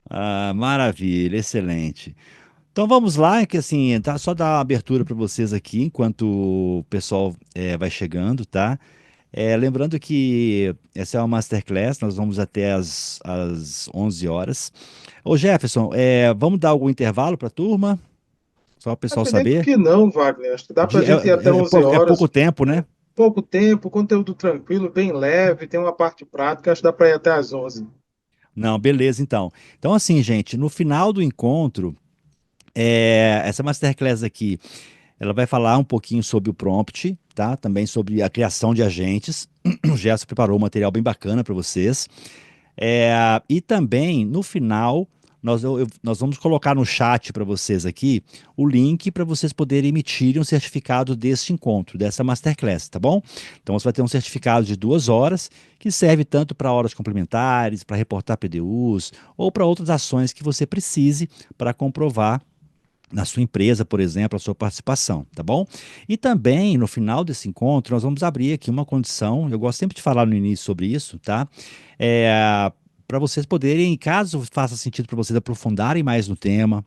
Ah, maravilha, excelente. Então vamos lá, que assim, tá só dar uma abertura para vocês aqui enquanto o pessoal vai chegando, tá? Lembrando que essa é uma masterclass, nós vamos até às 11 horas. Ô Jefferson, vamos dar algum intervalo para a turma? Só o pessoal Acredito saber? que não, Wagner. Acho que dá para a De- É, gente ir até é 11 pou- é pouco horas. tempo, né? Pouco tempo, conteúdo tranquilo, bem leve, tem uma parte prática, acho que dá para ir até às 11. Não, beleza, então. Então, assim, gente, no final do encontro, essa masterclass aqui, ela vai falar um pouquinho sobre o prompt, tá? Também sobre a criação de agentes. O Gerson preparou um material bem bacana para vocês. E também, no final, nós vamos colocar no chat para vocês aqui o link para vocês poderem emitirem um certificado deste encontro, dessa masterclass, tá bom? Então você vai ter um certificado de 2 horas que serve tanto para horas complementares, para reportar PDUs ou para outras ações que você precise para comprovar na sua empresa, por exemplo, a sua participação, tá bom? E também, no final desse encontro, nós vamos abrir aqui uma condição, eu gosto sempre de falar no início sobre isso, tá? Para vocês poderem, caso faça sentido para vocês aprofundarem mais no tema,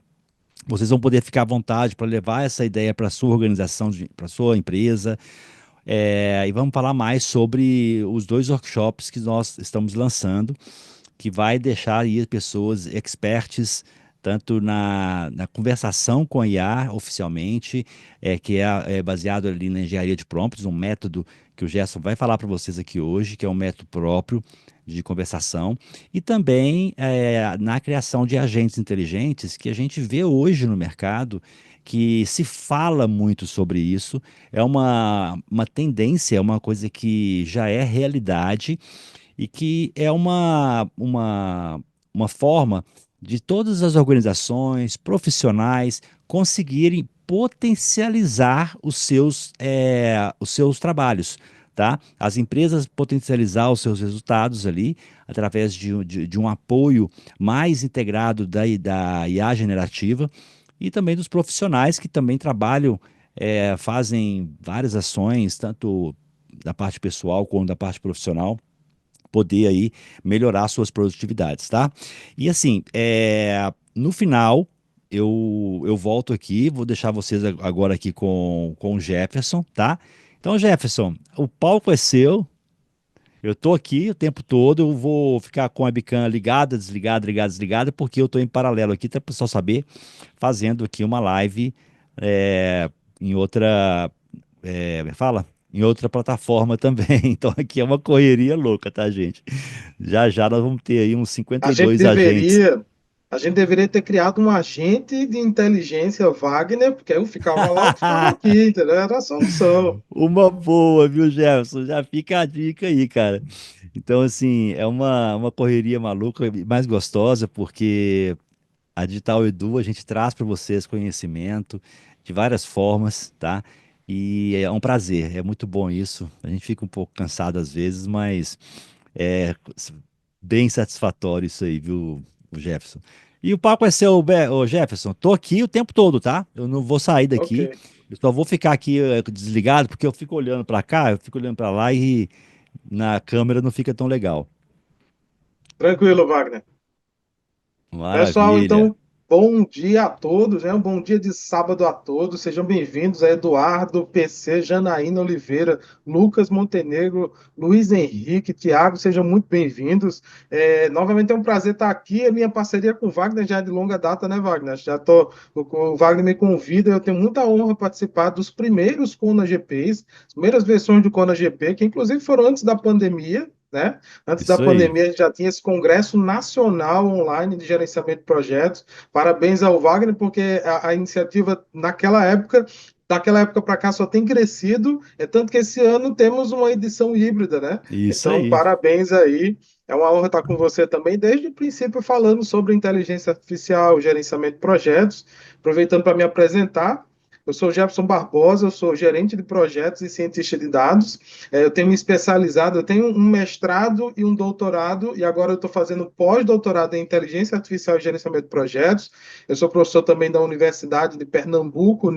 vocês vão poder ficar à vontade para levar essa ideia para a sua organização, para a sua empresa, e vamos falar mais sobre os 2 workshops que nós estamos lançando, que vai deixar aí pessoas expertes tanto na conversação com a IA oficialmente, que é baseado ali na engenharia de prompts, um método que o Gerson vai falar para vocês aqui hoje, que é um método próprio de conversação, e também na criação de agentes inteligentes que a gente vê hoje no mercado, que se fala muito sobre isso, é uma tendência, é uma coisa que já é realidade e que é uma forma de todas as organizações profissionais conseguirem potencializar os seus trabalhos, tá? As empresas potencializar os seus resultados ali através de um apoio mais integrado da IA generativa e também dos profissionais que também trabalham, fazem várias ações, tanto da parte pessoal quanto da parte profissional poder aí melhorar suas produtividades, tá? E assim, no final, eu volto aqui, vou deixar vocês agora aqui com o Jefferson, tá? Então, Jefferson, o palco é seu. Eu tô aqui o tempo todo, eu vou ficar com a webcam ligada, desligada, ligada, desligada, porque eu tô em paralelo aqui, para o pessoal saber, fazendo aqui uma live em outra fala? Em outra plataforma também. Então aqui é uma correria louca, tá, gente? Já já nós vamos ter aí uns A gente 52 agentes. deveria, a gente deveria ter criado um agente de inteligência Wagner, porque eu ficava lá, eu ficava aqui, entendeu? Era a solução. Uma boa, viu, Jefferson? Já fica a dica aí, cara. Então, assim, é uma correria maluca, mais gostosa, porque a Digital Edu a gente traz para vocês conhecimento de várias formas, tá? E é um prazer, é muito bom isso. A gente fica um pouco cansado às vezes, mas é bem satisfatório isso aí, viu, o Jefferson? E o papo é seu, ô Jefferson. Tô aqui o tempo todo, tá? Eu não vou sair Ok. daqui. Eu só vou ficar aqui desligado porque eu fico olhando pra cá, eu fico olhando pra lá e na câmera não fica tão legal. Tranquilo, Wagner. Pessoal, Maravilha. então, bom dia a todos, né? Um bom dia de sábado a todos. Sejam bem-vindos a Eduardo, PC, Janaína Oliveira, Lucas Montenegro, Luiz Henrique, Tiago, sejam muito bem-vindos. Novamente é um prazer estar aqui. A minha parceria com o Wagner já é de longa data, né, Wagner? O Wagner me convida, eu tenho muita honra participar dos primeiros Kona GPs, as primeiras versões do Kona GP, que inclusive foram antes da pandemia, né? Antes da Isso aí. pandemia, a gente já tinha esse Congresso Nacional Online de Gerenciamento de Projetos. Parabéns ao Wagner, porque a iniciativa daquela época para cá só tem crescido, é tanto que esse ano temos uma edição híbrida, né? Isso Então, aí. parabéns aí. É uma honra estar com você também, desde o princípio falando sobre inteligência artificial, gerenciamento de projetos. Aproveitando para me apresentar, Eu sou Jefferson Barbosa, eu sou gerente de projetos e cientista de dados. Eu tenho me especializado, eu tenho um mestrado e um doutorado, e agora eu estou fazendo pós-doutorado em inteligência artificial e gerenciamento de projetos. Eu sou professor também da Universidade de Pernambuco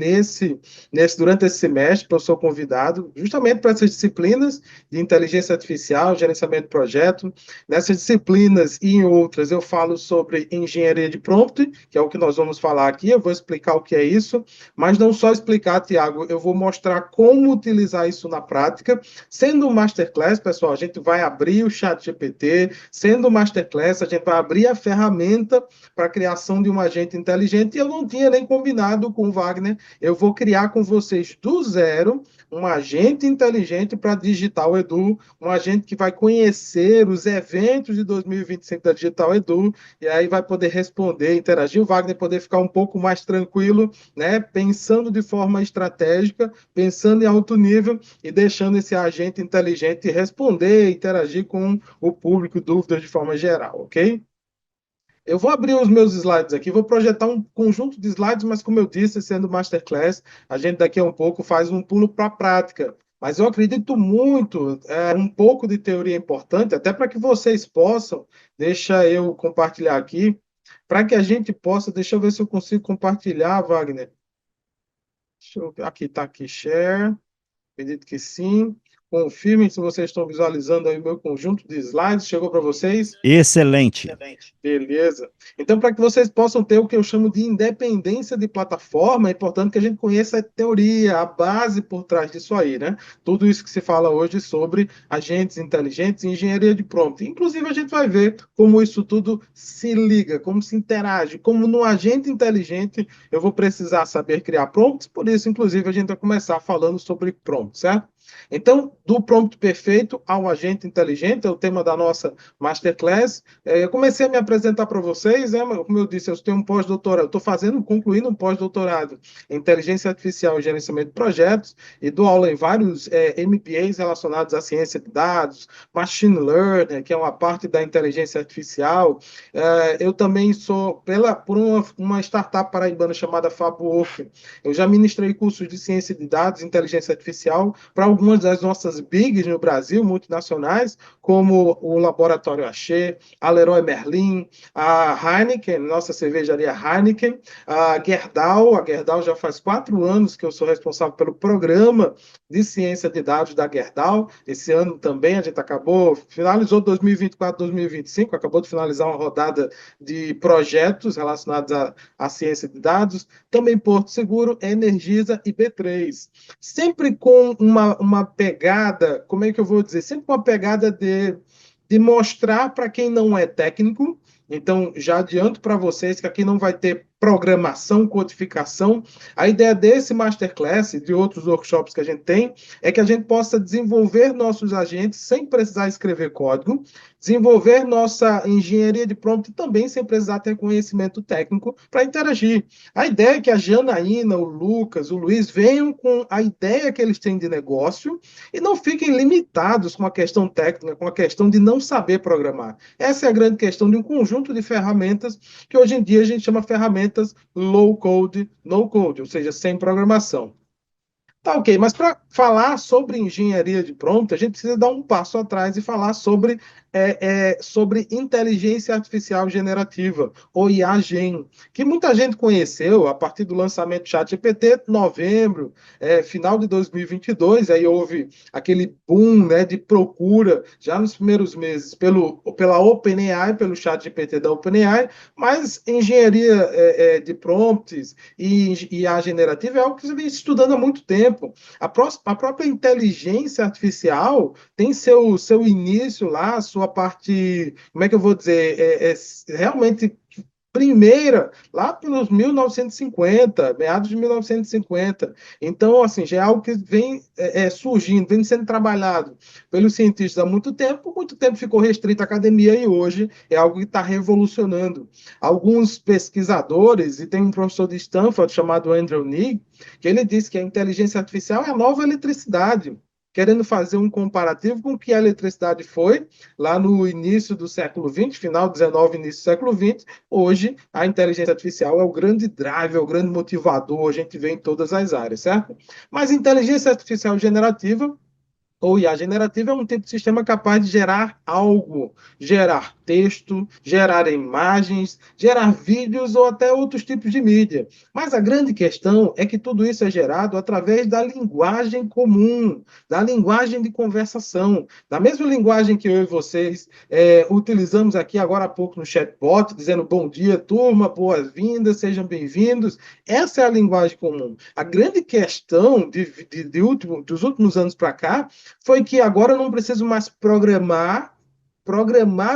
durante esse semestre, professor convidado, justamente para essas disciplinas de inteligência artificial, gerenciamento de projeto. Nessas disciplinas e em outras, eu falo sobre engenharia de prompt, que é o que nós vamos falar aqui. Eu vou explicar o que é isso, mas não só explicar, Tiago, eu vou mostrar como utilizar isso na prática. Sendo um masterclass, pessoal, a gente vai abrir o chat GPT. Sendo um masterclass, a gente vai abrir a ferramenta para a criação de um agente inteligente. E eu não tinha nem combinado com o Wagner. Eu vou criar com vocês do zero um agente inteligente para Digital Edu, um agente que vai conhecer os eventos de 2025 da Digital Edu, e aí vai poder responder, interagir, o Wagner poder ficar um pouco mais tranquilo, né, pensando de forma estratégica, pensando em alto nível e deixando esse agente inteligente responder, interagir com o público, dúvidas de forma geral, ok? Eu vou abrir os meus slides aqui, vou projetar um conjunto de slides, mas como eu disse, sendo masterclass, a gente daqui a um pouco faz um pulo para a prática. Mas eu acredito muito, um pouco de teoria é importante, até para que vocês possam, deixa eu compartilhar aqui, para que a gente possa, deixa eu ver se eu consigo compartilhar, Wagner. Aqui está aqui, share, acredito que sim. Confirmem se vocês estão visualizando aí o meu conjunto de slides, chegou para vocês? Excelente. Beleza. Então, para que vocês possam ter o que eu chamo de independência de plataforma, é importante que a gente conheça a teoria, a base por trás disso aí, né? Tudo isso que se fala hoje sobre agentes inteligentes e engenharia de prompt. Inclusive, a gente vai ver como isso tudo se liga, como se interage, como no agente inteligente eu vou precisar saber criar prompts, por isso, inclusive, a gente vai começar falando sobre prompt, certo? Então, do prompt perfeito ao agente inteligente, é o tema da nossa masterclass. Eu comecei a me apresentar para vocês, né? Como eu disse, eu tenho um pós-doutorado, estou concluindo um pós-doutorado em inteligência artificial e gerenciamento de projetos, e dou aula em vários MBAs relacionados à ciência de dados, machine learning, que é uma parte da inteligência artificial. Eu também sou, por uma startup paraibana chamada FabWork, eu já ministrei cursos de ciência de dados e inteligência artificial para algumas das nossas bigs no Brasil, multinacionais, como o Laboratório Axê, a Leroy Merlin, a Heineken, nossa cervejaria Heineken, a Gerdau já faz 4 anos que eu sou responsável pelo programa de ciência de dados da Gerdau. Esse ano também a gente finalizou 2024, 2025, acabou de finalizar uma rodada de projetos relacionados à ciência de dados. Também Porto Seguro, Energisa e B3. Sempre com uma pegada, como é que eu vou dizer? Sempre com uma pegada de mostrar para quem não é técnico. Então, já adianto para vocês que aqui não vai ter programação, codificação. A ideia desse masterclass e de outros workshops que a gente tem é que a gente possa desenvolver nossos agentes sem precisar escrever código, desenvolver nossa engenharia de prompt também sem precisar ter conhecimento técnico para interagir. A ideia é que a Janaína, o Lucas, o Luiz venham com a ideia que eles têm de negócio e não fiquem limitados com a questão técnica, com a questão de não saber programar. Essa é a grande questão de um conjunto de ferramentas que hoje em dia a gente chama ferramentas low code, no code, ou seja, sem programação. Tá ok, mas para falar sobre engenharia de prompt, a gente precisa dar um passo atrás e falar sobre inteligência artificial generativa, ou IA-Gen, que muita gente conheceu a partir do lançamento do ChatGPT, novembro, final de 2022, aí houve aquele boom, né, de procura já nos primeiros meses pela OpenAI, pelo ChatGPT da OpenAI, mas engenharia de prompts e IA generativa é algo que você vem estudando há muito tempo. A própria inteligência artificial tem seu início lá, sua parte, como é que eu vou dizer, realmente primeira, lá pelos 1950, meados de 1950. Então, assim, já é algo que vem surgindo, vem sendo trabalhado pelos cientistas há muito tempo ficou restrito à academia e hoje é algo que está revolucionando. Alguns pesquisadores, e tem um professor de Stanford chamado Andrew Ng, que ele disse que a inteligência artificial é a nova eletricidade. querendo fazer um comparativo com o que a eletricidade foi lá no início do século XX, final do XIX, início do século XX. Hoje, a inteligência artificial é o grande drive, é o grande motivador, a gente vê em todas as áreas, certo? Mas inteligência artificial generativa ou IA generativa é um tipo de sistema capaz de gerar algo, gerar texto, gerar imagens, gerar vídeos ou até outros tipos de mídia. Mas a grande questão é que tudo isso é gerado através da linguagem comum, da linguagem de conversação, da mesma linguagem que eu e vocês utilizamos aqui agora há pouco no chatbot, dizendo bom dia, turma, boas-vindas, sejam bem-vindos. Essa é a linguagem comum. A grande questão dos últimos anos para cá foi que agora eu não preciso mais programar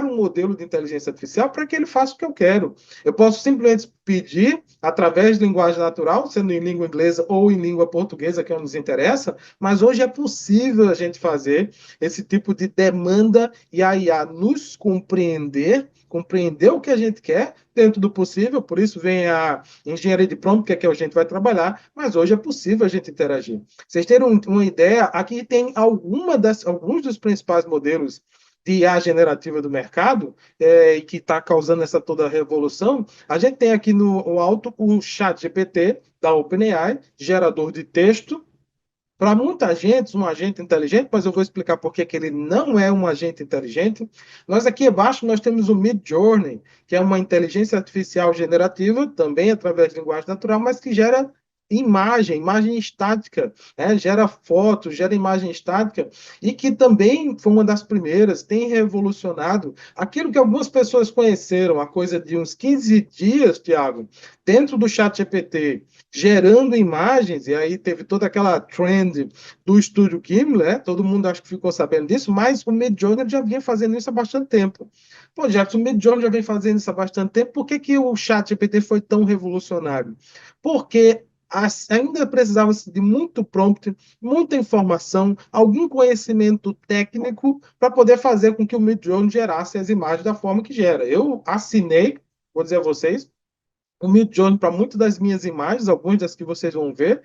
um modelo de inteligência artificial para que ele faça o que eu quero. Eu posso simplesmente pedir, através de linguagem natural, sendo em língua inglesa ou em língua portuguesa, que nos interessa, mas hoje é possível a gente fazer esse tipo de demanda e a IA nos compreender o que a gente quer dentro do possível, por isso vem a engenharia de prompt, que é que a gente vai trabalhar, mas hoje é possível a gente interagir. Vocês terem uma ideia, aqui tem alguns dos principais modelos de IA generativa do mercado, e que está causando essa toda revolução. A gente tem aqui no alto o ChatGPT da OpenAI, gerador de texto. Para muita gente, um agente inteligente, mas eu vou explicar por que ele não é um agente inteligente. Nós aqui abaixo nós temos o Midjourney, que é uma inteligência artificial generativa, também através de linguagem natural, mas que gera imagem estática, né? Gera fotos, gera imagem estática, e que também foi uma das primeiras, tem revolucionado aquilo que algumas pessoas conheceram, a coisa de uns 15 dias, Tiago, dentro do chat GPT, gerando imagens, e aí teve toda aquela trend do estúdio Ghibli, né? Todo mundo acho que ficou sabendo disso, mas o Midjourney já vinha fazendo isso há bastante tempo. Pô, já que o Midjourney já vem fazendo isso há bastante tempo, por que que o chat GPT foi tão revolucionário? Porque ainda precisava de muito prompt, muita informação, algum conhecimento técnico para poder fazer com que o Midjourney gerasse as imagens da forma que gera. Eu assinei, vou dizer a vocês, o Midjourney para muitas das minhas imagens, algumas das que vocês vão ver,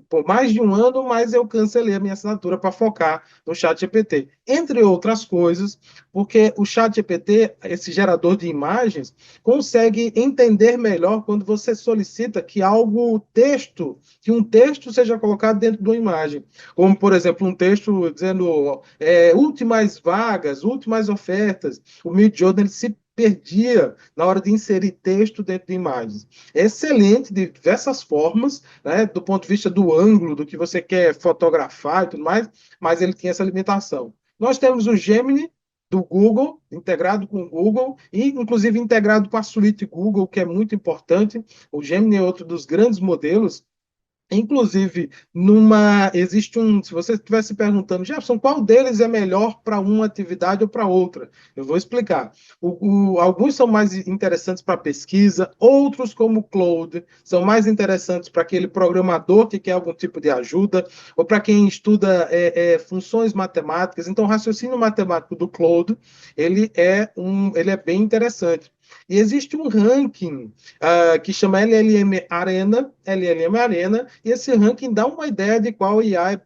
por mais de um ano, mas eu cancelei a minha assinatura para focar no ChatGPT. Entre outras coisas, porque o ChatGPT, esse gerador de imagens, consegue entender melhor quando você solicita que um texto seja colocado dentro de uma imagem. Como, por exemplo, um texto dizendo últimas vagas, últimas ofertas. O Midjourney ele se perdia na hora de inserir texto dentro de imagens. É excelente de diversas formas, né, do ponto de vista do ângulo, do que você quer fotografar e tudo mais, mas ele tinha essa limitação. Nós temos o Gemini do Google, integrado com o Google, e inclusive integrado com a suíte Google, que é muito importante. O Gemini é outro dos grandes modelos. Inclusive, existe um. Se você estivesse se perguntando, Jefferson, qual deles é melhor para uma atividade ou para outra? Eu vou explicar. Alguns são mais interessantes para pesquisa, outros, como o Claude, são mais interessantes para aquele programador que quer algum tipo de ajuda, ou para quem estuda funções matemáticas. Então, o raciocínio matemático do Claude ele é bem interessante. E existe um ranking que chama LLM Arena, e esse ranking dá uma ideia de qual IA é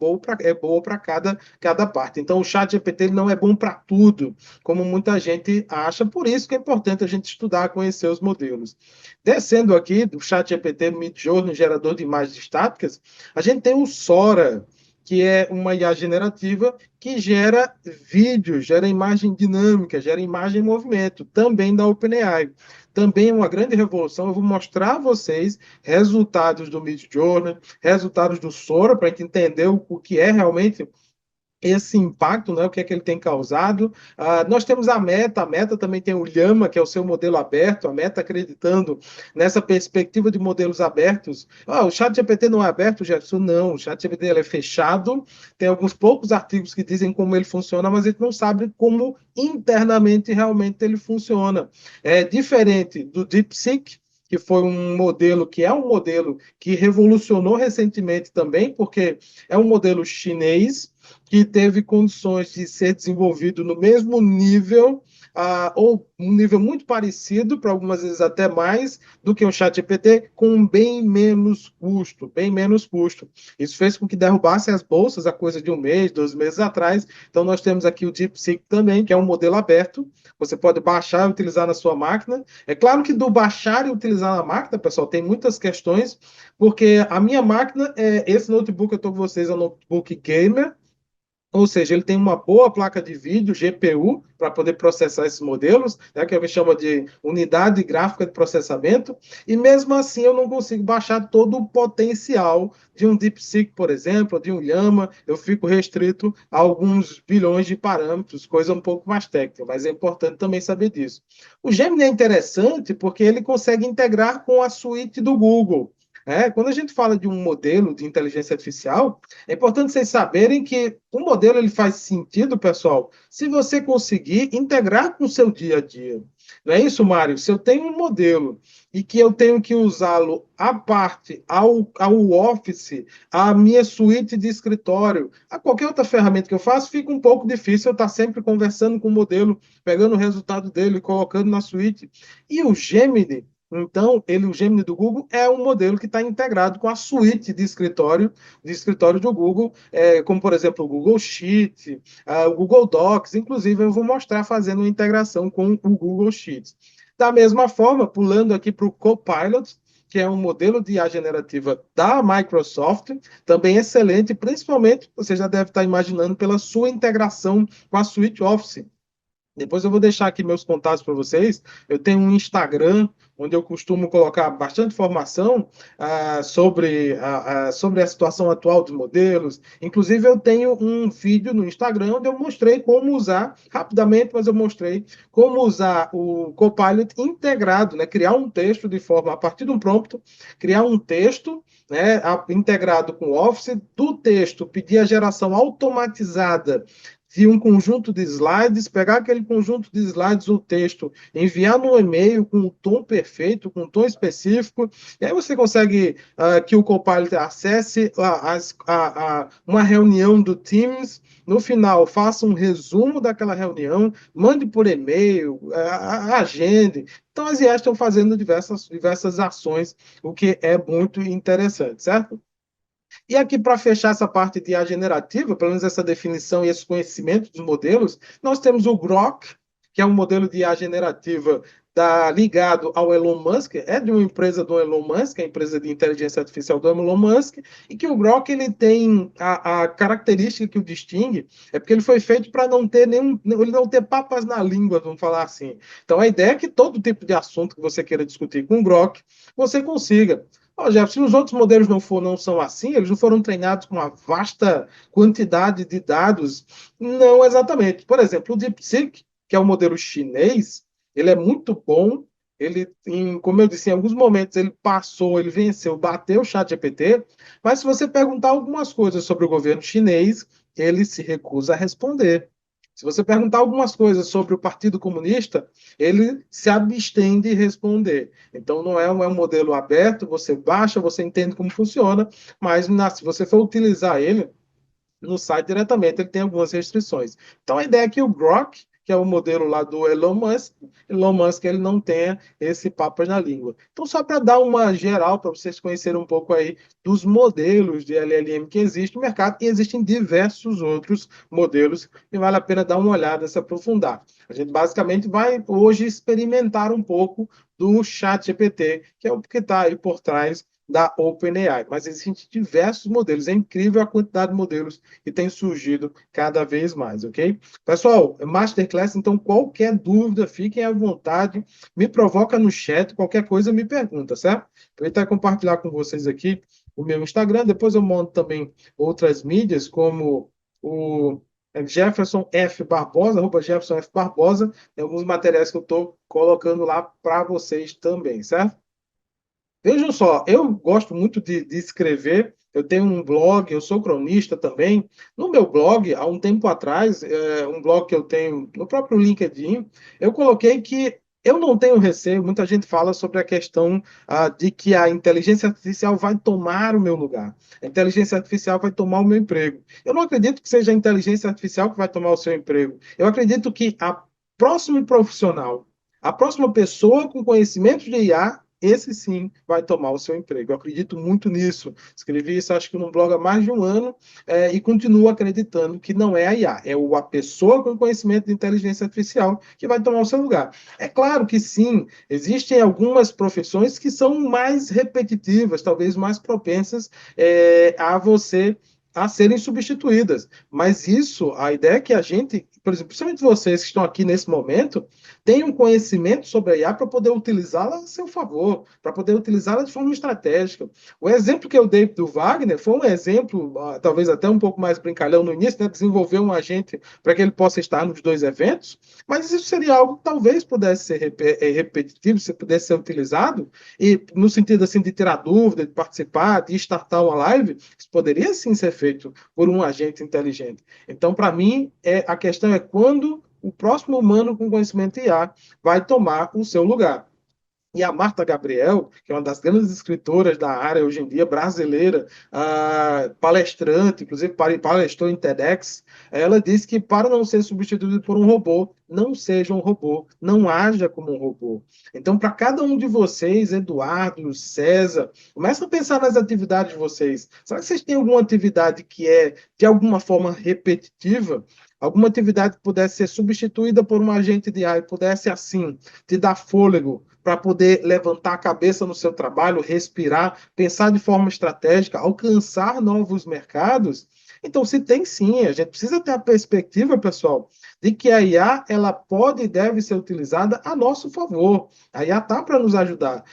boa para cada parte. Então, o chat GPT não é bom para tudo, como muita gente acha, por isso que é importante a gente estudar, conhecer os modelos. Descendo aqui do chat GPT Midjourney, gerador de imagens estáticas, a gente tem o Sora, que é uma IA generativa que gera vídeo, gera imagem dinâmica, gera imagem em movimento, também da OpenAI. Também é uma grande revolução. Eu vou mostrar a vocês resultados do Midjourney, resultados do Sora, para a gente entender o que é realmente esse impacto, né, o que é que ele tem causado. Nós temos a Meta também tem o Llama, que é o seu modelo aberto, a Meta acreditando nessa perspectiva de modelos abertos. O ChatGPT não é aberto, Jefferson? Não, o ChatGPT ele é fechado, tem alguns poucos artigos que dizem como ele funciona, mas a gente não sabe como internamente realmente ele funciona. É diferente do DeepSeek, que foi um modelo que revolucionou recentemente também, porque é um modelo chinês, que teve condições de ser desenvolvido no mesmo nível, ou um nível muito parecido, para algumas vezes até mais, do que o ChatGPT, com bem menos custo, bem menos custo. Isso fez com que derrubasse as bolsas a coisa de um mês, 2 meses atrás. Então, nós temos aqui o DeepSeek também, que é um modelo aberto, você pode baixar e utilizar na sua máquina. É claro que do baixar e utilizar na máquina, pessoal, tem muitas questões, porque a minha máquina, esse notebook que eu estou com vocês é um notebook gamer, ou seja, ele tem uma boa placa de vídeo, GPU, para poder processar esses modelos, né, que a gente chama de unidade gráfica de processamento, e mesmo assim eu não consigo baixar todo o potencial de um DeepSeek, por exemplo, de um Llama, eu fico restrito a alguns bilhões de parâmetros, coisa um pouco mais técnica, mas é importante também saber disso. O Gemini é interessante porque ele consegue integrar com a suíte do Google. Quando a gente fala de um modelo de inteligência artificial, é importante vocês saberem que o modelo ele faz sentido, pessoal, se você conseguir integrar com o seu dia a dia. Não é isso, Mário? Se eu tenho um modelo e que eu tenho que usá-lo à parte, ao Office, à minha suíte de escritório, a qualquer outra ferramenta que eu faço, fica um pouco difícil eu estar sempre conversando com o modelo, pegando o resultado dele e colocando na suíte. E o Gemini, então, o Gemini do Google é um modelo que está integrado com a suíte de escritório do Google, como, por exemplo, o Google Sheet, o Google Docs. Inclusive, eu vou mostrar fazendo uma integração com o Google Sheets. Da mesma forma, pulando aqui para o Copilot, que é um modelo de IA generativa da Microsoft, também excelente, principalmente, você já deve estar imaginando, pela sua integração com a suite Office. Depois eu vou deixar aqui meus contatos para vocês. Eu tenho um Instagram onde eu costumo colocar bastante informação sobre a situação atual dos modelos. Inclusive, eu tenho um vídeo no Instagram onde eu mostrei como usar, rapidamente, mas eu mostrei como usar o Copilot integrado, né? Criar um texto de forma, a partir de um prompt, criar um texto, né, integrado com o Office, do texto, pedir a geração automatizada de um conjunto de slides, pegar aquele conjunto de slides, o texto, enviar no e-mail com um tom perfeito, com um tom específico, e aí você consegue que o Copilot acesse uma reunião do Teams, no final faça um resumo daquela reunião, mande por e-mail, agende. Então, as IAs estão fazendo diversas ações, o que é muito interessante, certo? E aqui, para fechar essa parte de IA generativa, pelo menos essa definição e esse conhecimento dos modelos, nós temos o Grok, que é um modelo de IA generativa ligado ao Elon Musk, é de uma empresa do Elon Musk, a empresa de inteligência artificial do Elon Musk, e que o Grok ele tem a característica que o distingue, é porque ele foi feito para não ter ele não ter papas na língua, vamos falar assim. Então a ideia é que todo tipo de assunto que você queira discutir com o Grok, você consiga. Ó, Jeff, se os outros modelos não são assim, eles não foram treinados com uma vasta quantidade de dados? Não exatamente. Por exemplo, o DeepSeek, que é um modelo chinês, ele é muito bom. Como eu disse, em alguns momentos ele passou, ele venceu, bateu o ChatGPT, mas se você perguntar algumas coisas sobre o governo chinês, ele se recusa a responder. Se você perguntar algumas coisas sobre o Partido Comunista, ele se abstém de responder. Então, não é um modelo aberto, você baixa, você entende como funciona, mas se você for utilizar ele no site diretamente, ele tem algumas restrições. Então, a ideia é que o Grok, que é o modelo lá do Elon Musk ele não tenha esse papo na língua. Então, só para dar uma geral, para vocês conhecerem um pouco aí dos modelos de LLM que existem no mercado, e existem diversos outros modelos, e vale a pena dar uma olhada, se aprofundar. A gente basicamente vai hoje experimentar um pouco do ChatGPT, que é o que está aí por trás da OpenAI. Mas existem diversos modelos. É incrível a quantidade de modelos que tem surgido cada vez mais, ok? Pessoal, Masterclass, então qualquer dúvida, fiquem à vontade, me provoca no chat, qualquer coisa me pergunta, certo? Aproveitar e compartilhar com vocês aqui o meu Instagram, depois eu monto também outras mídias, como o Jefferson F. Barbosa, Jefferson F. Barbosa, tem alguns materiais que eu estou colocando lá para vocês também, certo? Vejam só, eu gosto muito de escrever, eu tenho um blog, eu sou cronista também. No meu blog, há um tempo atrás, um blog que eu tenho no próprio LinkedIn, eu coloquei que Eu não tenho receio, muita gente fala sobre a questão de que a inteligência artificial vai tomar o meu lugar. A inteligência artificial vai tomar o meu emprego. Eu não acredito que seja a inteligência artificial que vai tomar o seu emprego. Eu acredito que a próximo profissional, a próxima pessoa com conhecimento de IA, esse sim vai tomar o seu emprego. Eu acredito muito nisso. Escrevi isso, acho que num blog há mais de um ano, e continuo acreditando que não é a IA, a pessoa com conhecimento de inteligência artificial que vai tomar o seu lugar. É claro que sim, existem algumas profissões que são mais repetitivas, talvez mais propensas a você a serem substituídas. Mas isso, a ideia é que a gente, por exemplo, principalmente vocês que estão aqui nesse momento, tenham conhecimento sobre a IA para poder utilizá-la a seu favor, para poder utilizá-la de forma estratégica. O exemplo que eu dei do Wagner foi um exemplo, talvez até um pouco mais brincalhão no início, né, desenvolver um agente para que ele possa estar nos dois eventos, mas isso seria algo que talvez pudesse ser repetitivo, se pudesse ser utilizado, e no sentido assim de tirar dúvida, de participar, de startar uma live, isso poderia sim ser feito por um agente inteligente. Então, para mim, a questão é quando o próximo humano com conhecimento IA vai tomar o seu lugar. E a Marta Gabriel, que é uma das grandes escritoras da área hoje em dia, brasileira, palestrante, inclusive palestrou em TEDx, ela disse que para não ser substituído por um robô, não seja um robô, não haja como um robô. Então, para cada um de vocês, Eduardo, César, começa a pensar nas atividades de vocês. Será que vocês têm alguma atividade que é, de alguma forma, repetitiva? Alguma atividade que pudesse ser substituída por um agente de AI, pudesse, assim, te dar fôlego para poder levantar a cabeça no seu trabalho, respirar, pensar de forma estratégica, alcançar novos mercados. Então, se tem sim, a gente precisa ter a perspectiva, pessoal, de que a IA ela pode e deve ser utilizada a nosso favor. A IA está para nos ajudar.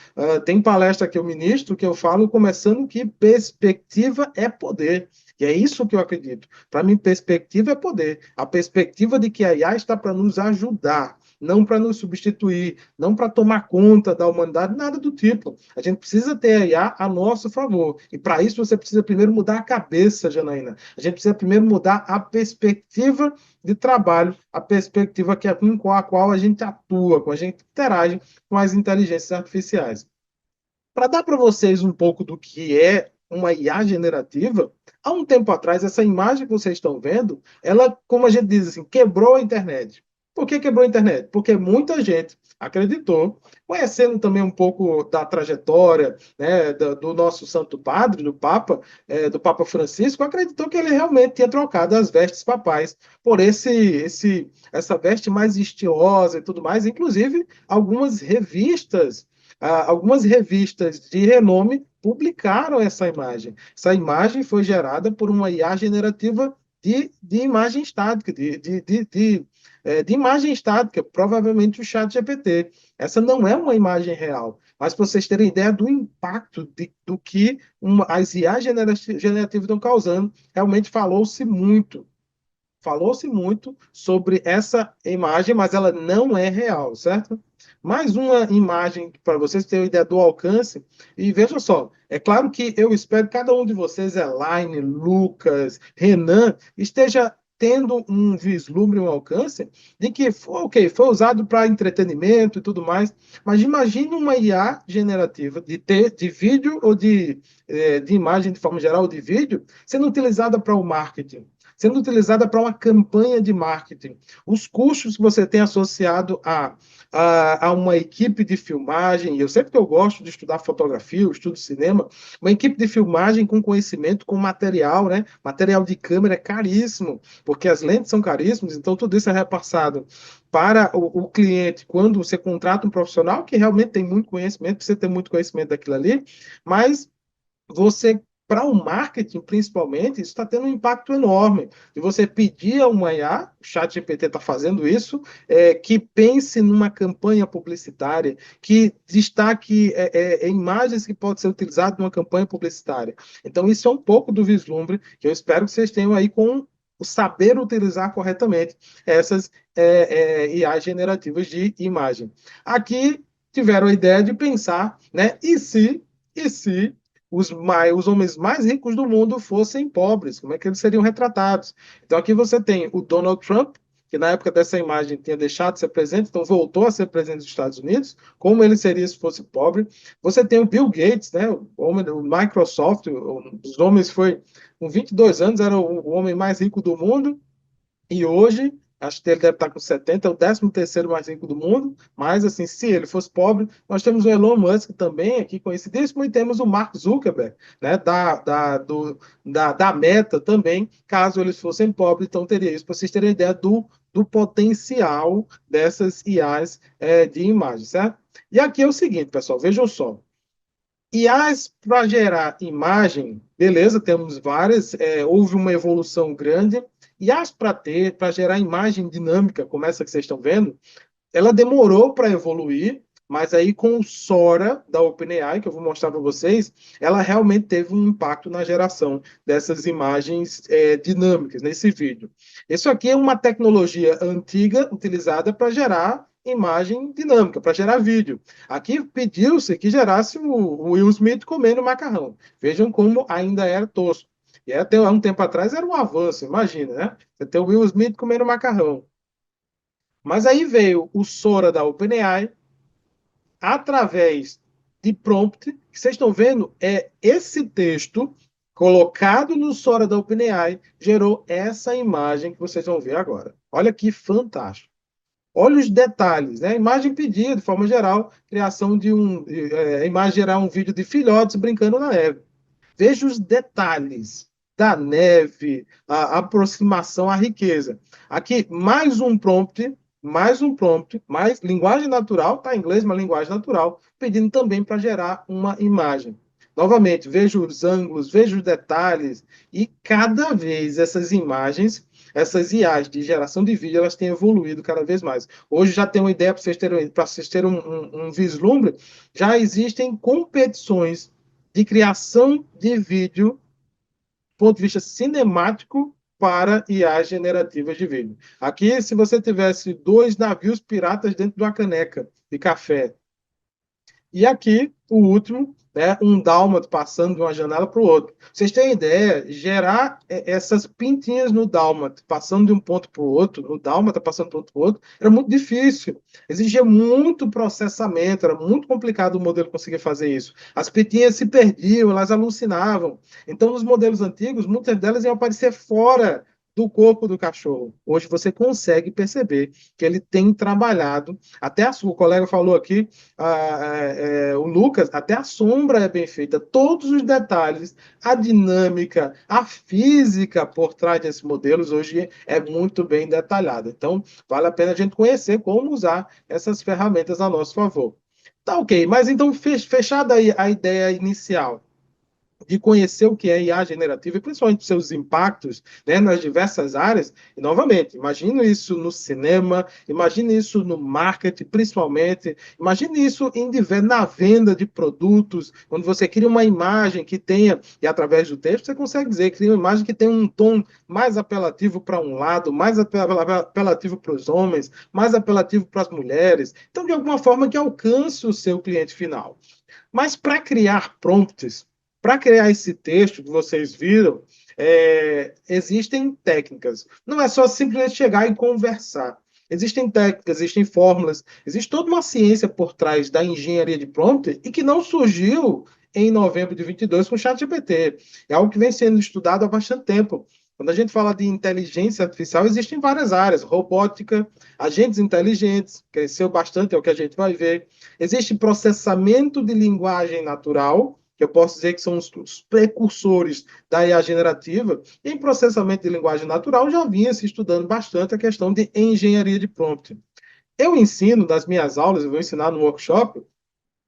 Tem palestra que eu ministro que eu falo começando que perspectiva é poder. E é isso que eu acredito. Para mim, perspectiva é poder. A perspectiva de que a IA está para nos ajudar, não para nos substituir, não para tomar conta da humanidade, nada do tipo. A gente precisa ter a IA a nosso favor. E para isso você precisa primeiro mudar a cabeça, Janaína. A gente precisa primeiro mudar a perspectiva de trabalho, a perspectiva com a qual a gente atua, com a gente interage com as inteligências artificiais. Para dar para vocês um pouco do que é uma IA generativa, há um tempo atrás, essa imagem que vocês estão vendo, ela, como a gente diz assim, quebrou a internet. Por que quebrou a internet? Porque muita gente acreditou, conhecendo também um pouco da trajetória, né, do nosso Santo Padre, do Papa Francisco, acreditou que ele realmente tinha trocado as vestes papais por essa veste mais estiosa e tudo mais. Inclusive, algumas revistas de renome publicaram essa imagem. Essa imagem foi gerada por uma IA generativa de imagem estática, de imagem estática, provavelmente o chat GPT. Essa não é uma imagem real, mas para vocês terem ideia do impacto do que as IA generativas estão causando, realmente falou-se muito sobre essa imagem, mas ela não é real, certo? Mais uma imagem para vocês terem uma ideia do alcance. E veja só, é claro que eu espero que cada um de vocês, Elaine, Lucas, Renan, esteja tendo um vislumbre, um alcance de que, ok, foi usado para entretenimento e tudo mais, mas imagine uma IA generativa de vídeo ou de imagem de forma geral, de vídeo, sendo utilizada para o marketing, sendo utilizada para uma campanha de marketing. Os custos que você tem associado a uma equipe de filmagem, e eu sempre que eu gosto de estudar fotografia, eu estudo cinema, uma equipe de filmagem com conhecimento, com material, né? Material de câmera é caríssimo, porque as lentes são caríssimas, então tudo isso é repassado para o cliente quando você contrata um profissional que realmente tem muito conhecimento, precisa ter muito conhecimento daquilo ali, mas você, para o marketing principalmente, isso está tendo um impacto enorme. De você pedir a uma IA, o ChatGPT está fazendo isso, que pense numa campanha publicitária, que destaque imagens que podem ser utilizadas numa campanha publicitária. Então, isso é um pouco do vislumbre que eu espero que vocês tenham aí com o saber utilizar corretamente essas IA generativas de imagem. Aqui tiveram a ideia de pensar, né? E se os homens mais ricos do mundo fossem pobres, como é que eles seriam retratados? Então aqui você tem o Donald Trump, que na época dessa imagem tinha deixado de ser presente, então voltou a ser presente nos Estados Unidos, como ele seria se fosse pobre. Você tem o Bill Gates, né, o homem do Microsoft, um dos homens foi, com 22 anos, era o homem mais rico do mundo, e hoje, acho que ele deve estar com 70, é o 13º mais rico do mundo, mas assim, se ele fosse pobre, nós temos o Elon Musk também aqui conhecidíssimo, e temos o Mark Zuckerberg, né, da Meta também, caso eles fossem pobres, então teria isso, para vocês terem ideia do potencial dessas IAs de imagem, certo? E aqui é o seguinte, pessoal, vejam só, IAs para gerar imagem, beleza, temos várias, houve uma evolução grande. IAs para gerar imagem dinâmica, como essa que vocês estão vendo, ela demorou para evoluir, mas aí com o Sora da OpenAI, que eu vou mostrar para vocês, ela realmente teve um impacto na geração dessas imagens dinâmicas nesse vídeo. Isso aqui é uma tecnologia antiga utilizada para gerar imagem dinâmica, para gerar vídeo. Aqui pediu-se que gerasse o Will Smith comendo macarrão. Vejam como ainda era tosco. E até um tempo atrás era um avanço, imagina, né? Você tem o Will Smith comendo macarrão. Mas aí veio o Sora da OpenAI, através de prompt, que vocês estão vendo, é esse texto colocado no Sora da OpenAI gerou essa imagem que vocês vão ver agora. Olha que fantástico. Olha os detalhes, né? Imagem pedida, de forma geral, criação de imagem gerar um vídeo de filhotes brincando na neve. Veja os detalhes da neve, a aproximação, a riqueza. Aqui, mais um prompt, mais linguagem natural, tá em inglês, mas linguagem natural, pedindo também para gerar uma imagem. Novamente, veja os ângulos, veja os detalhes, e cada vez essas imagens, essas IAs de geração de vídeo, elas têm evoluído cada vez mais. Hoje já tem uma ideia para vocês terem um vislumbre, já existem competições de criação de vídeo, do ponto de vista cinemático, para IAs generativas de vídeo. Aqui, se você tivesse dois navios piratas dentro de uma caneca de café, e aqui, o último, né, um dálmata passando de uma janela para o outro. Vocês têm ideia, gerar essas pintinhas no dálmata, passando de um ponto para o outro, no dálmata passando de um ponto para o outro, era muito difícil. Exigia muito processamento, era muito complicado o modelo conseguir fazer isso. As pintinhas se perdiam, elas alucinavam. Então, nos modelos antigos, muitas delas iam aparecer fora do corpo do cachorro. Hoje você consegue perceber que ele tem trabalhado, até o colega falou aqui, o Lucas, até a sombra é bem feita, todos os detalhes, a dinâmica, a física por trás desses modelos hoje é muito bem detalhada. Então, vale a pena a gente conhecer como usar essas ferramentas a nosso favor. Tá ok, mas então, fechada aí a ideia inicial de conhecer o que é IA generativa e principalmente seus impactos, né, nas diversas áreas. E, novamente, imagine isso no cinema, imagine isso no marketing, principalmente, imagine isso na venda de produtos, quando você cria uma imagem que tenha, e através do texto você consegue dizer, cria uma imagem que tenha um tom mais apelativo para um lado, mais apelativo para os homens, mais apelativo para as mulheres. Então, de alguma forma, que alcance o seu cliente final. Mas para criar prompts, para criar esse texto que vocês viram, existem técnicas. Não é só simplesmente chegar e conversar. Existem técnicas, existem fórmulas, existe toda uma ciência por trás da engenharia de prompt e que não surgiu em novembro de 22 com o ChatGPT. É algo que vem sendo estudado há bastante tempo. Quando a gente fala de inteligência artificial, existem várias áreas, robótica, agentes inteligentes, cresceu bastante, é o que a gente vai ver. Existe processamento de linguagem natural, que eu posso dizer que são os precursores da IA generativa. Em processamento de linguagem natural já vinha se estudando bastante a questão de engenharia de prompt. Eu ensino nas minhas aulas, eu vou ensinar no workshop,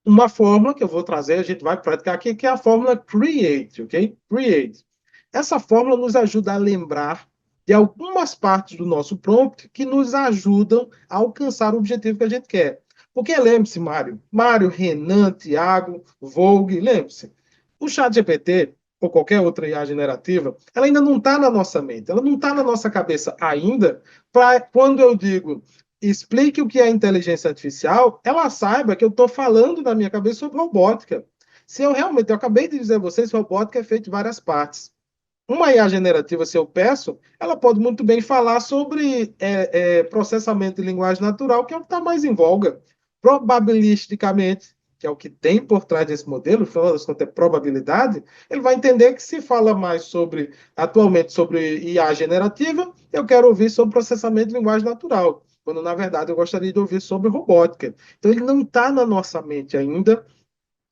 uma fórmula que eu vou trazer, a gente vai praticar aqui, que é a fórmula CREATE, ok? CREATE. Essa fórmula nos ajuda a lembrar de algumas partes do nosso prompt que nos ajudam a alcançar o objetivo que a gente quer. Porque lembre-se, Mário, Renan, Tiago, Vogue, lembre-se, o chat GPT ou qualquer outra IA generativa, ela ainda não está na nossa mente, ela não está na nossa cabeça ainda, para quando eu digo explique o que é inteligência artificial, ela saiba que eu estou falando na minha cabeça sobre robótica. Se eu realmente, eu acabei de dizer a vocês, robótica é feita de várias partes. Uma IA generativa, se eu peço, ela pode muito bem falar sobre processamento de linguagem natural, que é o que está mais em voga. Probabilisticamente, que é o que tem por trás desse modelo, no final das contas é probabilidade, ele vai entender que se fala mais sobre, atualmente, sobre IA generativa, eu quero ouvir sobre processamento de linguagem natural, quando, na verdade, eu gostaria de ouvir sobre robótica. Então, ele não está na nossa mente ainda,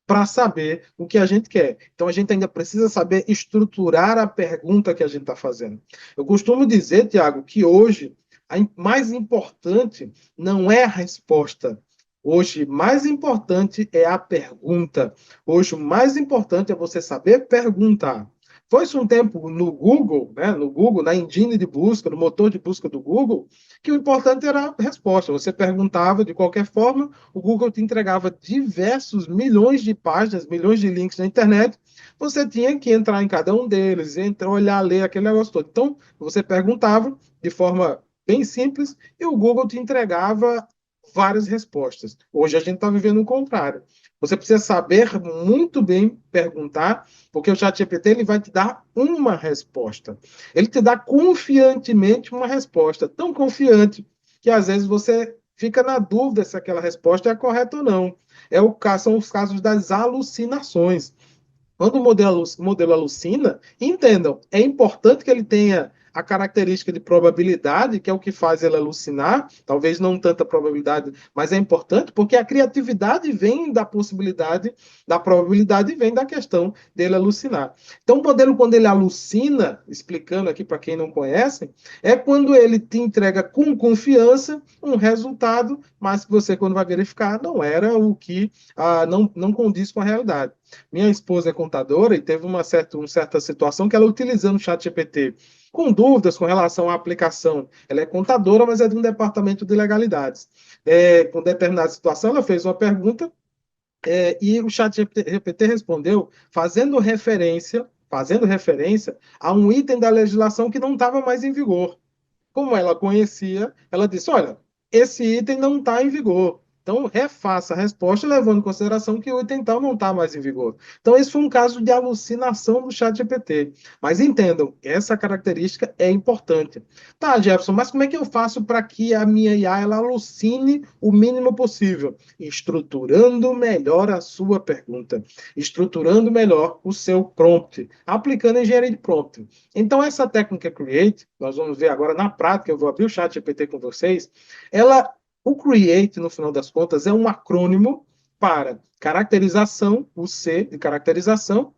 para saber o que a gente quer. Então, a gente ainda precisa saber estruturar a pergunta que a gente está fazendo. Eu costumo dizer, Tiago, que hoje a mais importante não é a resposta. Hoje, mais importante é a pergunta. Hoje, o mais importante é você saber perguntar. Foi-se um tempo no Google, né, no Google, na engine de busca, no motor de busca do Google, que o importante era a resposta. Você perguntava de qualquer forma, o Google te entregava diversos milhões de páginas, milhões de links na internet. Você tinha que entrar em cada um deles, entrar, olhar, ler aquele negócio todo. Então, você perguntava de forma bem simples e o Google te entregava várias respostas. Hoje a gente está vivendo o contrário. Você precisa saber muito bem perguntar, porque o ChatGPT ele vai te dar uma resposta. Ele te dá confiantemente uma resposta, tão confiante que às vezes você fica na dúvida se aquela resposta é correta ou não. São os casos das alucinações. Quando o modelo alucina, entendam, é importante que ele tenha a característica de probabilidade, que é o que faz ele alucinar, talvez não tanta probabilidade, mas é importante porque a criatividade vem da possibilidade, da probabilidade vem da questão dele alucinar. Então, o modelo, quando ele alucina, explicando aqui para quem não conhece, é quando ele te entrega com confiança um resultado, mas que você, quando vai verificar, não era o que não condiz com a realidade. Minha esposa é contadora e teve uma certa situação que ela, utilizando o chat GPT, com dúvidas com relação à aplicação. Ela é contadora, mas é de um departamento de legalidades. Com determinada situação, ela fez uma pergunta e o chat GPT respondeu fazendo referência a um item da legislação que não estava mais em vigor. Como ela conhecia, ela disse: olha, esse item não está em vigor. Então, refaça a resposta, levando em consideração que o item tal não está mais em vigor. Então, esse foi um caso de alucinação do chat GPT. Mas entendam, essa característica é importante. Tá, Jefferson, mas como é que eu faço para que a minha IA ela alucine o mínimo possível? Estruturando melhor a sua pergunta, estruturando melhor o seu prompt, aplicando engenharia de prompt. Então, essa técnica Create, nós vamos ver agora na prática, eu vou abrir o chat GPT com vocês, o Create, no final das contas, é um acrônimo para caracterização, o C de caracterização,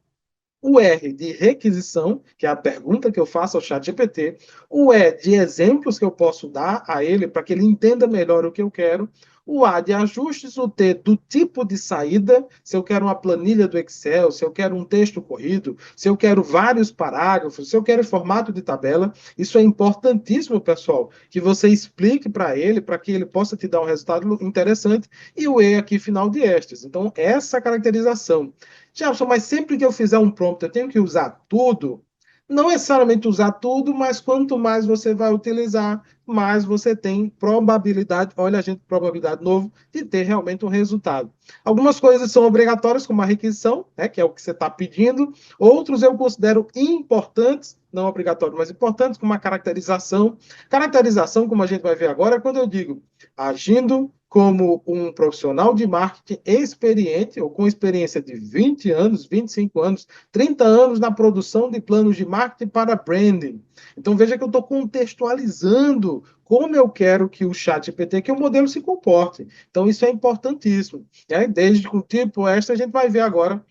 o R de requisição, que é a pergunta que eu faço ao chat GPT, o E de exemplos que eu posso dar a ele para que ele entenda melhor o que eu quero, o A de ajustes, o T do tipo de saída, se eu quero uma planilha do Excel, se eu quero um texto corrido, se eu quero vários parágrafos, se eu quero formato de tabela. Isso é importantíssimo, pessoal, que você explique para ele, para que ele possa te dar um resultado interessante, e o E aqui final de estes. Então, essa caracterização. Jefferson, mas sempre que eu fizer um prompt, eu tenho que usar tudo? Não necessariamente usar tudo, mas quanto mais você vai utilizar, mais você tem probabilidade, olha a gente, probabilidade novo, de ter realmente um resultado. Algumas coisas são obrigatórias, como a requisição, né, que é o que você está pedindo. Outros eu considero importantes, não obrigatórios, mas importantes, como a caracterização. Caracterização, como a gente vai ver agora, é quando eu digo agindo como um profissional de marketing experiente, ou com experiência de 20 anos, 25 anos, 30 anos na produção de planos de marketing para branding. Então, veja que eu estou contextualizando como eu quero que o chat GPT, que o modelo se comporte. Então, isso é importantíssimo. Desde com o tipo extra, a gente vai ver agora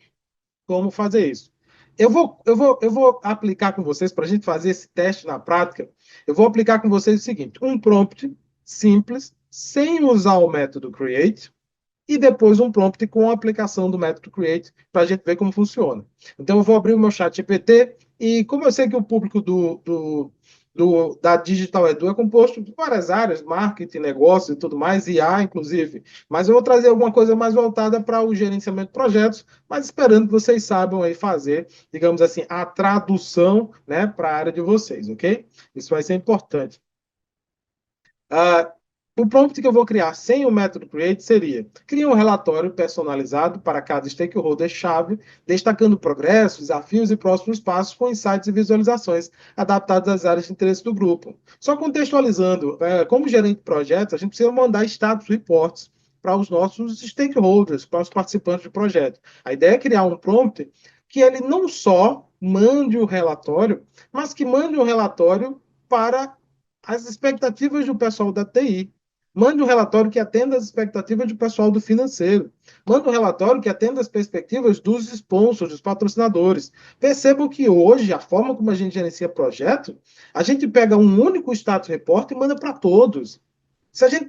como fazer isso. Eu vou aplicar com vocês, para a gente fazer esse teste na prática, eu vou aplicar com vocês o seguinte: um prompt simples, sem usar o método create, e depois um prompt com a aplicação do método create, para a gente ver como funciona. Então, eu vou abrir o meu chat GPT, e como eu sei que o público da Digital Edu é composto de várias áreas, marketing, negócio e tudo mais, IA, inclusive, mas eu vou trazer alguma coisa mais voltada para o gerenciamento de projetos, mas esperando que vocês saibam aí fazer, digamos assim, a tradução, né, para a área de vocês, ok? Isso vai ser importante. Ah, O prompt que eu vou criar sem o método create seria: cria um relatório personalizado para cada stakeholder-chave, destacando progressos, desafios e próximos passos com insights e visualizações adaptados às áreas de interesse do grupo. Só contextualizando, como gerente de projetos, a gente precisa mandar status reports para os nossos stakeholders, para os participantes do projeto. A ideia é criar um prompt que ele não só mande o relatório, mas que mande o relatório para as expectativas do pessoal da TI. Mande um relatório que atenda às expectativas do pessoal do financeiro. Mande um relatório que atenda às perspectivas dos sponsors, dos patrocinadores. Percebam que hoje, a forma como a gente gerencia projeto, a gente pega um único status report e manda para todos. Se a gente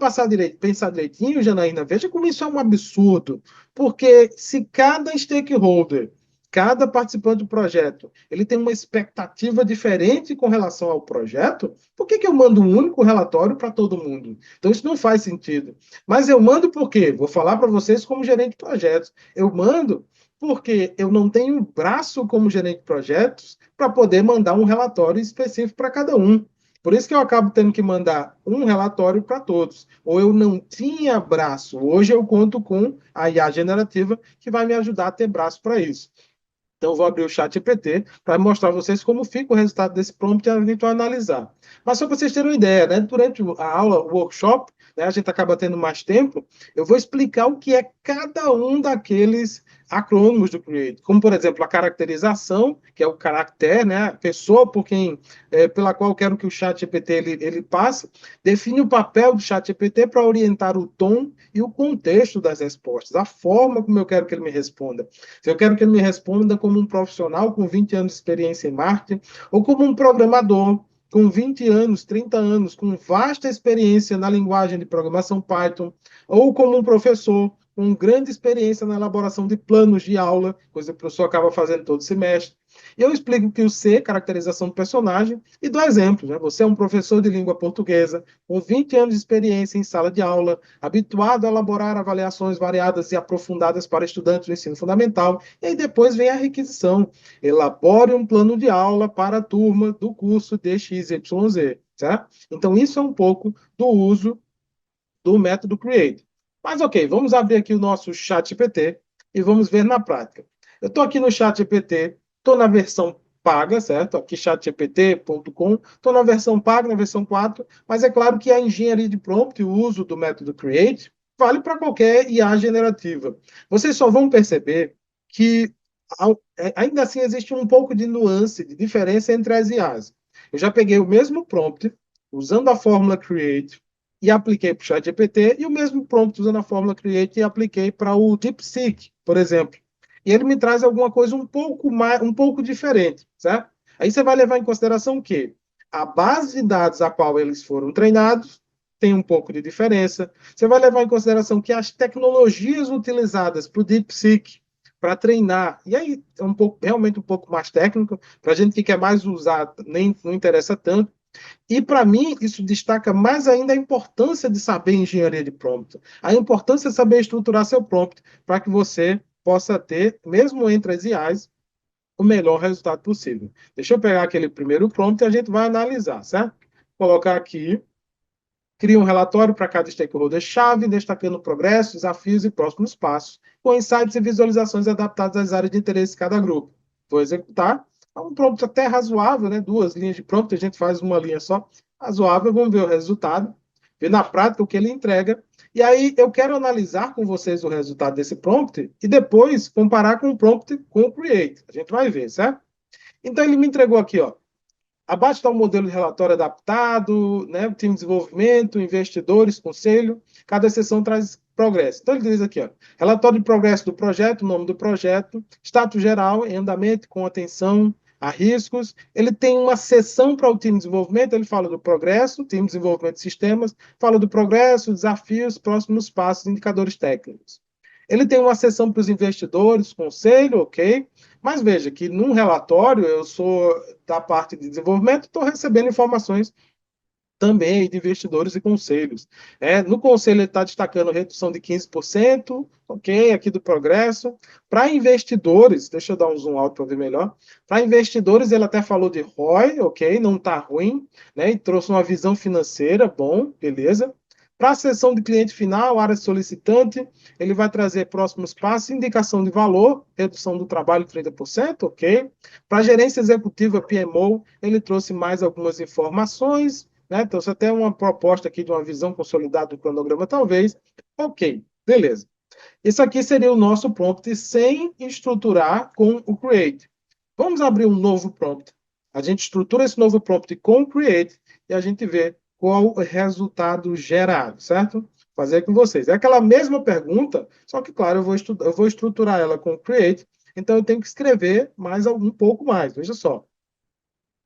pensar direitinho, Janaína, veja como isso é um absurdo. Porque se cada stakeholder, cada participante do projeto, ele tem uma expectativa diferente com relação ao projeto, por que eu mando um único relatório para todo mundo? Então, isso não faz sentido. Mas eu mando por quê? Vou falar para vocês como gerente de projetos. Eu mando porque eu não tenho braço como gerente de projetos para poder mandar um relatório específico para cada um. Por isso que eu acabo tendo que mandar um relatório para todos. Ou eu não tinha braço. Hoje eu conto com a IA generativa que vai me ajudar a ter braço para isso. Então, eu vou abrir o chat GPT para mostrar a vocês como fica o resultado desse prompt e a gente vai analisar. Mas só para vocês terem uma ideia, né? Durante a aula, o workshop, né, a gente acaba tendo mais tempo, eu vou explicar o que é cada um daqueles acrônimos do Create, como, por exemplo, a caracterização, que é o caractere, né, a pessoa pela qual eu quero que o chat GPT ele passe, define o papel do chat GPT para orientar o tom e o contexto das respostas, a forma como eu quero que ele me responda. Se eu quero que ele me responda como um profissional com 20 anos de experiência em marketing, ou como um programador com 20 anos, 30 anos, com vasta experiência na linguagem de programação Python, ou como um professor com grande experiência na elaboração de planos de aula, coisa que o professor acaba fazendo todo semestre. E eu explico que o C, caracterização do personagem, e dou exemplos. Né? Você é um professor de língua portuguesa, com 20 anos de experiência em sala de aula, habituado a elaborar avaliações variadas e aprofundadas para estudantes do ensino fundamental, e aí depois vem a requisição. Elabore um plano de aula para a turma do curso DXYZ. Certo? Então, isso é um pouco do uso do método Create. Mas, ok, vamos abrir aqui o nosso chat GPT e vamos ver na prática. Eu estou aqui no chat GPT, estou na versão paga, certo? Aqui chatgpt.com, estou na versão paga, na versão 4, mas é claro que a engenharia de prompt, o uso do método Create, vale para qualquer IA generativa. Vocês só vão perceber que ainda assim existe um pouco de nuance, de diferença entre as IAs. Eu já peguei o mesmo prompt, usando a fórmula Create, e apliquei para o ChatGPT, e o mesmo prompt usando a fórmula Create e apliquei para o DeepSeek, por exemplo. E ele me traz alguma coisa um pouco diferente, certo? Aí você vai levar em consideração que a base de dados a qual eles foram treinados tem um pouco de diferença. Você vai levar em consideração que as tecnologias utilizadas para o DeepSeek para treinar, e aí é realmente um pouco mais técnico, para a gente que quer mais usar, nem não interessa tanto, e, para mim, isso destaca mais ainda a importância de saber engenharia de prompt, a importância de saber estruturar seu prompt, para que você possa ter, mesmo entre as IAs, o melhor resultado possível. Deixa eu pegar aquele primeiro prompt e a gente vai analisar, certo? Vou colocar aqui, cria um relatório para cada stakeholder-chave, destacando progressos, desafios e próximos passos, com insights e visualizações adaptadas às áreas de interesse de cada grupo. Vou executar. É um prompt até razoável, né? 2 linhas de prompt, a gente faz uma linha só. Razoável, vamos ver o resultado, ver na prática o que ele entrega. E aí eu quero analisar com vocês o resultado desse prompt e depois comparar com o prompt com o Create. A gente vai ver, certo? Então ele me entregou aqui, ó. Abaixo está o modelo de relatório adaptado, né? Time de desenvolvimento, investidores, conselho. Cada seção traz progresso. Então, ele diz aqui, ó, relatório de progresso do projeto, nome do projeto, status geral, em andamento, com atenção a riscos. Ele tem uma seção para o time de desenvolvimento, ele fala do progresso, time de desenvolvimento de sistemas, fala do progresso, desafios, próximos passos, indicadores técnicos. Ele tem uma seção para os investidores, conselho, ok? Mas veja que num relatório, eu sou da parte de desenvolvimento, estou recebendo informações também de investidores e conselhos. No conselho, ele está destacando redução de 15%, ok, aqui do progresso. Para investidores, deixa eu dar um zoom alto para ver melhor. Para investidores, ele até falou de ROI, ok, não está ruim, né, e trouxe uma visão financeira, bom, beleza. Para a seção de cliente final, área solicitante, ele vai trazer próximos passos, indicação de valor, redução do trabalho 30%, ok? Para a gerência executiva PMO, ele trouxe mais algumas informações, né? Trouxe até uma proposta aqui de uma visão consolidada do cronograma, talvez. Ok, beleza. Isso aqui seria o nosso prompt sem estruturar com o create. Vamos abrir um novo prompt. A gente estrutura esse novo prompt com o create e a gente vê qual o resultado gerado, certo? Fazer com vocês. É aquela mesma pergunta, só que, claro, eu vou estruturar ela com o create, então eu tenho que escrever mais um pouco mais. Veja só.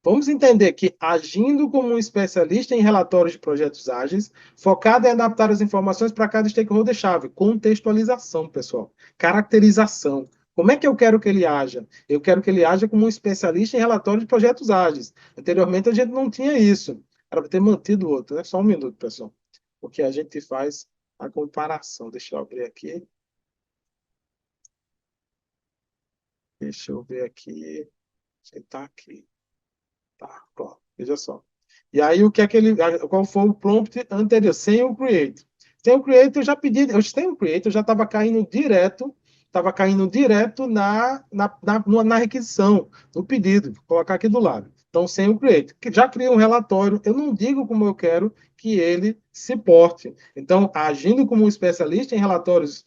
Vamos entender que, agindo como um especialista em relatórios de projetos ágeis, focado em adaptar as informações para cada stakeholder-chave, contextualização, pessoal, caracterização. Como é que eu quero que ele haja? Eu quero que ele haja como um especialista em relatórios de projetos ágeis. Anteriormente, a gente não tinha isso. Era para ter mantido o outro, né? Só um minuto, pessoal. Porque a gente faz a comparação. Deixa eu abrir aqui. Deixa eu ver aqui. Você está aqui. Tá, pronto. Veja só. E aí, o que é que ele. Qual foi o prompt anterior? Sem o create. Sem o create, eu já pedi. Eu tenho o create, eu já estava caindo direto. Estava caindo direto na requisição, no pedido. Vou colocar aqui do lado. Então, sem o create. Já criei um relatório, eu não digo como eu quero que ele se porte. Então, agindo como um especialista em relatórios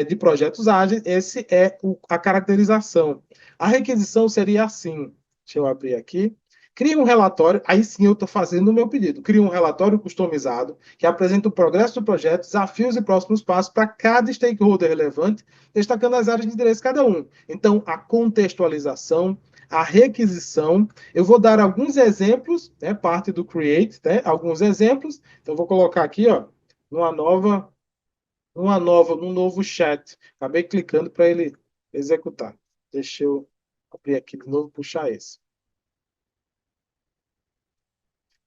de projetos ágeis, esse é a caracterização. A requisição seria assim. Deixa eu abrir aqui. Cria um relatório, aí sim eu estou fazendo o meu pedido. Cria um relatório customizado que apresenta o progresso do projeto, desafios e próximos passos para cada stakeholder relevante, destacando as áreas de interesse de cada um. Então, a contextualização, a requisição. Eu vou dar alguns exemplos, né, parte do Create, né, alguns exemplos. Então, vou colocar aqui, ó, num novo chat. Acabei clicando para ele executar. Deixa eu abrir aqui de novo, puxar esse.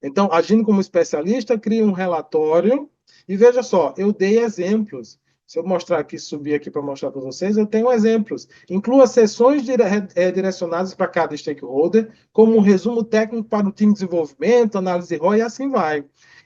Então, agindo como especialista, cria um relatório e veja só, eu dei exemplos. Se eu mostrar aqui, subir aqui para mostrar para vocês, eu tenho exemplos. Inclua sessões direcionadas para cada stakeholder, como um resumo técnico para o time de desenvolvimento, análise de ROI e assim vai.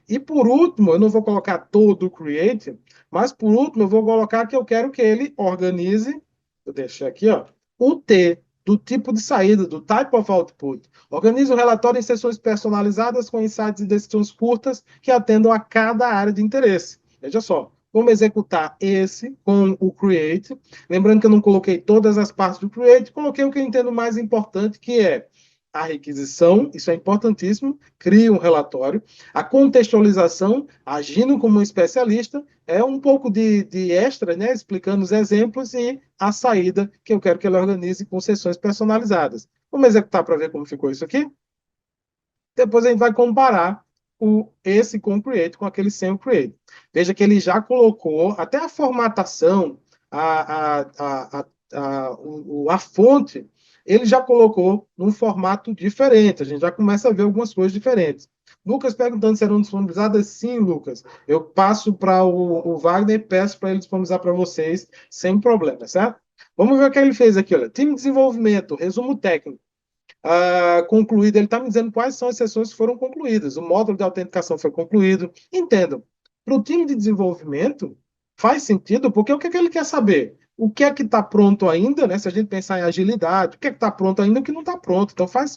E por último, eu não vou colocar todo o Create, mas por último, eu vou colocar que eu quero que ele organize, eu deixei aqui, ó, o T, do tipo de saída, do type of output. Organize o relatório em sessões personalizadas com insights e decisões curtas que atendam a cada área de interesse. Veja só, como executar esse com o Create. Lembrando que eu não coloquei todas as partes do Create, coloquei o que eu entendo mais importante, que é a requisição, isso é importantíssimo, cria um relatório, a contextualização, agindo como um especialista, é um pouco de extra, né, explicando os exemplos e a saída que eu quero que ele organize com sessões personalizadas. Vamos executar para ver como ficou isso aqui? Depois a gente vai comparar esse com o Create, com aquele sem o Create. Veja que ele já colocou até a formatação, a fonte, ele já colocou num formato diferente. A gente já começa a ver algumas coisas diferentes. Lucas perguntando se serão disponibilizadas. Sim, Lucas. Eu passo para o Wagner e peço para ele disponibilizar para vocês sem problema, certo? Vamos ver o que ele fez aqui. Olha. Time de desenvolvimento, resumo técnico concluída. Ele está me dizendo quais são as sessões que foram concluídas. O módulo de autenticação foi concluído. Entendam, para o time de desenvolvimento, faz sentido, porque o que, é que ele quer saber? O que é que está pronto ainda, né? Se a gente pensar em agilidade, o que é que está pronto ainda e o que não está pronto. Então faz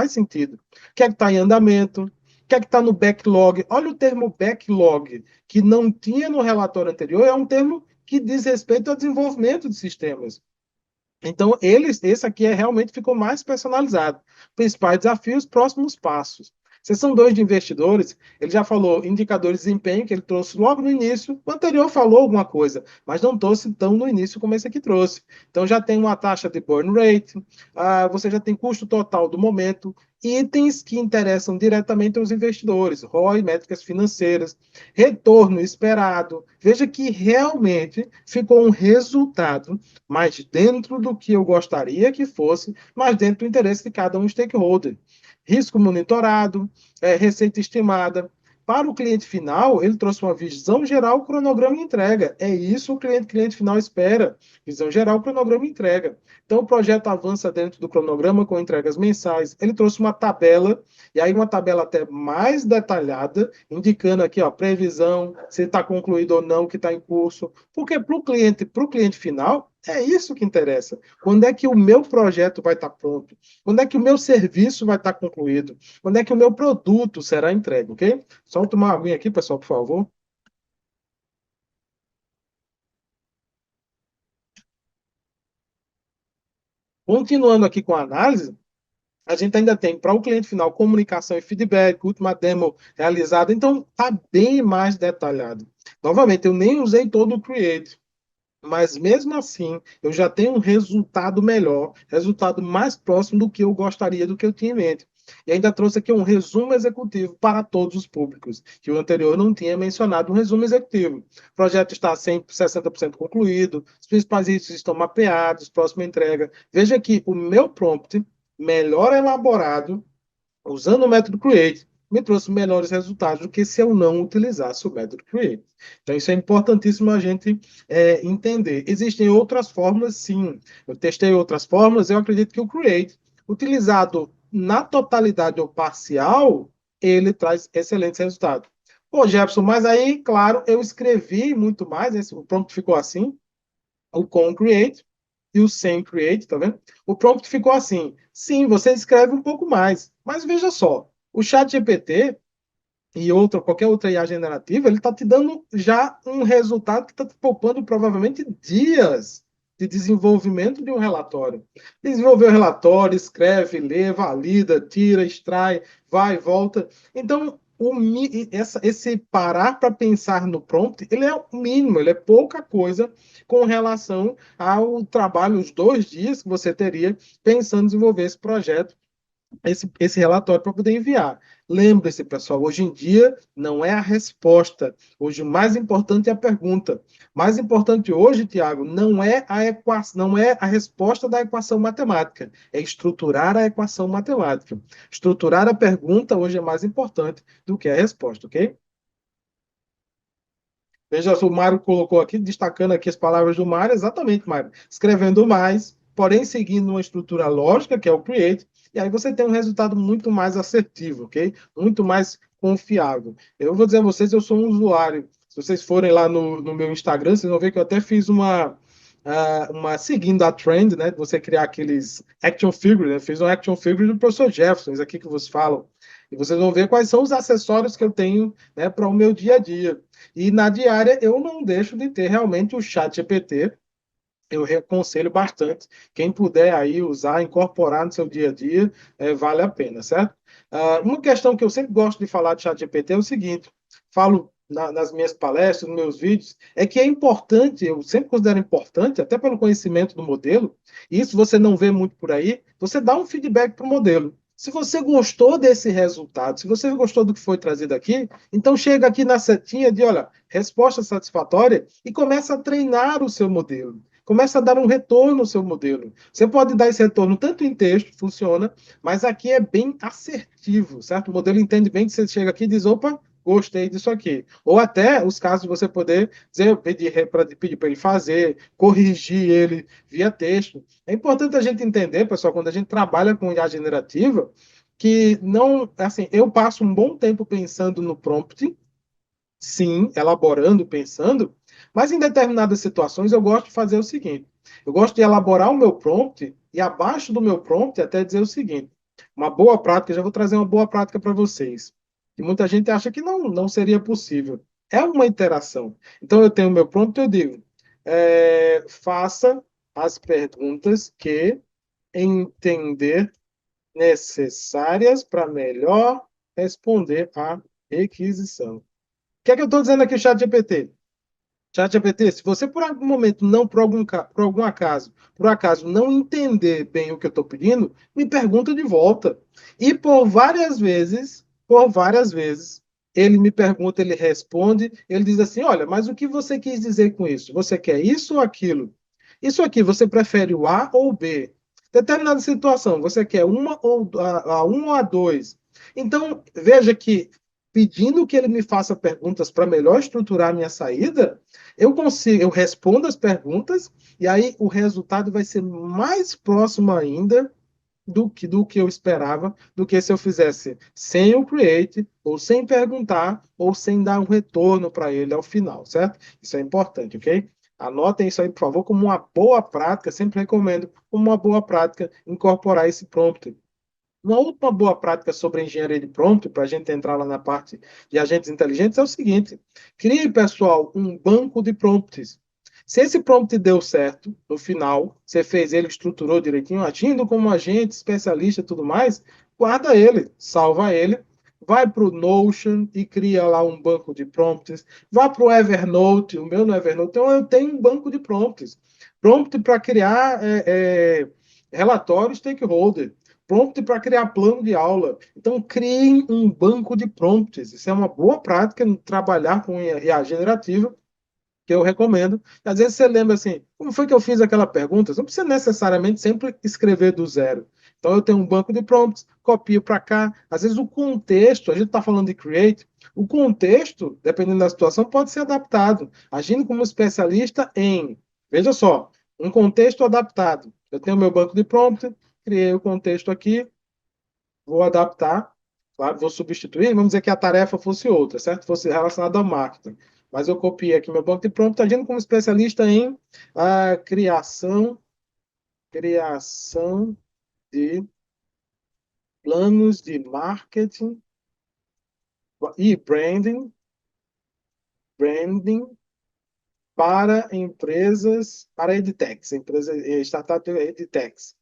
sentido. O que é que está em andamento? O que é que está no backlog? Olha o termo backlog, que não tinha no relatório anterior, é um termo que diz respeito ao desenvolvimento de sistemas. Então, esse aqui realmente ficou mais personalizado. Principais desafios, próximos passos. Seção 2 de investidores, ele já falou indicadores de desempenho, que ele trouxe logo no início. O anterior falou alguma coisa, mas não trouxe tão no início como esse aqui trouxe. Então, já tem uma taxa de burn rate, você já tem custo total do momento, itens que interessam diretamente aos investidores, ROI, métricas financeiras, retorno esperado. Veja que realmente ficou um resultado mais dentro do que eu gostaria que fosse, mas dentro do interesse de cada um stakeholder. Risco monitorado, receita estimada, Para o cliente final, ele trouxe uma visão geral, cronograma e entrega. É isso o cliente final espera. Visão geral, cronograma e entrega. Então, o projeto avança dentro do cronograma com entregas mensais. Ele trouxe uma tabela, e aí uma tabela até mais detalhada, indicando aqui, ó, previsão, se está concluído ou não, que está em curso. Porque para o cliente final, é isso que interessa. Quando é que o meu projeto vai estar pronto? Quando é que o meu serviço vai estar concluído? Quando é que o meu produto será entregue, ok? Só tomar uma aguinha aqui, pessoal, por favor. Continuando aqui com a análise, a gente ainda tem para o cliente final comunicação e feedback, última demo realizada, então está bem mais detalhado. Novamente, eu nem usei todo o Create, mas mesmo assim, eu já tenho um resultado melhor, resultado mais próximo do que eu gostaria, do que eu tinha em mente. E ainda trouxe aqui um resumo executivo para todos os públicos, que o anterior não tinha mencionado um resumo executivo. O projeto está 60% concluído, os principais riscos estão mapeados, próxima entrega. Veja que o meu prompt, melhor elaborado, usando o método Create, me trouxe melhores resultados do que se eu não utilizasse o método Create. Então, isso é importantíssimo a gente entender. Existem outras fórmulas, sim. Eu testei outras fórmulas, eu acredito que o Create, utilizado na totalidade ou parcial, ele traz excelentes resultados. Pô, Jefferson, mas aí, claro, eu escrevi muito mais, o prompt ficou assim, o com Create e o sem Create, tá vendo? O prompt ficou assim. Sim, você escreve um pouco mais, mas veja só, o chat GPT e qualquer outra IA generativa, ele está te dando já um resultado que está te poupando provavelmente dias de desenvolvimento de um relatório. Desenvolver o relatório, escreve, lê, valida, tira, extrai, vai, volta. Então, esse parar para pensar no prompt, ele é o mínimo, ele é pouca coisa com relação ao trabalho, os 2 dias que você teria pensando em desenvolver esse projeto, esse relatório para poder enviar. Lembre-se, pessoal, hoje em dia não é a resposta. Hoje o mais importante é a pergunta. Mais importante hoje, Tiago, não é a equação, não é a resposta da equação matemática, é estruturar a equação matemática. Estruturar a pergunta hoje é mais importante do que a resposta, ok? Veja, o Mário colocou aqui, destacando aqui as palavras do Mário, exatamente, Mário. Escrevendo mais, porém seguindo uma estrutura lógica, que é o Create, e aí você tem um resultado muito mais assertivo, ok? Muito mais confiável. Eu vou dizer a vocês, eu sou um usuário. Se vocês forem lá no meu Instagram, vocês vão ver que eu até fiz seguindo a trend, né? De você criar aqueles action figures, né? Fiz um action figure do professor Jefferson, isso aqui que vos falam. E vocês vão ver quais são os acessórios que eu tenho, né, para o meu dia a dia. E na diária eu não deixo de ter realmente o chat GPT. Eu aconselho bastante. Quem puder aí usar, incorporar no seu dia a dia, vale a pena, certo? Uma questão que eu sempre gosto de falar de chat GPT é o seguinte: falo nas minhas palestras, nos meus vídeos, é que é importante, eu sempre considero importante, até pelo conhecimento do modelo, e isso você não vê muito por aí, você dá um feedback para o modelo. Se você gostou desse resultado, se você gostou do que foi trazido aqui, então chega aqui na setinha de, olha, resposta satisfatória e começa a treinar o seu modelo. Começa a dar um retorno ao seu modelo. Você pode dar esse retorno tanto em texto, funciona, mas aqui é bem assertivo, certo? O modelo entende bem que você chega aqui e diz, opa, gostei disso aqui. Ou até os casos de você poder dizer, pedir para ele fazer, corrigir ele via texto. É importante a gente entender, pessoal, quando a gente trabalha com IA generativa, que não, assim, eu passo um bom tempo pensando no prompt, sim, elaborando, pensando, mas em determinadas situações eu gosto de fazer o seguinte: eu gosto de elaborar o meu prompt e abaixo do meu prompt até dizer o seguinte: uma boa prática, já vou trazer uma boa prática para vocês. E muita gente acha que não seria possível. É uma interação. Então eu tenho o meu prompt e eu digo: faça as perguntas que entender necessárias para melhor responder à requisição. O que é que eu estou dizendo aqui, chat GPT? Chat GPT, se você por algum momento não, por algum acaso, por acaso não entender bem o que eu estou pedindo, me pergunta de volta. E por várias vezes, ele me pergunta, ele responde, ele diz assim: olha, mas o que você quis dizer com isso? Você quer isso ou aquilo? Isso aqui, você prefere o A ou o B? Determinada situação, você quer uma ou a um ou a dois? Então, veja que pedindo que ele me faça perguntas para melhor estruturar a minha saída, eu respondo as perguntas, e aí o resultado vai ser mais próximo ainda do que eu esperava, do que se eu fizesse sem o create, ou sem perguntar, ou sem dar um retorno para ele ao final, certo? Isso é importante, ok? Anotem isso aí, por favor, como uma boa prática, sempre recomendo, como uma boa prática, incorporar esse prompt. Uma última boa prática sobre engenharia de prompt, para a gente entrar lá na parte de agentes inteligentes, é o seguinte: crie, pessoal, um banco de prompts. Se esse prompt deu certo, no final, você fez ele, estruturou direitinho, agindo como agente, especialista e tudo mais, guarda ele, salva ele, vai para o Notion e cria lá um banco de prompts, vai para o Evernote, o meu no Evernote, então eu tenho um banco de prompts. Prompt para criar relatório stakeholder, prompt para criar plano de aula. Então, criem um banco de prompts. Isso é uma boa prática em trabalhar com IA generativa, que eu recomendo. Às vezes você lembra assim, como foi que eu fiz aquela pergunta? Você não precisa necessariamente sempre escrever do zero. Então, eu tenho um banco de prompts, copio para cá. Às vezes o contexto, a gente está falando de create, o contexto, dependendo da situação, pode ser adaptado. Agindo como especialista em, veja só, um contexto adaptado. Eu tenho meu banco de prompts, criei o contexto aqui, vou adaptar, claro, vou substituir, vamos dizer que a tarefa fosse outra, certo? Fosse relacionada ao marketing. Mas eu copiei aqui meu banco de prompt, agindo como especialista em criação de planos de marketing e branding para empresas, para edtechs, startup edtechs.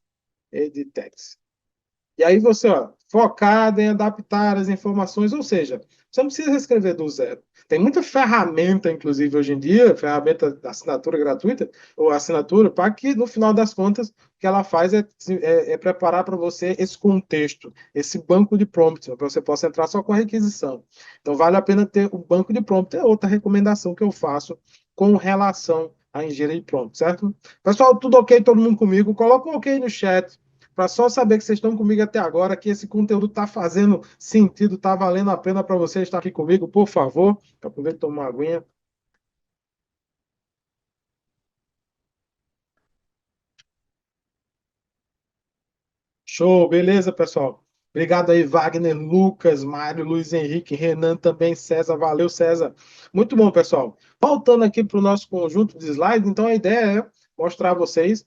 E aí você, ó, focado em adaptar as informações, ou seja, você não precisa escrever do zero. Tem muita ferramenta, inclusive hoje em dia, ferramenta da assinatura gratuita, ou assinatura, para que, no final das contas, o que ela faz é preparar para você esse contexto, esse banco de prompts, para você possa entrar só com a requisição. Então, vale a pena ter o banco de prompts. É outra recomendação que eu faço com relação à engenharia de prompts, certo? Pessoal, tudo ok? Todo mundo comigo? Coloca um ok no chat para só saber que vocês estão comigo até agora, que esse conteúdo está fazendo sentido, está valendo a pena para vocês estar aqui comigo, por favor. Aproveita e tomar uma aguinha. Show, beleza, pessoal? Obrigado aí, Wagner, Lucas, Mário, Luiz Henrique, Renan também, César. Valeu, César. Muito bom, pessoal. Voltando aqui para o nosso conjunto de slides, então a ideia é mostrar a vocês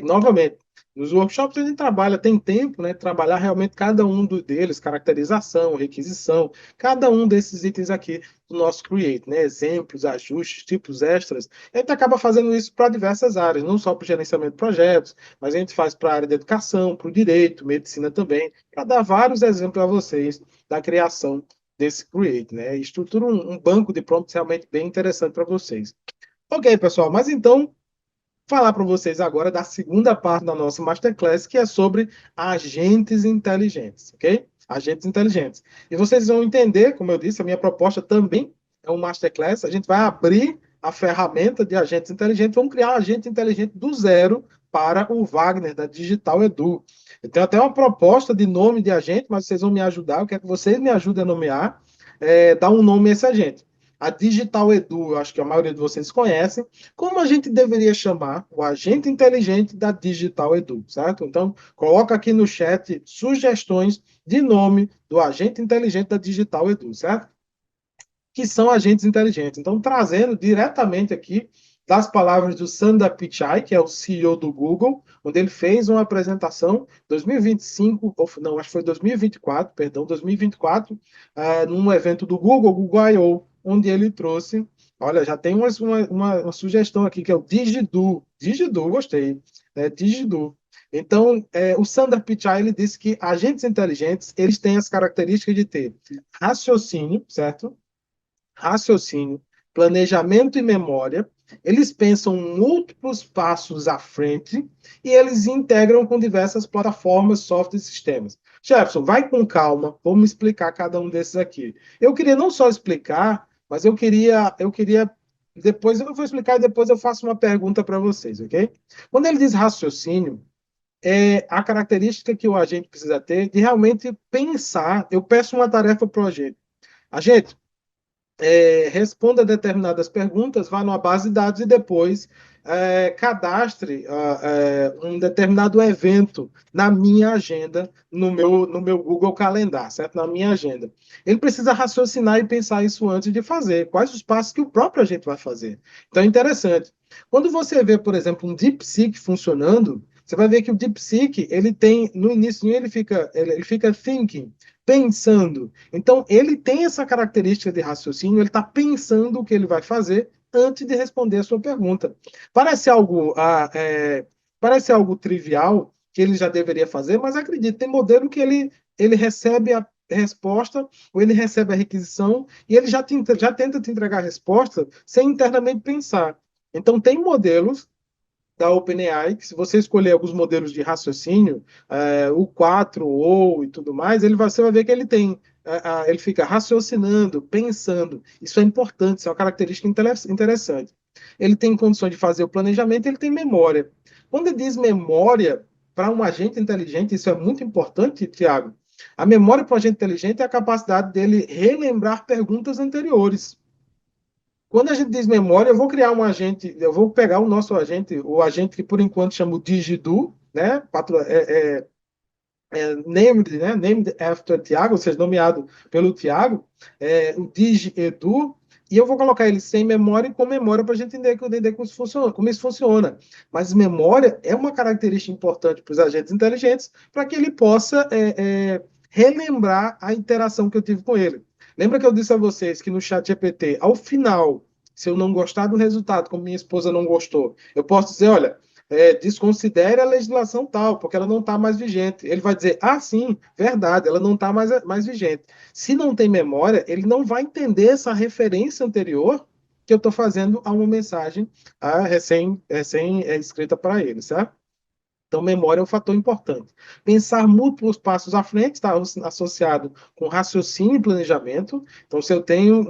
novamente, nos workshops a gente trabalha, tem tempo, né, trabalhar realmente cada um deles, caracterização, requisição, cada um desses itens aqui do nosso Create, né, exemplos, ajustes, tipos extras. A gente acaba fazendo isso para diversas áreas, não só para o gerenciamento de projetos, mas a gente faz para a área da educação, para o direito, medicina também, para dar vários exemplos a vocês da criação desse Create, né, estrutura um banco de prompts realmente bem interessante para vocês. Ok, pessoal, mas então falar para vocês agora da segunda parte da nossa Masterclass, que é sobre agentes inteligentes, ok? Agentes inteligentes. E vocês vão entender, como eu disse, a minha proposta também é um Masterclass. A gente vai abrir a ferramenta de agentes inteligentes, vamos criar um agente inteligente do zero para o Wagner, da Digital Edu. Eu tenho até uma proposta de nome de agente, mas vocês vão me ajudar, eu quero que vocês me ajudem a nomear, dar um nome a esse agente. A Digital Edu, eu acho que a maioria de vocês conhecem, como a gente deveria chamar o agente inteligente da Digital Edu, certo? Então, coloca aqui no chat sugestões de nome do agente inteligente da Digital Edu, certo? Que são agentes inteligentes. Então, trazendo diretamente aqui das palavras do Sundar Pichai, que é o CEO do Google, onde ele fez uma apresentação 2025, ou não, acho que foi 2024, perdão, 2024, num evento do Google, Google I/O, onde ele trouxe, olha, já tem uma sugestão aqui, que é o Digidu. Digidu, gostei, né? Digidu. Então, o Sundar Pichai, ele disse que agentes inteligentes, eles têm as características de ter raciocínio, certo? Raciocínio, planejamento e memória. Eles pensam múltiplos passos à frente e eles integram com diversas plataformas, softwares e sistemas. Jefferson, vai com calma, vamos explicar cada um desses aqui. Eu queria não só explicar, mas eu queria depois eu vou explicar e depois eu faço uma pergunta para vocês, ok? Quando ele diz raciocínio, é a característica que o agente precisa ter de realmente pensar. Eu peço uma tarefa para o agente. A gente responda determinadas perguntas, vá numa base de dados e depois cadastre um determinado evento na minha agenda, no meu Google Calendar, certo? Na minha agenda. Ele precisa raciocinar e pensar isso antes de fazer. Quais os passos que o próprio agente vai fazer? Então é interessante. Quando você vê, por exemplo, um DeepSeek funcionando, você vai ver que o DeepSeek, ele tem, no início, ele fica thinking, pensando. Então, ele tem essa característica de raciocínio, ele está pensando o que ele vai fazer antes de responder a sua pergunta. Parece algo, parece algo trivial, que ele já deveria fazer, mas acredite, tem modelo que ele recebe a resposta, ou ele recebe a requisição, e ele já tenta te entregar a resposta sem internamente pensar. Então, tem modelos da OpenAI, que se você escolher alguns modelos de raciocínio, o 4 ou e tudo mais, você vai ver que ele tem, ele fica raciocinando, pensando. Isso é importante, isso é uma característica interessante. Ele tem condições de fazer o planejamento, ele tem memória. Quando ele diz memória, para um agente inteligente, isso é muito importante, Tiago. A memória para um agente inteligente é a capacidade dele relembrar perguntas anteriores. Quando a gente diz memória, eu vou criar um agente, eu vou pegar o nosso agente, o agente que por enquanto chama o Digidu, né? Named, né? Named after Tiago, ou seja, nomeado pelo Tiago, o DigiEdu, e eu vou colocar ele sem memória e com memória para a gente entender como isso funciona. Mas memória é uma característica importante para os agentes inteligentes para que ele possa relembrar a interação que eu tive com ele. Lembra que eu disse a vocês que no chat GPT, ao final, se eu não gostar do resultado, como minha esposa não gostou, eu posso dizer, olha, desconsidere a legislação tal, porque ela não está mais vigente. Ele vai dizer, sim, verdade, ela não está mais vigente. Se não tem memória, ele não vai entender essa referência anterior que eu estou fazendo a uma mensagem recém escrita para ele, certo? Então, memória é um fator importante. Pensar múltiplos passos à frente está associado com raciocínio e planejamento. Então, se eu tenho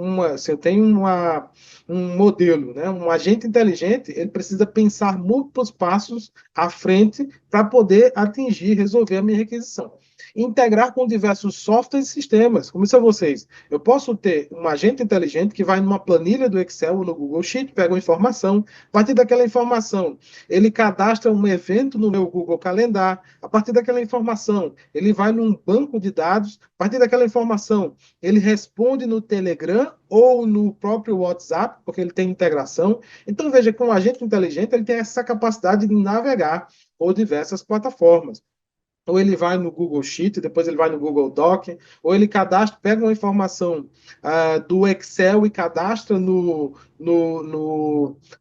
um modelo, né, um agente inteligente, ele precisa pensar múltiplos passos à frente para poder atingir, resolver a minha requisição. Integrar com diversos softwares e sistemas. Como disse a vocês, eu posso ter um agente inteligente que vai numa planilha do Excel ou no Google Sheet, pega uma informação, a partir daquela informação, ele cadastra um evento no meu Google Calendar. A partir daquela informação, ele vai num banco de dados. A partir daquela informação, ele responde no Telegram ou no próprio WhatsApp, porque ele tem integração. Então, veja que um agente inteligente ele tem essa capacidade de navegar por diversas plataformas. Ou ele vai no Google Sheet, depois ele vai no Google Doc, ou ele pega uma informação do Excel e cadastra no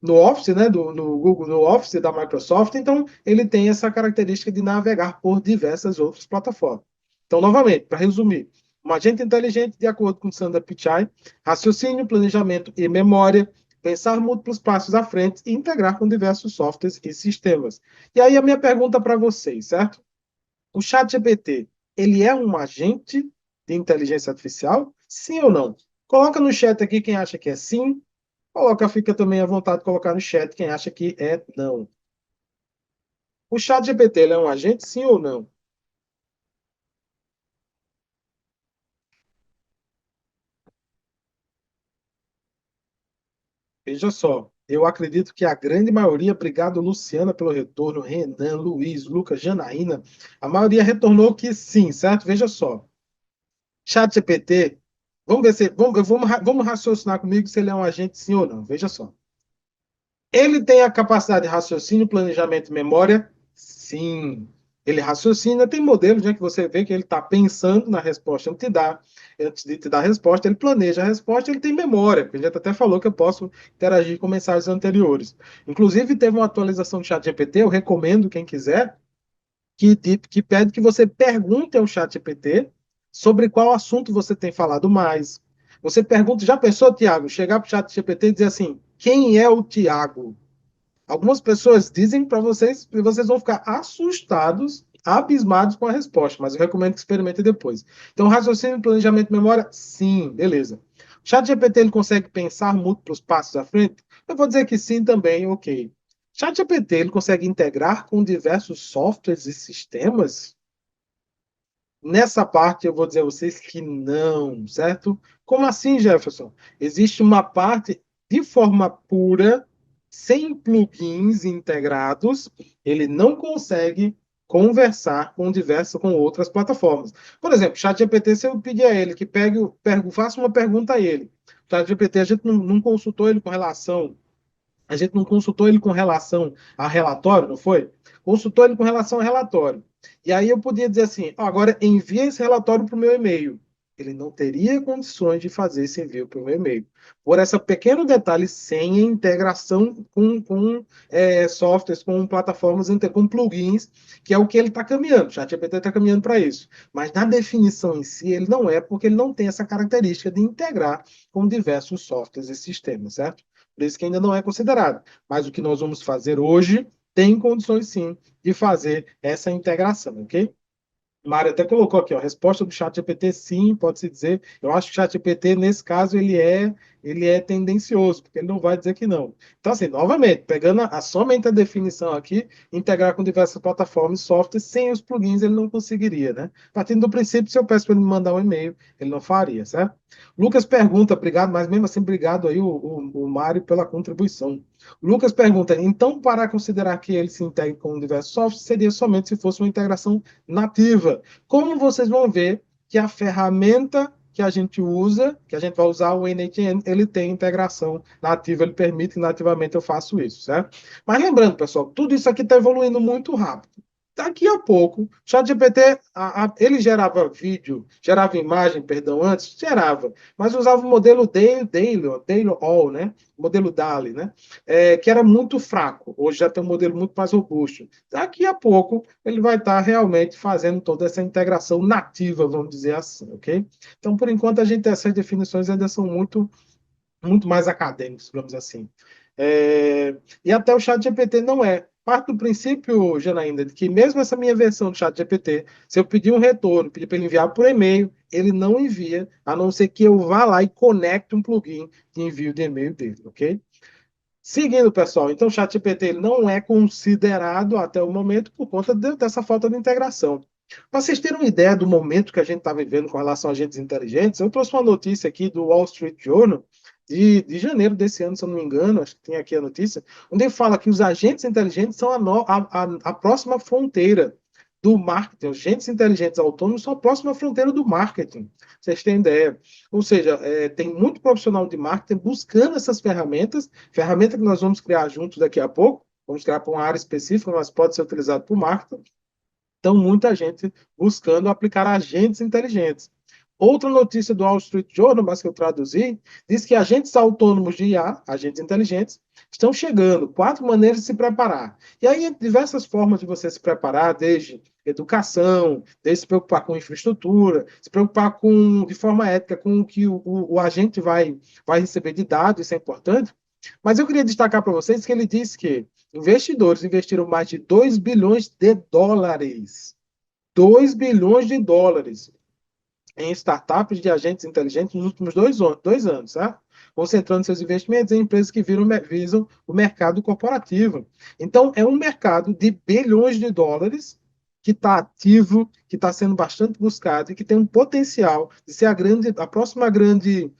Office, né, no Google, no Office da Microsoft. Então, ele tem essa característica de navegar por diversas outras plataformas. Então, novamente, para resumir, um agente inteligente, de acordo com Sundar Pichai, raciocínio, planejamento e memória, pensar múltiplos passos à frente e integrar com diversos softwares e sistemas. E aí a minha pergunta para vocês, certo? O ChatGPT, ele é um agente de inteligência artificial? Sim ou não? Coloca no chat aqui quem acha que é sim. Fica também à vontade de colocar no chat quem acha que é não. O ChatGPT, ele é um agente, sim ou não? Veja só, eu acredito que a grande maioria, obrigado Luciana pelo retorno, Renan, Luiz, Lucas, Janaína, a maioria retornou que sim, certo? Veja só. ChatGPT, vamos ver se vamos raciocinar comigo se ele é um agente sim ou não. Veja só. Ele tem a capacidade de raciocínio, planejamento e memória? Sim. Ele raciocina, tem modelos que você vê que ele está pensando na resposta antes de te dar a resposta, ele planeja a resposta, ele tem memória, porque a gente até falou que eu posso interagir com mensagens anteriores. Inclusive, teve uma atualização do ChatGPT, eu recomendo quem quiser, que pede que você pergunte ao ChatGPT sobre qual assunto você tem falado mais. Você pergunta, já pensou, Tiago, chegar para o ChatGPT e dizer assim, quem é o Tiago? Algumas pessoas dizem para vocês e vocês vão ficar assustados, abismados com a resposta, mas eu recomendo que experimente depois. Então, raciocínio, planejamento e memória, sim, beleza. O ChatGPT ele consegue pensar múltiplos passos à frente? Eu vou dizer que sim também, ok. O ChatGPT ele consegue integrar com diversos softwares e sistemas? Nessa parte eu vou dizer a vocês que não, certo? Como assim, Jefferson? Existe uma parte de forma pura, sem plugins integrados, ele não consegue conversar com outras plataformas. Por exemplo, ChatGPT, se eu pedir a ele que faça uma pergunta a ele, ChatGPT, a gente não consultou ele com relação a relatório, não foi? Consultou ele com relação a relatório. E aí eu podia dizer assim, ó, agora envia esse relatório para o meu e-mail. Ele não teria condições de fazer esse envio para o meu e-mail. Por esse pequeno detalhe, sem a integração com softwares, com plataformas, com plugins, que é o que ele está caminhando. O ChatGPT está caminhando para isso. Mas na definição em si, ele não é, porque ele não tem essa característica de integrar com diversos softwares e sistemas, certo? Por isso que ainda não é considerado. Mas o que nós vamos fazer hoje tem condições sim de fazer essa integração, ok? Mário até colocou aqui, ó, a resposta do ChatGPT, sim, pode-se dizer. Eu acho que o ChatGPT, nesse caso, ele é tendencioso, porque ele não vai dizer que não. Então, assim, novamente, pegando somente a definição aqui, integrar com diversas plataformas e softwares, sem os plugins ele não conseguiria, né? Partindo do princípio, se eu peço para ele me mandar um e-mail, ele não faria, certo? Lucas pergunta, obrigado, mas mesmo assim, obrigado aí, o Mário, pela contribuição. Lucas pergunta, então, para considerar que ele se integre com diversos softwares, seria somente se fosse uma integração nativa. Como vocês vão ver que a ferramenta que a gente usa, que a gente vai usar o NHN, ele tem integração nativa, ele permite que nativamente eu faço isso, certo? Mas lembrando, pessoal, tudo isso aqui está evoluindo muito rápido. Daqui a pouco, o ChatGPT, ele gerava vídeo, gerava imagem, perdão, antes, gerava, mas usava o modelo Dale All, né? O modelo DALL-E, né? Que era muito fraco. Hoje já tem um modelo muito mais robusto. Daqui a pouco, ele vai estar realmente fazendo toda essa integração nativa, vamos dizer assim, ok? Então, por enquanto, essas definições ainda são muito mais acadêmicas, digamos assim. E até o chat GPT não é. Parte do princípio, Janaína, de que mesmo essa minha versão do chat GPT, se eu pedir um retorno, pedir para ele enviar por e-mail, ele não envia, a não ser que eu vá lá e conecte um plugin de envio de e-mail dele, ok? Seguindo, pessoal, então o chat GPT ele não é considerado até o momento por conta dessa falta de integração. Para vocês terem uma ideia do momento que a gente está vivendo com relação a agentes inteligentes, eu trouxe uma notícia aqui do Wall Street Journal, de janeiro desse ano, se eu não me engano, acho que tem aqui a notícia, onde ele fala que os agentes inteligentes são a próxima fronteira do marketing. Os agentes inteligentes autônomos são a próxima fronteira do marketing. Vocês têm ideia? Ou seja, tem muito profissional de marketing buscando essas ferramentas, ferramenta que nós vamos criar juntos daqui a pouco, vamos criar para uma área específica, mas pode ser utilizado para o marketing. Então, muita gente buscando aplicar agentes inteligentes. Outra notícia do Wall Street Journal, mas que eu traduzi, diz que agentes autônomos de IA, agentes inteligentes, estão chegando. 4 maneiras de se preparar. E aí, diversas formas de você se preparar, desde educação, desde se preocupar com infraestrutura, se preocupar de forma ética com o que o agente vai receber de dados, isso é importante. Mas eu queria destacar para vocês que ele disse que investidores investiram mais de 2 bilhões de dólares. 2 bilhões de dólares em startups de agentes inteligentes nos últimos 2 anos, tá? Concentrando seus investimentos em empresas que visam o mercado corporativo. Então, é um mercado de bilhões de dólares que está ativo, que está sendo bastante buscado e que tem um potencial de ser a próxima grande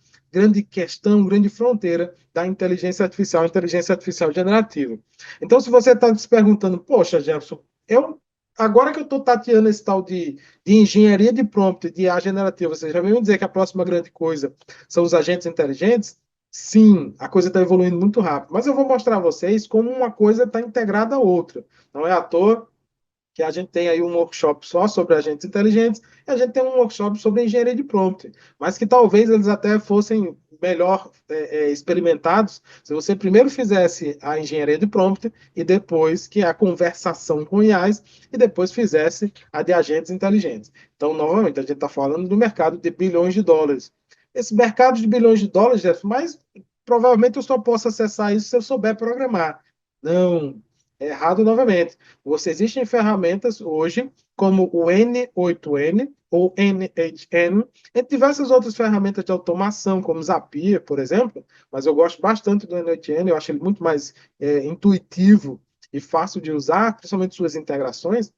questão, grande fronteira da inteligência artificial generativa. Então, se você está se perguntando, poxa, Jefferson, agora que eu estou tateando esse tal de engenharia de prompt, de IA generativa, você já veio dizer que a próxima grande coisa são os agentes inteligentes? Sim, a coisa está evoluindo muito rápido. Mas eu vou mostrar a vocês como uma coisa está integrada à outra. Não é à toa que a gente tem aí um workshop só sobre agentes inteligentes e a gente tem um workshop sobre engenharia de prompt, mas que talvez eles até fossem melhor experimentados se você primeiro fizesse a engenharia de prompt e depois que é a conversação com IAs e depois fizesse a de agentes inteligentes. Então, novamente, a gente está falando do mercado de bilhões de dólares. Esse mercado de bilhões de dólares, Jeff, mas provavelmente eu só posso acessar isso se eu souber programar. Não, é errado novamente. Existem ferramentas hoje, como o N8N ou NHN, entre diversas outras ferramentas de automação, como Zapier, por exemplo, mas eu gosto bastante do N8N, eu acho ele muito mais intuitivo e fácil de usar, principalmente suas integrações,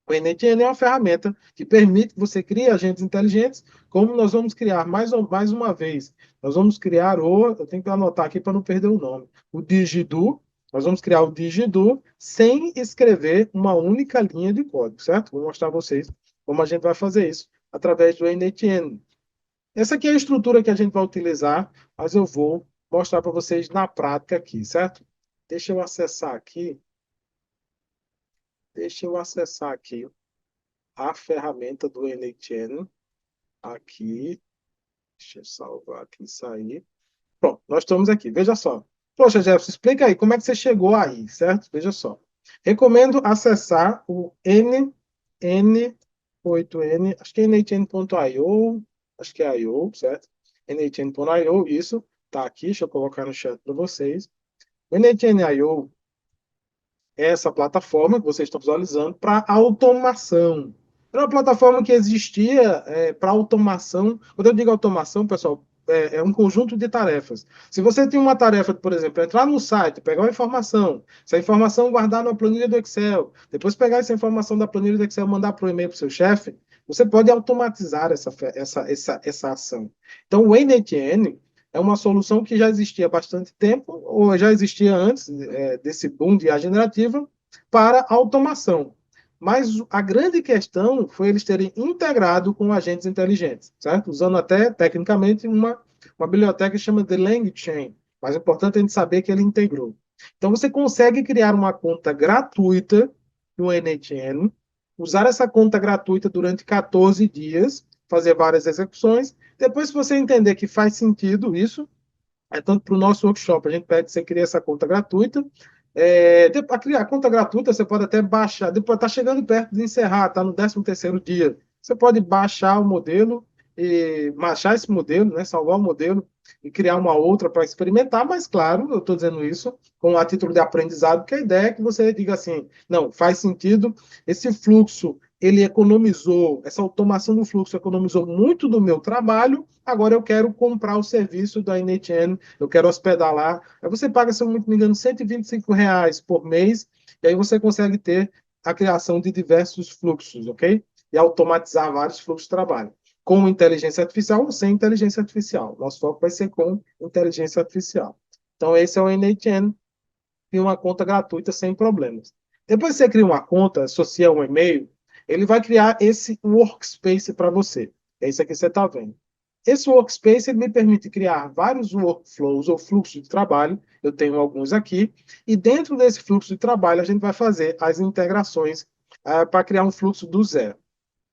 O NTN é uma ferramenta que permite que você crie agentes inteligentes, como nós vamos criar mais uma vez. Nós vamos criar eu tenho que anotar aqui para não perder o nome, o Digidu. Nós vamos criar o Digidu sem escrever uma única linha de código, certo? Vou mostrar a vocês como a gente vai fazer isso através do NTN. Essa aqui é a estrutura que a gente vai utilizar, mas eu vou mostrar para vocês na prática aqui, certo? Deixa eu acessar aqui, deixa eu acessar aqui a ferramenta do NHN aqui. Deixa eu salvar aqui e sair. Pronto, nós estamos aqui. Veja só. Poxa, Jefferson, explica aí como é que você chegou aí, certo? Veja só. Recomendo acessar o NN8N, acho que é nhn.io, acho que é IO, certo? nhn.io, isso tá aqui, deixa eu colocar no chat para vocês. O NHN.io é essa plataforma que vocês estão visualizando para automação. Era uma plataforma que existia para automação. Quando eu digo automação, pessoal, é um conjunto de tarefas. Se você tem uma tarefa, por exemplo, entrar no site, pegar uma informação, essa informação guardar na planilha do Excel, depois pegar essa informação da planilha do Excel e mandar por e-mail para o seu chefe, você pode automatizar essa ação. Então, o NTN é uma solução que já existia há bastante tempo, ou já existia antes desse boom de IA generativa, para automação. Mas a grande questão foi eles terem integrado com agentes inteligentes, certo? Usando até, tecnicamente, uma biblioteca que chama de LangChain. Mas é importante a gente saber que ele integrou. Então, você consegue criar uma conta gratuita no NHN, usar essa conta gratuita durante 14 dias, fazer várias execuções. Depois, se você entender que faz sentido isso, tanto para o nosso workshop, a gente pede que você crie essa conta gratuita. Para criar a conta gratuita, você pode até baixar, depois está chegando perto de encerrar, está no 13º dia. Você pode baixar o modelo, e baixar esse modelo, né, salvar o modelo e criar uma outra para experimentar, mas claro, eu estou dizendo isso com a título de aprendizado, que a ideia é que você diga assim, não, faz sentido, esse fluxo, ele economizou, essa automação do fluxo economizou muito do meu trabalho, agora eu quero comprar o serviço da NHN, eu quero hospedar lá. Aí você paga, se eu não me engano, R$ 125 por mês, e aí você consegue ter a criação de diversos fluxos, ok? E automatizar vários fluxos de trabalho. Com inteligência artificial ou sem inteligência artificial. Nosso foco vai ser com inteligência artificial. Então, esse é o NHN e uma conta gratuita sem problemas. Depois que você cria uma conta, associa um e-mail, ele vai criar esse workspace para você. É isso aqui que você está vendo. Esse workspace ele me permite criar vários workflows ou fluxos de trabalho, eu tenho alguns aqui, e dentro desse fluxo de trabalho a gente vai fazer as integrações para criar um fluxo do zero.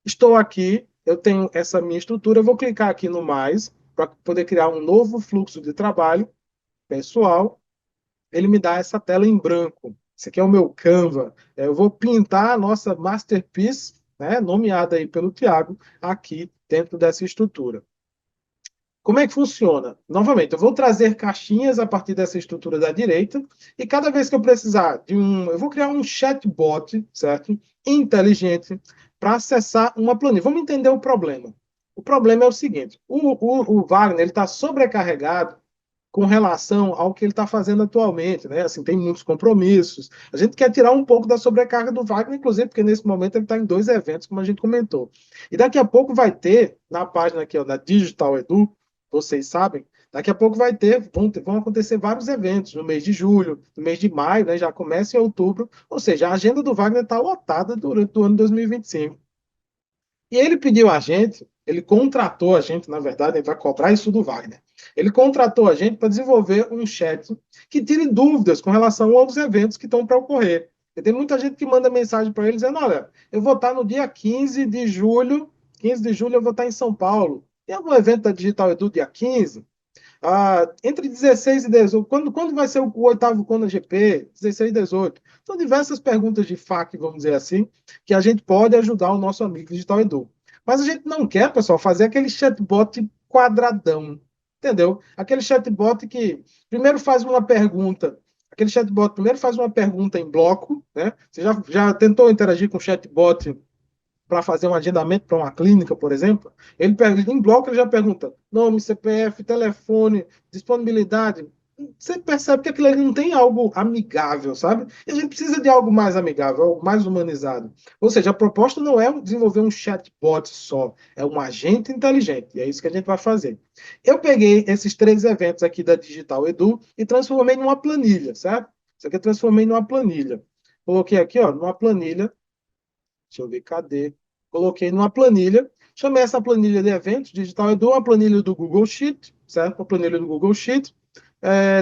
Estou aqui, eu tenho essa minha estrutura, eu vou clicar aqui no mais para poder criar um novo fluxo de trabalho pessoal, ele me dá essa tela em branco. Esse aqui é o meu Canva. Eu vou pintar a nossa masterpiece, né, nomeada aí pelo Tiago, aqui dentro dessa estrutura. Como é que funciona? Novamente, eu vou trazer caixinhas a partir dessa estrutura da direita, e cada vez que eu precisar eu vou criar um chatbot, certo? Inteligente, para acessar uma planilha. Vamos entender o problema. O problema é o seguinte: o Wagner ele está sobrecarregado com relação ao que ele está fazendo atualmente, né? Assim, tem muitos compromissos. A gente quer tirar um pouco da sobrecarga do Wagner, inclusive, porque nesse momento ele está em 2 eventos, como a gente comentou. E daqui a pouco vai ter, na página aqui, ó, da Digital Edu, vocês sabem, daqui a pouco vão acontecer vários eventos no mês de julho, no mês de maio, né? Já começa em outubro, ou seja, a agenda do Wagner está lotada durante o ano 2025. E ele pediu a gente, ele contratou a gente, na verdade, ele vai cobrar isso do Wagner. Ele contratou a gente para desenvolver um chat que tire dúvidas com relação aos eventos que estão para ocorrer. E tem muita gente que manda mensagem para ele dizendo: olha, eu vou estar no dia 15 de julho, 15 de julho eu vou estar em São Paulo. Tem algum evento da Digital Edu dia 15? Entre 16 e 18, quando vai ser o oitavo Kona GP? 16 e 18. São diversas perguntas de FAQ, vamos dizer assim, que a gente pode ajudar o nosso amigo Digital Edu. Mas a gente não quer, pessoal, fazer aquele chatbot quadradão, entendeu? Aquele chatbot que primeiro faz uma pergunta, aquele chatbot primeiro faz uma pergunta em bloco, né? Você já tentou interagir com o chatbot para fazer um agendamento para uma clínica, por exemplo, ele em bloco ele já pergunta nome, CPF, telefone, disponibilidade. você percebe que aquilo ali não tem algo amigável, sabe? E a gente precisa de algo mais amigável, algo mais humanizado. Ou seja, a proposta não é desenvolver um chatbot só, é um agente inteligente. E é isso que a gente vai fazer. Eu peguei esses três eventos aqui da Digital Edu e transformei numa planilha, certo? Isso aqui eu transformei numa planilha. Coloquei aqui, ó, numa planilha. Deixa eu ver, cadê? Coloquei numa planilha. Chamei essa planilha de eventos Digital Edu, uma planilha do Google Sheet, certo? Uma planilha do Google Sheet.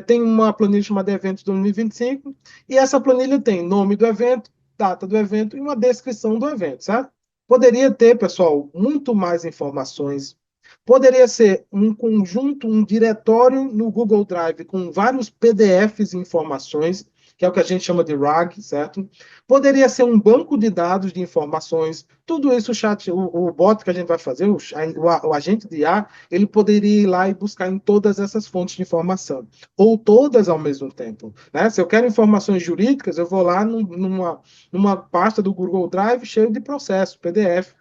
Tem uma planilha chamada Eventos 2025, e essa planilha tem nome do evento, data do evento e uma descrição do evento, certo? Poderia ter, pessoal, muito mais informações. Poderia ser um conjunto, um diretório no Google Drive com vários PDFs e informações, que é o que a gente chama de RAG, certo? Poderia ser um banco de dados de informações. Tudo isso, o bot que a gente vai fazer, o agente de IA, ele poderia ir lá e buscar em todas essas fontes de informação, ou todas ao mesmo tempo. Né? Se eu quero informações jurídicas, eu vou lá numa pasta do Google Drive cheio de processo, PDF.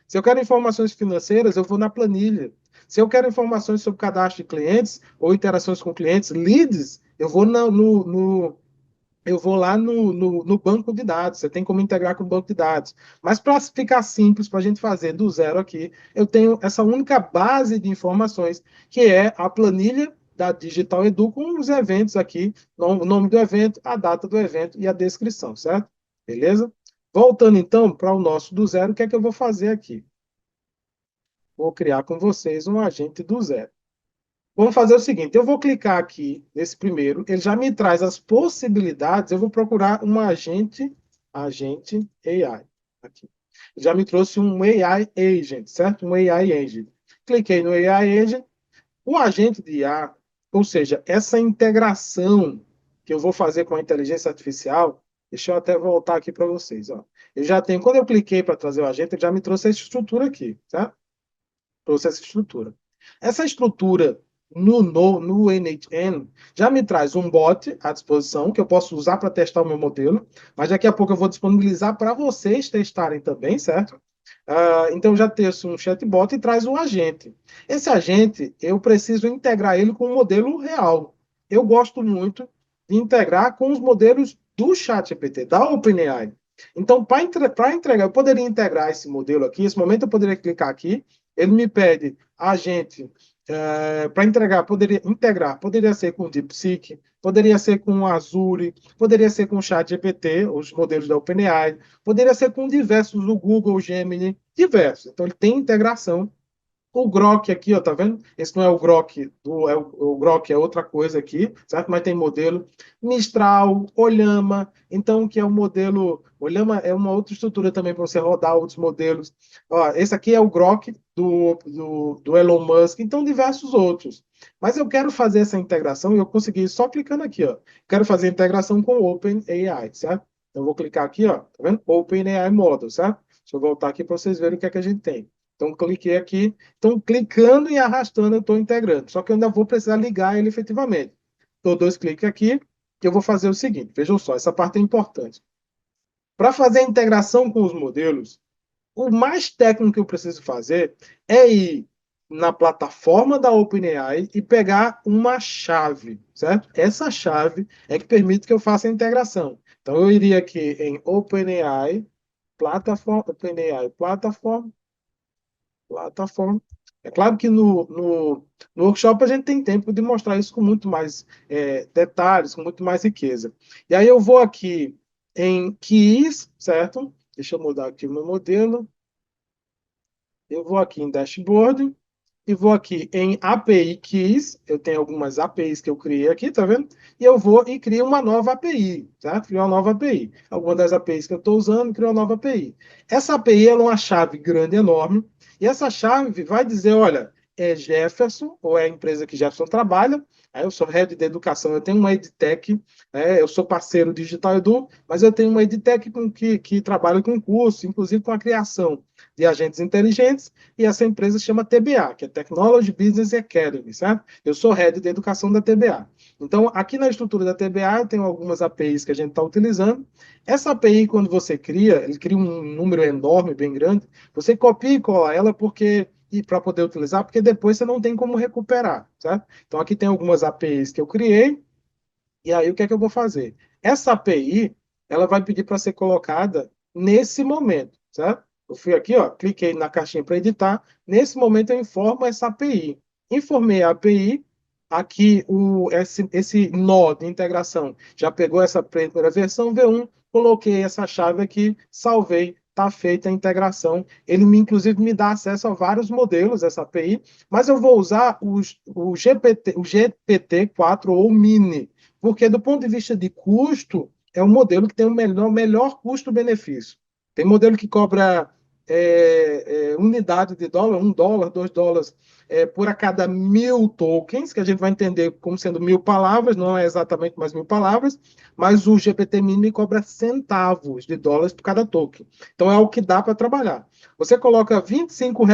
Se eu quero informações financeiras, eu vou na planilha. Se eu quero informações sobre cadastro de clientes ou interações com clientes, leads, eu vou eu vou lá no banco de dados, você tem como integrar com o banco de dados. Mas para ficar simples, para a gente fazer do zero aqui, eu tenho essa única base de informações, que é a planilha da Digital Edu com os eventos aqui, o nome do evento, a data do evento e a descrição, certo? Beleza? Voltando então para o nosso do zero, o que é que eu vou fazer aqui? Vou criar com vocês um agente do zero. Vamos fazer o seguinte: eu vou clicar aqui nesse primeiro, ele já me traz as possibilidades. Eu vou procurar um agente AI. Aqui. Já me trouxe um AI agent, certo? Um AI agent. Cliquei no AI agent. O agente de IA, ou seja, essa integração que eu vou fazer com a inteligência artificial, deixa eu até voltar aqui para vocês. Ó. Eu já tenho, quando eu cliquei para trazer o agente, ele já me trouxe essa estrutura aqui, certo? Trouxe essa estrutura. Essa estrutura no NHN já me traz um bot à disposição que eu posso usar para testar o meu modelo, mas daqui a pouco eu vou disponibilizar para vocês testarem também, certo? Então já tenho um chatbot e traz um agente. Esse agente, eu preciso integrar ele com um modelo real. Eu gosto muito de integrar com os modelos do ChatGPT, da OpenAI. Então, para entregar, eu poderia integrar esse modelo aqui. Nesse momento, eu poderia clicar aqui. Ele me pede agente para integrar, poderia ser com o DeepSeek, poderia ser com o Azure, poderia ser com o ChatGPT, os modelos da OpenAI, poderia ser com diversos, o Google Gemini, diversos. Então, ele tem integração. O Grok aqui, ó, tá vendo? Esse não é o Grok, o Grok é outra coisa aqui, certo? Mas tem modelo Mistral, Olhama, então que é o modelo, Olhama é uma outra estrutura também para você rodar outros modelos. Ó, esse aqui é o Grok do Elon Musk, então diversos outros. Mas eu quero fazer essa integração e eu consegui só clicando aqui, ó. Quero fazer a integração com o OpenAI, certo? Então eu vou clicar aqui, ó, tá vendo? OpenAI Model, certo? Deixa eu voltar aqui para vocês verem o que é que a gente tem. Então, cliquei aqui. Então, clicando e arrastando, eu estou integrando. Só que eu ainda vou precisar ligar ele efetivamente. Dou dois cliques aqui, que eu vou fazer o seguinte. Vejam só, essa parte é importante. Para fazer a integração com os modelos, o mais técnico que eu preciso fazer é ir na plataforma da OpenAI e pegar uma chave, certo? Essa chave é que permite que eu faça a integração. Então, eu iria aqui em OpenAI, OpenAI, plataforma. É claro que no workshop a gente tem tempo de mostrar isso com muito mais detalhes, com muito mais riqueza. E aí eu vou aqui em keys, certo? Deixa eu mudar aqui o meu modelo. Eu vou aqui em dashboard e vou aqui em API Keys. Eu tenho algumas APIs que eu criei aqui, tá vendo? E eu vou e crio uma nova API, certo? Crio uma nova API. Alguma das APIs que eu estou usando, crio uma nova API. Essa API ela é uma chave grande, enorme, e essa chave vai dizer, olha, é Jefferson, ou é a empresa que Jefferson trabalha, aí eu sou head de educação, eu tenho uma EdTech, eu sou parceiro Digital Edu, mas eu tenho uma EdTech que trabalha com curso, inclusive com a criação de agentes inteligentes, e essa empresa se chama TBA, que é Technology Business Academy, certo? Eu sou head de educação da TBA. Então, aqui na estrutura da TBA, eu tenho algumas APIs que a gente está utilizando. Essa API, quando você cria, ele cria um número enorme, bem grande, você copia e cola ela e para poder utilizar, porque depois você não tem como recuperar, certo? Então, aqui tem algumas APIs que eu criei, E aí, o que é que eu vou fazer? Essa API, ela vai pedir para ser colocada nesse momento, certo? Eu fui aqui, ó, cliquei na caixinha para editar. Nesse momento, eu informo essa API. Informei a API, aqui esse nó de integração já pegou essa primeira versão V1, coloquei essa chave aqui, salvei, está feita a integração. Ele, inclusive, me dá acesso a vários modelos, essa API, mas eu vou usar o GPT-4 ou Mini, porque do ponto de vista de custo, é um modelo que tem o melhor custo-benefício. Tem modelo que cobra unidade de dólar, $1, $2, por a cada 1.000 tokens, que a gente vai entender como sendo 1.000 palavras, não é exatamente mais 1.000 palavras, mas o GPT Mini cobra centavos de dólares por cada token. Então é o que dá para trabalhar. Você coloca R$ 25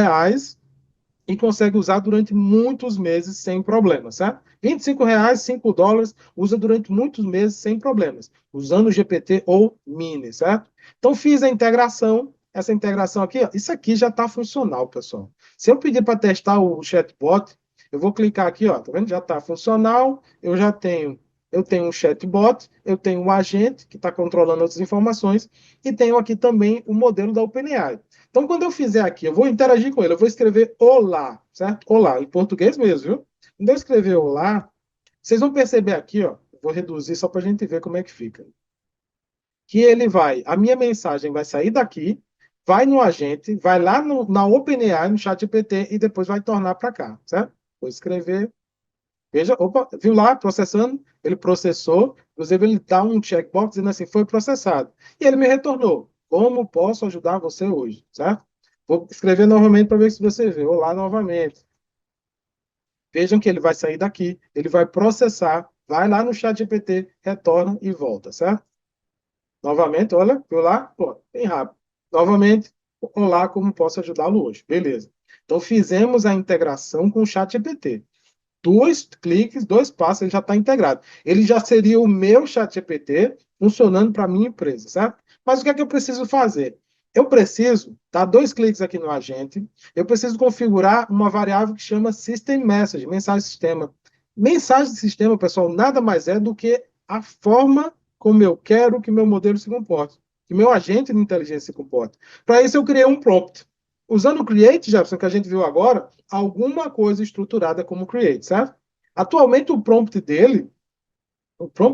e consegue usar durante muitos meses sem problemas, certo? R$ 25, $5, usa durante muitos meses sem problemas, usando o GPT ou Mini, certo? Então fiz a integração, essa integração aqui, ó, isso aqui já está funcional, pessoal. Se eu pedir para testar o chatbot, eu vou clicar aqui, ó, tá vendo? Já está funcional, eu tenho um chatbot, eu tenho um agente que está controlando outras informações e tenho aqui também o modelo da OpenAI. Então, quando eu fizer aqui, eu vou interagir com ele, eu vou escrever olá, certo? Olá, em português mesmo, viu? Quando eu escrever olá, vocês vão perceber aqui, ó, vou reduzir só para a gente ver como é que fica. Que ele vai, a minha mensagem vai sair daqui, vai no agente, vai lá na OpenAI, no ChatGPT, e depois vai tornar para cá, certo? Vou escrever, veja, opa, viu lá, processando, ele processou, inclusive ele dá um checkbox dizendo assim, foi processado. E ele me retornou, como posso ajudar você hoje, certo? Vou escrever novamente para ver se você vê. Olá novamente. Vejam que ele vai sair daqui, ele vai processar, vai lá no chat GPT, retorna e volta, certo? Novamente, olha, viu lá? Pô, bem rápido. Novamente, olá, como posso ajudá-lo hoje? Beleza. Então, fizemos a integração com o chat GPT. 2 cliques, 2 passos, ele já está integrado. Ele já seria o meu chat GPT funcionando para a minha empresa, certo? Mas o que é que eu preciso fazer? Eu preciso dar 2 cliques aqui no agente, eu preciso configurar uma variável que chama System Message, mensagem de sistema. Mensagem de sistema, pessoal, nada mais é do que a forma como eu quero que meu modelo se comporte, que meu agente de inteligência se comporte. Para isso, eu criei um prompt. Usando o Create, Jefferson, que a gente viu agora, alguma coisa estruturada como Create, certo? Atualmente, o prompt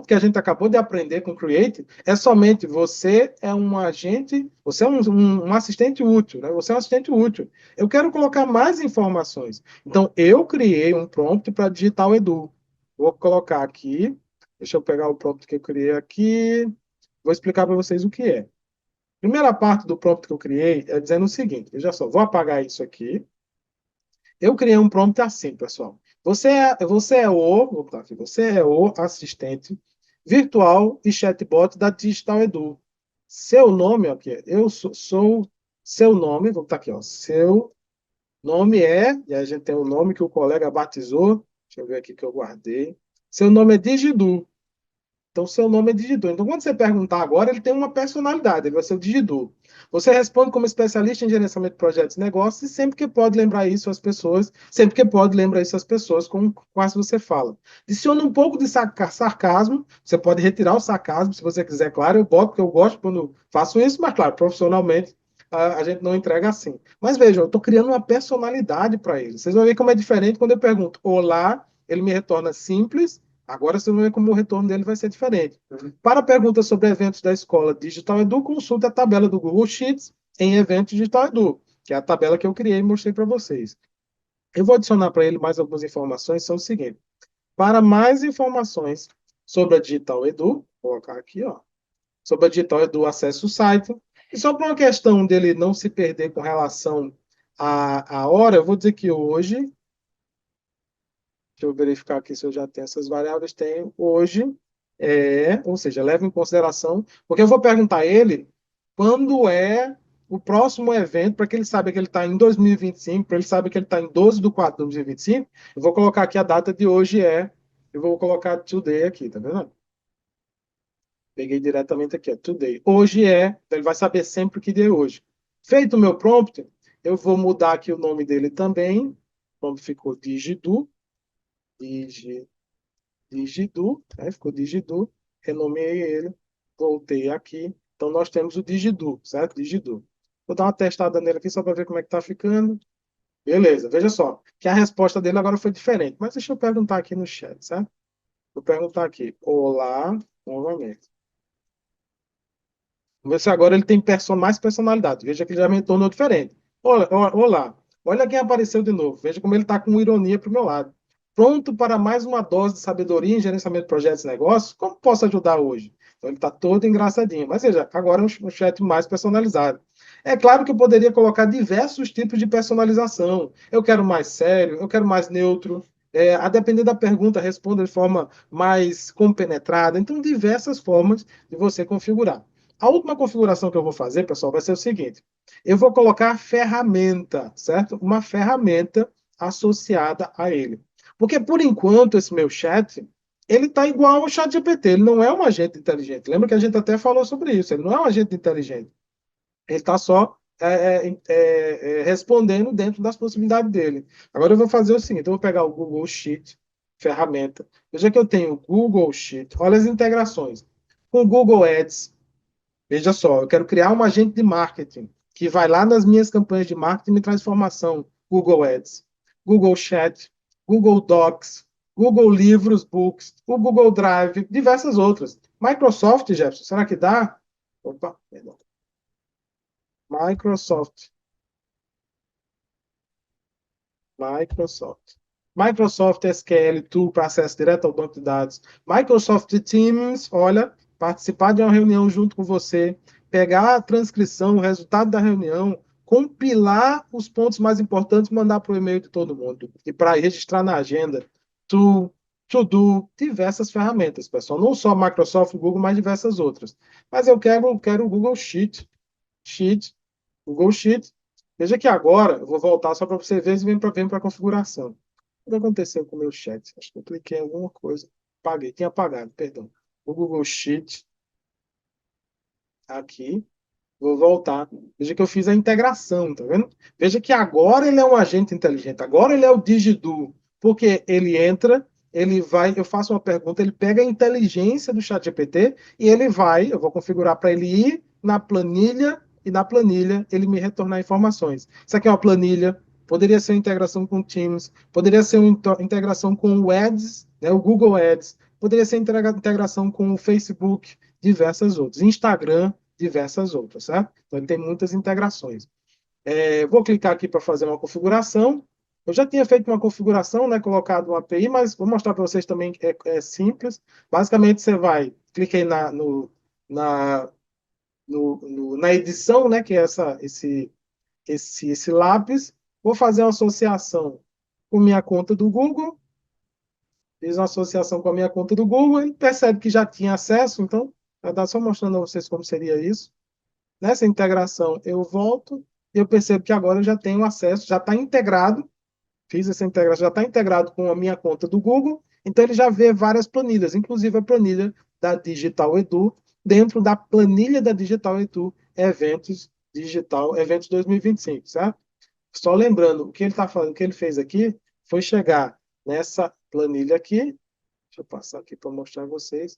que a gente acabou de aprender com Create, é somente você é um agente, você é um assistente útil, né? Você é um assistente útil. Eu quero colocar mais informações. Então, eu criei um prompt para Digital Edu. Vou colocar aqui, deixa eu pegar o prompt que eu criei aqui, vou explicar para vocês o que é. Primeira parte do prompt que eu criei é dizendo o seguinte, veja só, vou apagar isso aqui. Eu criei um prompt assim, pessoal. Vou botar aqui, você é o assistente virtual e chatbot da Digital Edu. Seu nome, aqui, eu sou seu nome, vou botar aqui, ó, seu nome e a gente tem o nome que o colega batizou, deixa eu ver aqui que eu guardei. Seu nome é Digidu. Então, seu nome é Digidu. Então, quando você perguntar agora, ele tem uma personalidade, ele vai ser o Digidu. Você responde como especialista em gerenciamento de projetos e negócios, e sempre que pode lembrar isso às pessoas, sempre que pode lembrar isso às pessoas com as que você fala. Adiciona um pouco de sarcasmo, você pode retirar o sarcasmo, se você quiser, claro, eu boto, porque eu gosto quando faço isso, mas, claro, profissionalmente, a gente não entrega assim. Mas vejam, eu estou criando uma personalidade para ele. Vocês vão ver como é diferente quando eu pergunto olá, ele me retorna simples. Agora você vai ver como o retorno dele vai ser diferente. Para perguntas sobre eventos da escola Digital Edu, consulte a tabela do Google Sheets em eventos Digital Edu, que é a tabela que eu criei e mostrei para vocês. Eu vou adicionar para ele mais algumas informações, são o seguinte. Para mais informações sobre a Digital Edu, vou colocar aqui, ó, sobre a Digital Edu, acesse o site. E só para uma questão dele não se perder com relação à hora, eu vou dizer que hoje, deixa eu verificar aqui se eu já tenho essas variáveis. Tenho. Hoje ou seja, leva em consideração, porque eu vou perguntar a ele quando é o próximo evento, para que ele saiba que ele está em 2025, para ele saber que ele está em 12/4/2025, eu vou colocar aqui a data de hoje eu vou colocar today aqui, tá vendo? Peguei diretamente aqui, ó, today. Hoje então ele vai saber sempre o que dia é hoje. Feito o meu prompt, eu vou mudar aqui o nome dele também, o prompt ficou Digidu, Digidu, né? Ficou Digidu, renomeei ele, voltei aqui. Então nós temos o Digidu, certo? Digidu. Vou dar uma testada nele aqui só para ver como é que está ficando. Beleza, veja só, que a resposta dele agora foi diferente. Mas deixa eu perguntar aqui no chat, certo? Vou perguntar aqui. Olá, novamente. Vamos ver se agora ele tem mais personalidade. Veja que ele já me tornou diferente. Olá, olá. Olha quem apareceu de novo. Veja como ele está com ironia para o meu lado. Pronto para mais uma dose de sabedoria em gerenciamento de projetos e negócios? Como posso ajudar hoje? Então ele está todo engraçadinho. Mas veja, agora é um chat mais personalizado. É claro que eu poderia colocar diversos tipos de personalização. Eu quero mais sério, eu quero mais neutro. A depender da pergunta, responda de forma mais compenetrada. Então, diversas formas de você configurar. A última configuração que eu vou fazer, pessoal, vai ser o seguinte. Eu vou colocar ferramenta, certo? Uma ferramenta associada a ele. Porque, por enquanto, esse meu chat, ele está igual ao chat GPT. Ele não é um agente inteligente. Lembra que a gente até falou sobre isso. Ele não é um agente inteligente. Ele está só respondendo dentro das possibilidades dele. Agora eu vou fazer o seguinte, eu vou pegar o Google Sheet, ferramenta. Veja que eu tenho o Google Sheet. Olha as integrações. Com o Google Ads, veja só, eu quero criar um agente de marketing que vai lá nas minhas campanhas de marketing e me traz informação. Google Ads, Google Chat, Google Docs, Google Livros, Books, o Google Drive, diversas outras. Microsoft, Jefferson, será que dá? Opa, perdão. Microsoft. Microsoft. Microsoft SQL Tool para acesso direto ao banco de dados. Microsoft Teams, olha, participar de uma reunião junto com você, pegar a transcrição, o resultado da reunião, compilar os pontos mais importantes, mandar para o e-mail de todo mundo. E para registrar na agenda. To, to-do, diversas ferramentas, pessoal. Não só Microsoft, Google, mas diversas outras. Mas eu quero o Google Sheet, Google Sheet. Veja que agora eu vou voltar só para você ver e vem para a configuração. O que aconteceu com o meu chat? Acho que eu cliquei em alguma coisa. Apaguei, tinha apagado, perdão. O Google Sheet aqui. Vou voltar. Veja que eu fiz a integração, tá vendo? Veja que agora ele é um agente inteligente. Agora ele é o Digidu. Porque ele entra, ele vai, eu faço uma pergunta, ele pega a inteligência do ChatGPT e ele vai, eu vou configurar para ele ir na planilha e na planilha ele me retornar informações. Isso aqui é uma planilha, poderia ser uma integração com o Teams, poderia ser uma integração com o Ads, né, o Google Ads, poderia ser integração com o Facebook, diversas outras. Instagram, diversas outras, certo? Então, ele tem muitas integrações. Vou clicar aqui para fazer uma configuração. Eu já tinha feito uma configuração, né, colocado uma API, mas vou mostrar para vocês também que é simples. Basicamente, você vai, clica aí na, na edição, né, que é esse lápis. Vou fazer uma associação com minha conta do Google. Fiz uma associação com a minha conta do Google. Ele percebe que já tinha acesso, então, vai dar só mostrando a vocês como seria isso. Nessa integração, eu volto e eu percebo que agora eu já tenho acesso, já está integrado, fiz essa integração, já está integrado com a minha conta do Google, então ele já vê várias planilhas, inclusive a planilha da Digital Edu, dentro da planilha da Digital Edu, Eventos 2025, certo? Só lembrando, o que ele está fazendo, o que ele fez aqui foi chegar nessa planilha aqui, deixa eu passar aqui para mostrar a vocês,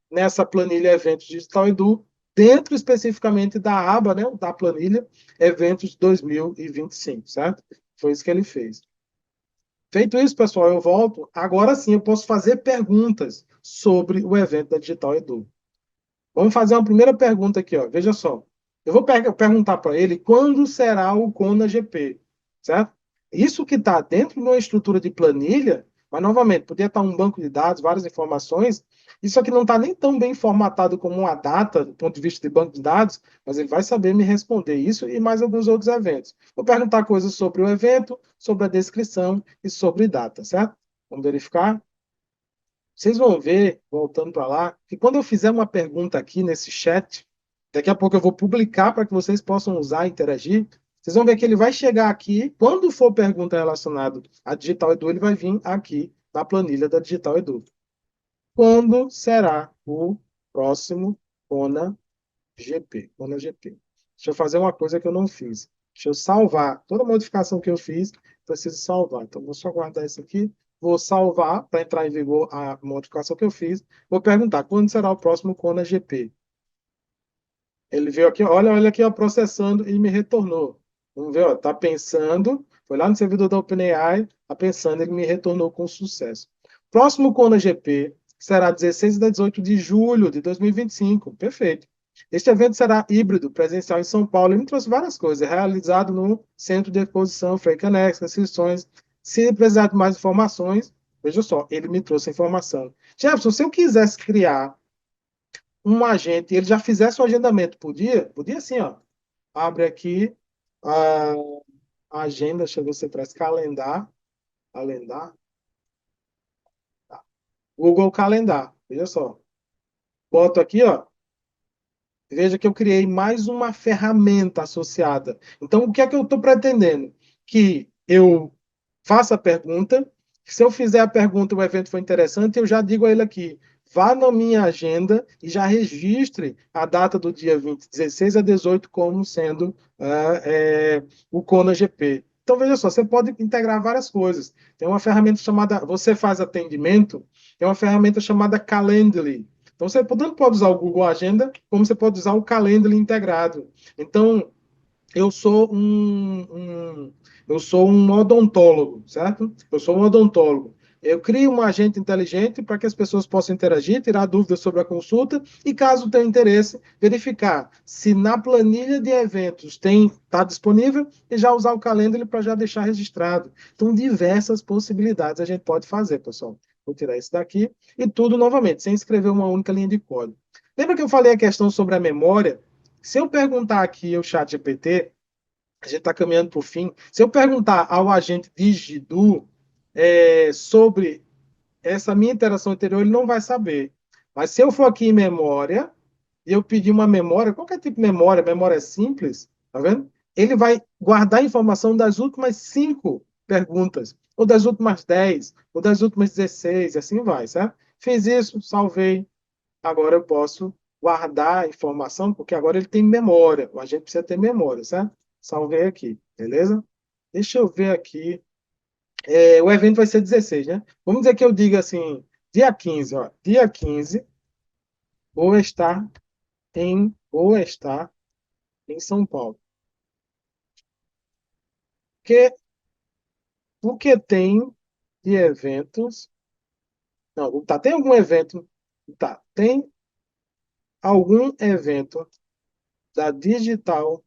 nessa planilha Eventos Digital Edu, dentro especificamente da aba, né, da planilha Eventos 2025, certo? Foi isso que ele fez. Feito isso, pessoal, eu volto. Agora sim, eu posso fazer perguntas sobre o evento da Digital Edu. Vamos fazer uma primeira pergunta aqui, ó. Veja só. Eu vou perguntar para ele quando será o Kona GP, certo? Isso que está dentro de uma estrutura de planilha, mas novamente, podia estar um banco de dados, várias informações. Isso aqui não está nem tão bem formatado como uma data, do ponto de vista de banco de dados, mas ele vai saber me responder isso e mais alguns outros eventos. Vou perguntar coisas sobre o evento, sobre a descrição e sobre data, certo? Vamos verificar. Vocês vão ver, voltando para lá, que quando eu fizer uma pergunta aqui nesse chat, daqui a pouco eu vou publicar para que vocês possam usar e interagir. Vocês vão ver que ele vai chegar aqui, quando for pergunta relacionada à Digital Edu, ele vai vir aqui na planilha da Digital Edu. Quando será o próximo Kona GP? Kona GP. Deixa eu fazer uma coisa que eu não fiz. Deixa eu salvar. Toda modificação que eu fiz, preciso salvar. Então, vou só guardar isso aqui. vou salvar para entrar em vigor a modificação que eu fiz. Vou perguntar quando será o próximo Kona GP. Ele veio aqui, olha aqui, ó, processando e me retornou. Vamos ver, ó, tá pensando, foi lá no servidor da OpenAI, tá pensando, ele me retornou com sucesso. Próximo Kona GP será 16 e 18 de julho de 2025. Perfeito. Este evento será híbrido, presencial em São Paulo. Ele me trouxe várias coisas. É realizado no Centro de Exposição Frei Canex, restrições. Se precisar de mais informações, veja só, ele me trouxe a informação. Jefferson, se eu quisesse criar um agente, ele já fizesse o agendamento, podia sim, ó. Abre aqui a agenda, deixa eu ver se traz calendar, tá. Google Calendar, veja só. Boto aqui, ó. Veja que eu criei mais uma ferramenta associada. Então, o que é que eu estou pretendendo? Que eu faça a pergunta. Se eu fizer a pergunta e o evento for interessante, eu já digo a ele aqui: vá na minha agenda e já registre a data do dia 20, 16 a 18 como sendo o Kona GP. Então, veja só, você pode integrar várias coisas. Tem uma ferramenta chamada, você faz atendimento, tem uma ferramenta chamada Calendly. Então, você tanto pode usar o Google Agenda, como você pode usar o Calendly integrado. Então, eu sou eu sou um odontólogo, certo? Eu sou um odontólogo. Eu crio um agente inteligente para que as pessoas possam interagir, tirar dúvidas sobre a consulta e, caso tenha interesse, verificar se na planilha de eventos está disponível e já usar o Calendly para já deixar registrado. Então, diversas possibilidades a gente pode fazer, pessoal. Vou tirar isso daqui e tudo novamente, sem escrever uma única linha de código. Lembra que eu falei a questão sobre a memória? Se eu perguntar aqui ao chat GPT, a gente está caminhando para o fim, se eu perguntar ao agente Digidu sobre essa minha interação anterior, ele não vai saber. Mas se eu for aqui em memória, e eu pedir uma memória, qualquer tipo de memória, memória simples, tá vendo? Ele vai guardar a informação das últimas 5 perguntas, ou das últimas 10, ou das últimas 16, e assim vai, certo? Fiz isso, salvei, agora eu posso guardar a informação, porque agora ele tem memória. A gente precisa ter memória, certo? Salvei aqui, beleza? Deixa eu ver aqui. O evento vai ser 16, né? Vamos dizer que eu diga assim, dia 15, ó. Dia 15, vou estar em São Paulo. Que, o que tem de eventos? Não, tá, tem algum evento? Tá, tem algum evento da Digital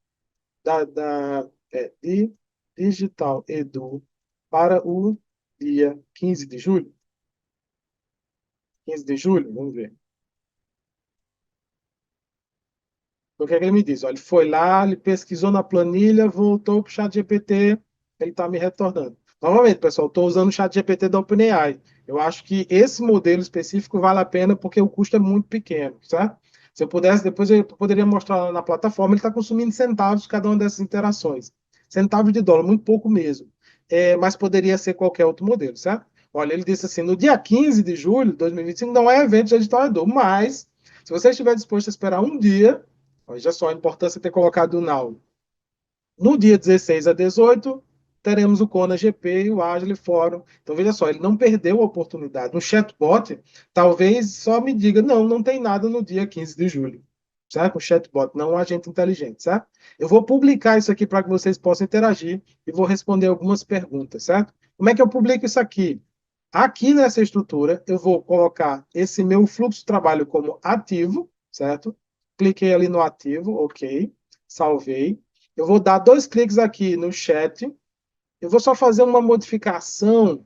de Digital Edu para o dia 15 de julho? 15 de julho? Vamos ver. O que é que ele me diz? Olha, ele foi lá, ele pesquisou na planilha, voltou para o chat GPT, ele está me retornando. Novamente, pessoal, estou usando o chat GPT da OpenAI. Eu acho que esse modelo específico vale a pena porque o custo é muito pequeno, certo? Se eu pudesse, depois eu poderia mostrar lá na plataforma, ele está consumindo centavos cada uma dessas interações. Centavos de dólar, muito pouco mesmo. Mas poderia ser qualquer outro modelo, certo? Olha, ele disse assim, no dia 15 de julho de 2025 não é evento de editorador, mas se você estiver disposto a esperar um dia, veja só a importância de ter colocado o now. No dia 16 a 18, teremos o Kona GP e o Agile Forum. Então, veja só, ele não perdeu a oportunidade. No chatbot, talvez só me diga, não tem nada no dia 15 de julho. Certo? O chatbot, não um agente inteligente, certo? Eu vou publicar isso aqui para que vocês possam interagir e vou responder algumas perguntas, certo? Como é que eu publico isso aqui? Aqui nessa estrutura, eu vou colocar esse meu fluxo de trabalho como ativo, certo? Cliquei ali no ativo, ok, salvei. Eu vou dar 2 cliques aqui no chat. Eu vou só fazer uma modificação.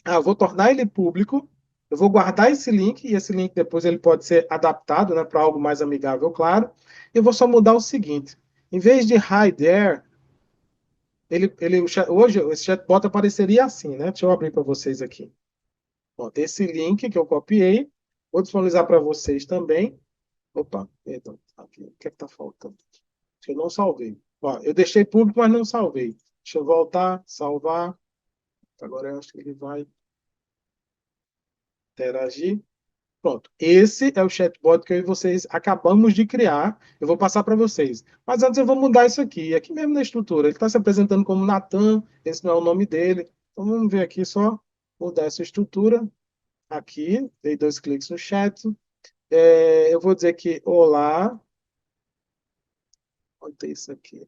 Eu vou tornar ele público. Eu vou guardar esse link e esse link depois ele pode ser adaptado, né, para algo mais amigável, claro. Eu vou só mudar o seguinte: em vez de hi there, hoje esse chatbot apareceria assim, né? Deixa eu abrir para vocês aqui. Pronto, esse link que eu copiei, vou disponibilizar para vocês também. Opa, perdão, aqui, o que é que está faltando? Acho que eu não salvei. Ó, eu deixei público, mas não salvei. Deixa eu voltar, salvar. Agora eu acho que ele vai interagir. Pronto, esse é o chatbot que eu e vocês acabamos de criar. Eu vou passar para vocês. Mas antes eu vou mudar isso aqui. Aqui mesmo na estrutura. Ele está se apresentando como Natan, esse não é o nome dele. Então vamos ver aqui só. mudar essa estrutura aqui, dei 2 cliques no chat. Eu vou dizer que olá, botei isso aqui.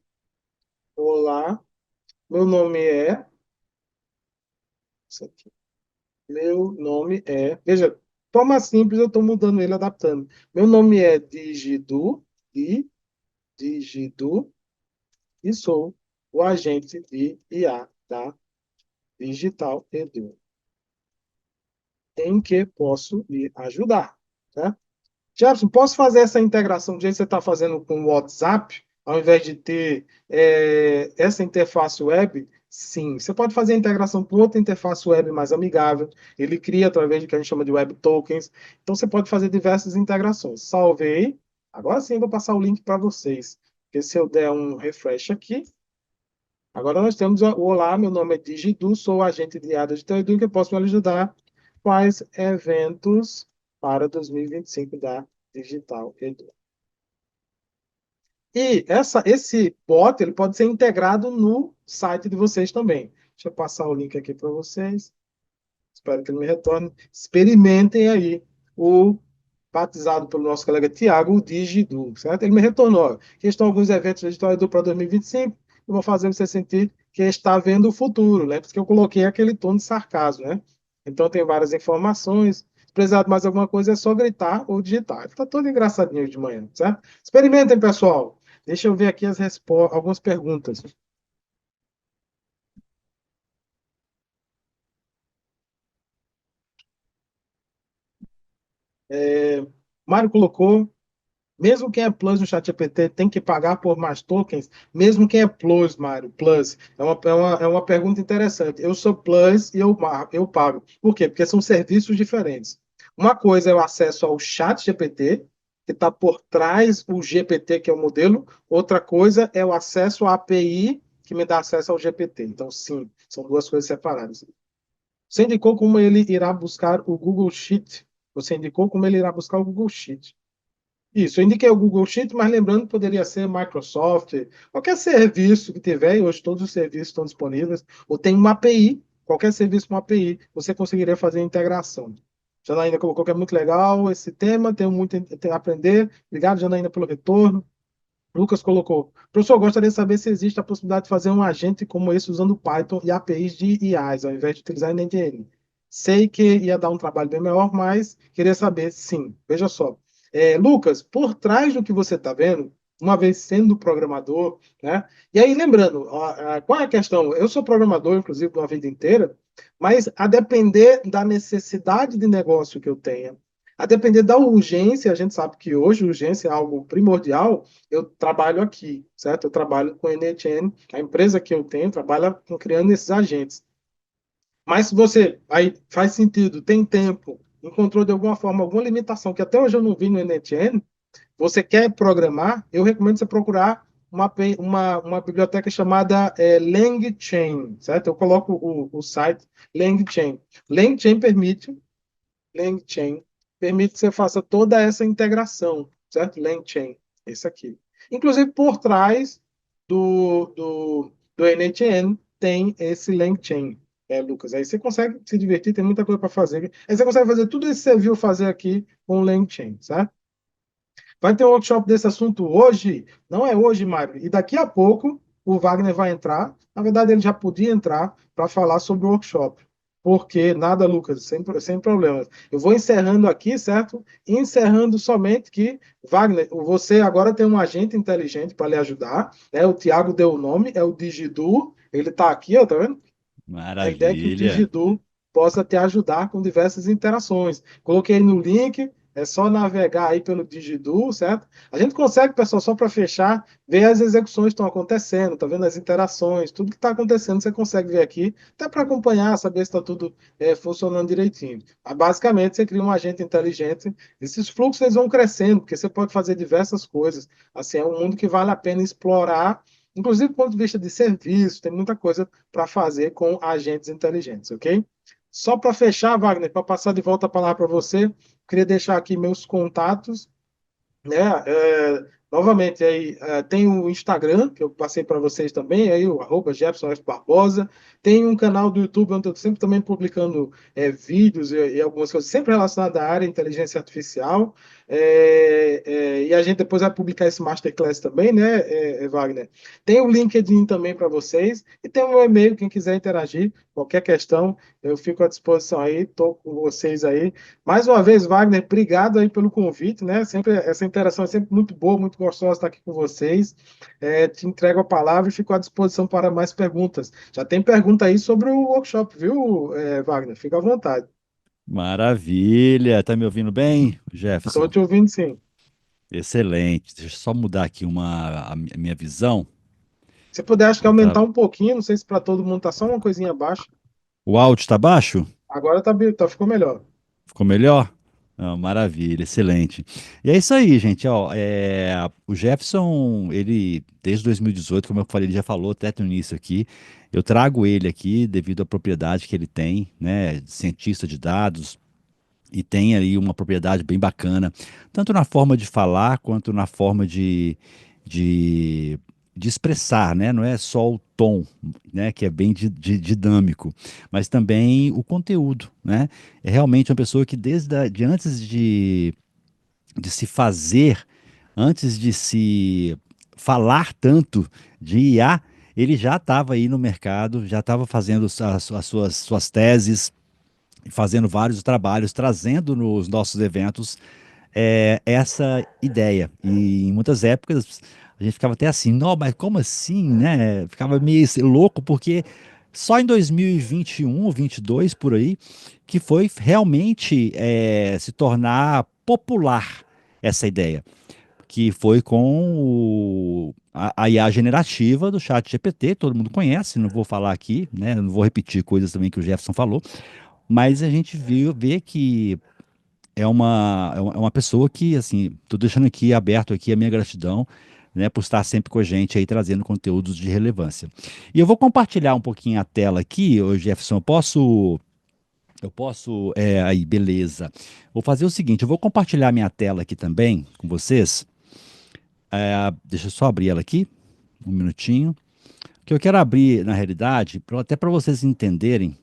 Olá, meu nome é, isso aqui. Meu nome é, veja, forma simples, eu estou mudando ele, adaptando. Meu nome é Digidu, e sou o agente de IA da Digital Edu. Em que posso lhe ajudar? Tá? Jefferson, posso fazer essa integração do jeito que você está fazendo com o WhatsApp, ao invés de ter essa interface web? Sim, você pode fazer a integração com outra interface web mais amigável. Ele cria através do que a gente chama de web tokens. Então, você pode fazer diversas integrações. Salvei. Agora sim, eu vou passar o link para vocês. Porque se eu der um refresh aqui, agora nós temos o olá, meu nome é Digidu, sou agente de IA Digital Edu, que eu posso me ajudar. Quais eventos para 2025 da Digital Edu? E esse bot ele pode ser integrado no site de vocês também. Deixa eu passar o link aqui para vocês. Espero que ele me retorne. Experimentem aí o batizado pelo nosso colega Tiago, o Digidu, certo? Ele me retornou. Aqui estão alguns eventos da Digital Edu para 2025. Eu vou fazer você sentir que está vendo o futuro. Lembre-se que eu coloquei aquele tom de sarcasmo, né? Então tem várias informações. Se precisar de mais alguma coisa, é só gritar ou digitar. Está todo engraçadinho de manhã, certo? Experimentem, pessoal. Deixa eu ver aqui algumas perguntas. Mário colocou. Mesmo quem é Plus no ChatGPT tem que pagar por mais tokens? Mesmo quem é Plus, Mário, Plus. É uma pergunta interessante. Eu sou Plus e eu pago. Por quê? Porque são serviços diferentes. Uma coisa é o acesso ao ChatGPT, que está por trás o GPT, que é o modelo. Outra coisa é o acesso à API, que me dá acesso ao GPT. Então, sim, são duas coisas separadas. Você indicou como ele irá buscar o Google Sheet. Você indicou como ele irá buscar o Google Sheet. Isso, eu indiquei o Google Sheet, mas lembrando que poderia ser Microsoft, qualquer serviço que tiver, e hoje todos os serviços estão disponíveis, ou tem uma API, qualquer serviço com uma API, você conseguiria fazer a integração. Janaína colocou que é muito legal esse tema, tenho muito a aprender. Obrigado, Janaína, pelo retorno. Lucas colocou, professor, gostaria de saber se existe a possibilidade de fazer um agente como esse usando Python e APIs de IAs, ao invés de utilizar NDN. Sei que ia dar um trabalho bem maior, mas queria saber, sim. Veja só. Lucas, por trás do que você está vendo, uma vez sendo programador, né? E aí, lembrando, qual é a questão? Eu sou programador, inclusive, uma vida inteira, mas a depender da necessidade de negócio que eu tenha, a depender da urgência, a gente sabe que hoje urgência é algo primordial, eu trabalho aqui, certo? Eu trabalho com a NHN, a empresa que eu tenho trabalha criando esses agentes. Mas se você aí faz sentido, tem tempo, encontrou de alguma forma alguma limitação que até hoje eu não vi no NHN, você quer programar, eu recomendo você procurar uma biblioteca chamada LangChain, certo? Eu coloco o site LangChain. LangChain permite LangChain permite que você faça toda essa integração, certo? LangChain, esse aqui. Inclusive, por trás do NHN tem esse LangChain, Lucas. Aí você consegue se divertir, tem muita coisa para fazer. Aí você consegue fazer tudo isso que você viu fazer aqui com o LangChain, certo? Vai ter um workshop desse assunto hoje? Não é hoje, Mário. E daqui a pouco o Wagner vai entrar. Na verdade, ele já podia entrar para falar sobre o workshop. Porque nada, Lucas, sem problemas. Eu vou encerrando aqui, certo? Encerrando somente que, Wagner, você agora tem um agente inteligente para lhe ajudar. Né? O Tiago deu o nome, é o Digidu. Ele está aqui, ó, tá vendo? A ideia é que o Maravilha. Digidu possa te ajudar com diversas interações. Coloquei no link, é só navegar aí pelo Digidu, certo? A gente consegue, pessoal, só para fechar, ver as execuções que estão acontecendo, tá vendo as interações, tudo que está acontecendo, você consegue ver aqui, até para acompanhar, saber se está tudo funcionando direitinho. Basicamente, você cria um agente inteligente, esses fluxos eles vão crescendo, porque você pode fazer diversas coisas. Assim, é um mundo que vale a pena explorar, inclusive do ponto de vista de serviço, tem muita coisa para fazer com agentes inteligentes, ok? Só para fechar, Wagner, para passar de volta a palavra para você, queria deixar aqui meus contatos, né? Novamente, aí tem o Instagram, que eu passei para vocês também, aí o arroba Jefferson F. Barbosa. Tem um canal do YouTube onde eu estou sempre também publicando vídeos e algumas coisas sempre relacionadas à área de inteligência artificial. E a gente depois vai publicar esse Masterclass também, né, Wagner? Tem o LinkedIn também para vocês e tem o meu e-mail, quem quiser interagir, qualquer questão, eu fico à disposição aí, estou com vocês aí. Mais uma vez, Wagner, obrigado aí pelo convite, né? Sempre essa interação é sempre muito boa, muito gostosa estar aqui com vocês. Te entrego a palavra e fico à disposição para mais perguntas. Já tem pergunta aí sobre o workshop, viu, Wagner? Fica à vontade. Maravilha. Tá me ouvindo bem, Estou Jefferson? te ouvindo, sim. Excelente. Deixa eu só mudar aqui a minha visão. Se puder, acho que Ela tá- aumentar um pouquinho, não sei se para todo mundo tá só uma coisinha abaixo. O áudio está baixo? Agora ficou melhor. Ficou melhor? Ah, maravilha, excelente. E é isso aí, gente. Ó, o Jefferson, ele, desde 2018, como eu falei, ele já falou até no início aqui. Eu trago ele aqui devido à propriedade que ele tem, né? De cientista de dados, e tem aí uma propriedade bem bacana, tanto na forma de falar quanto na forma de, de expressar, né? Não é só o tom, né? Que é bem dinâmico, mas também o conteúdo, né? É realmente uma pessoa que de antes de se fazer, antes de se falar tanto de IA, ele já estava aí no mercado, já estava fazendo as suas teses, fazendo vários trabalhos, trazendo nos nossos eventos essa ideia. E em muitas épocas a gente ficava até assim, não, mas como assim, né? Ficava meio assim, louco, porque só em 2021 ou 22 por aí que foi realmente se tornar popular essa ideia, que foi com a IA generativa do chat GPT, todo mundo conhece, não vou falar aqui, né? Não vou repetir coisas também que o Jefferson falou, mas a gente vê que é uma pessoa que, assim, tô deixando aqui aberto aqui a minha gratidão, né, por estar sempre com a gente aí, trazendo conteúdos de relevância. E eu vou compartilhar um pouquinho a tela aqui, ô Jefferson, aí, beleza. Vou fazer o seguinte, eu vou compartilhar minha tela aqui também com vocês. Deixa eu só abrir ela aqui, um minutinho. Que eu quero abrir, na realidade, até para vocês entenderem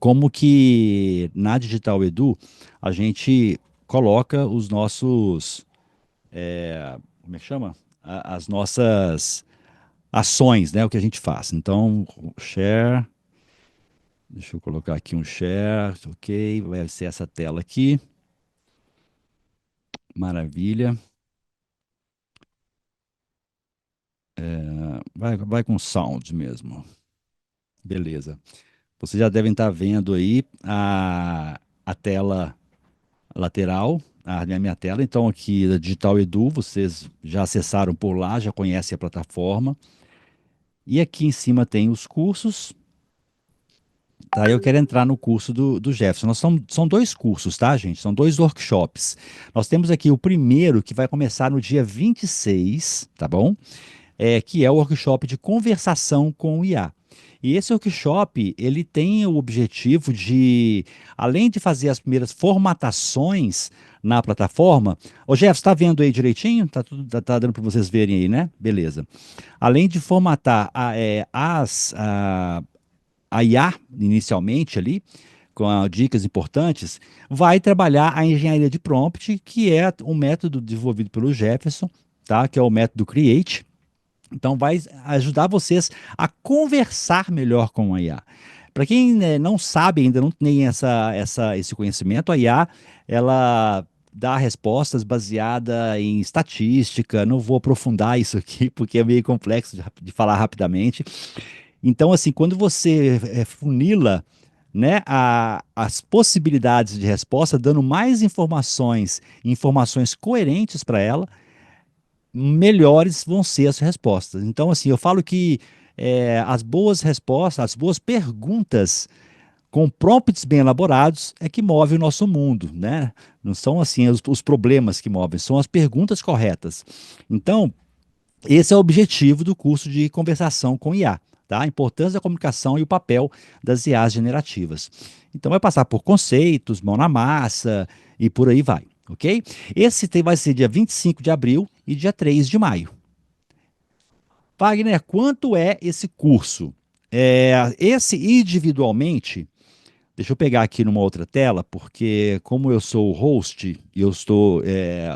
como que na Digital Edu a gente coloca os nossos, como é que chama? As nossas ações, né? O que a gente faz. Então, share, deixa eu colocar aqui um share, ok, vai ser essa tela aqui, maravilha. Vai com sound mesmo, beleza. Vocês já devem estar vendo aí a tela lateral, minha tela. Então, aqui da Digital Edu, vocês já acessaram por lá, já conhecem a plataforma. E aqui em cima tem os cursos. Tá, eu quero entrar no curso do Jefferson. São dois cursos, tá, gente? São dois workshops. Nós temos aqui o primeiro que vai começar no dia 26, tá bom? Que é o workshop de conversação com o IA. E esse workshop, ele tem o objetivo de, além de fazer as primeiras formatações na plataforma, ô Jeff, está vendo aí direitinho? Tá dando para vocês verem aí, né? Beleza. Além de formatar a IA inicialmente ali, com dicas importantes, vai trabalhar a engenharia de prompt, que é um método desenvolvido pelo Jefferson, tá? Que é o método Create. Então, vai ajudar vocês a conversar melhor com a IA. Para quem, né, não sabe ainda, não tem esse conhecimento, a IA, ela dá respostas baseadas em estatística. Não vou aprofundar isso aqui, porque é meio complexo de falar rapidamente. Então, assim, quando você funila, né, as possibilidades de resposta, dando mais informações, informações coerentes para ela, melhores vão ser as respostas. Então, assim, eu falo que as boas respostas, as boas perguntas com prompts bem elaborados é que move o nosso mundo, né? Não são assim os problemas que movem, são as perguntas corretas. Então, esse é o objetivo do curso de conversação com IA, tá? A importância da comunicação e o papel das IAs generativas. Então, vai passar por conceitos, mão na massa e por aí vai. ok? Esse vai ser dia 25 de abril e dia 3 de maio. Wagner, quanto é esse curso? Esse individualmente, deixa eu pegar aqui numa outra tela, porque como eu sou o host e eu estou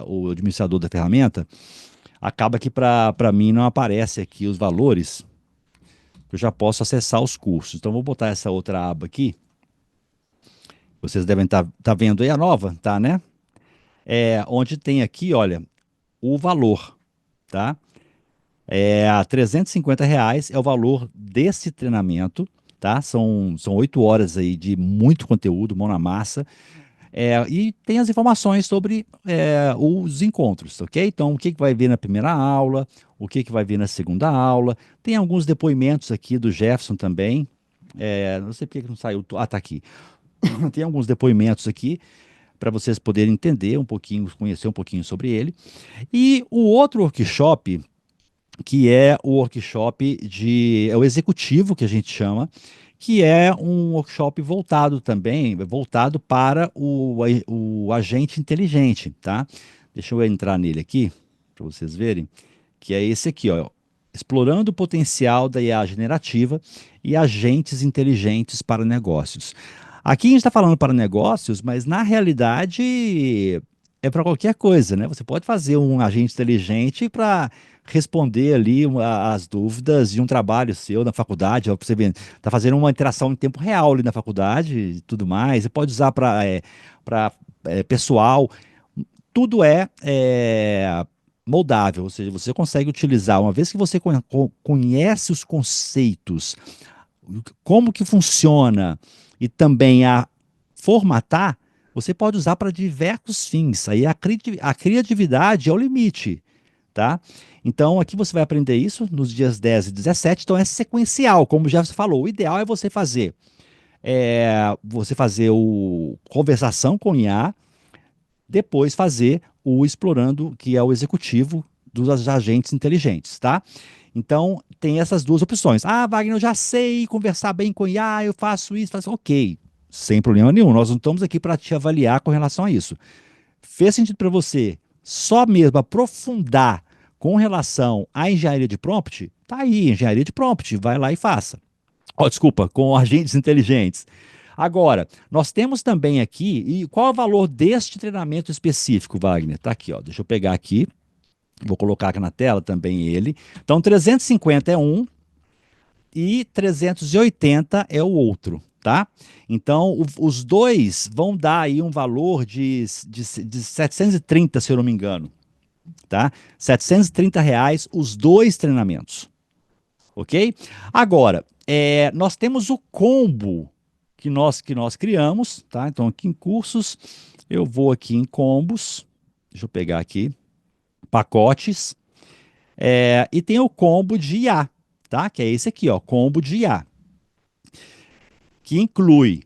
o administrador da ferramenta, acaba que para mim não aparece aqui os valores, eu já posso acessar os cursos. Então vou botar essa outra aba aqui. Vocês devem estar vendo aí a nova, tá, né? Onde tem aqui, olha, o valor, tá? R$ 350 é o valor desse treinamento, tá? São 8 horas aí de muito conteúdo, mão na massa. E tem as informações sobre os encontros, ok? Então, o que que vai vir na primeira aula, o que que vai vir na segunda aula. Tem alguns depoimentos aqui do Jefferson também. Não sei por que que não saiu. Ah, tá aqui. Tem alguns depoimentos aqui para vocês poderem entender um pouquinho, conhecer um pouquinho sobre ele. E o outro workshop, que é o workshop é o executivo que a gente chama, que é um workshop voltado também, voltado para o agente inteligente, tá? Deixa eu entrar nele aqui, para vocês verem, que é esse aqui, ó, explorando o potencial da IA generativa e agentes inteligentes para negócios. Aqui a gente está falando para negócios, mas na realidade é para qualquer coisa, né? Você pode fazer um agente inteligente para responder ali as dúvidas de um trabalho seu na faculdade, ó, pra você ver, tá fazendo uma interação em tempo real ali na faculdade e tudo mais. Você pode usar para pessoal, tudo moldável, ou seja, você consegue utilizar, uma vez que você conhece os conceitos, como que funciona e também a formatar, você pode usar para diversos fins. Aí a criatividade é o limite, tá? Então, aqui você vai aprender isso nos dias 10 e 17. Então, é sequencial, como já você falou. O ideal é você fazer o conversação com IA, depois fazer o explorando, que é o executivo dos agentes inteligentes, tá? Então, tem essas duas opções. Ah, Wagner, eu já sei conversar bem com IA, eu faço isso, faço. Ok, sem problema nenhum. Nós não estamos aqui para te avaliar com relação a isso. Fez sentido para você só mesmo aprofundar com relação à engenharia de prompt? Tá aí, engenharia de prompt, vai lá e faça. Oh, desculpa, com agentes inteligentes. Agora, nós temos também aqui, e qual é o valor deste treinamento específico, Wagner? Tá aqui, ó, deixa eu pegar aqui, vou colocar aqui na tela também ele. Então, 350 é um e 380 é o outro, tá? Então, os dois vão dar aí um valor de 730, se eu não me engano, tá? R$ 730 os dois treinamentos, ok? Agora, nós temos o combo que nós criamos, tá? Então, aqui em cursos, eu vou aqui em combos, deixa eu pegar aqui, pacotes, e tem o combo de IA, tá? Que é esse aqui, ó, combo de IA, que inclui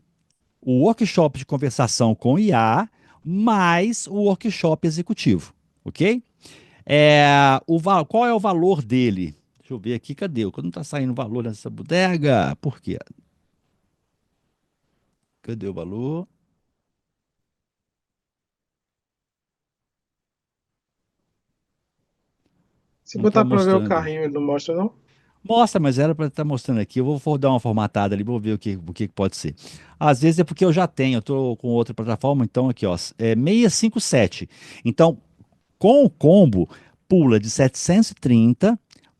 o workshop de conversação com IA, mais o workshop executivo, ok? Qual é o valor dele? Deixa eu ver aqui, cadê? Não está saindo o valor nessa bodega? Por quê? Cadê o valor? Se Não está botar para ver o mostrando. carrinho, ele não mostra, não? Mostra, mas era para estar mostrando aqui. Eu vou dar uma formatada ali, vou ver o que pode ser. Às vezes é porque eu já tenho, eu estou com outra plataforma, então aqui, ó, 657. Então, com o combo, pula de 730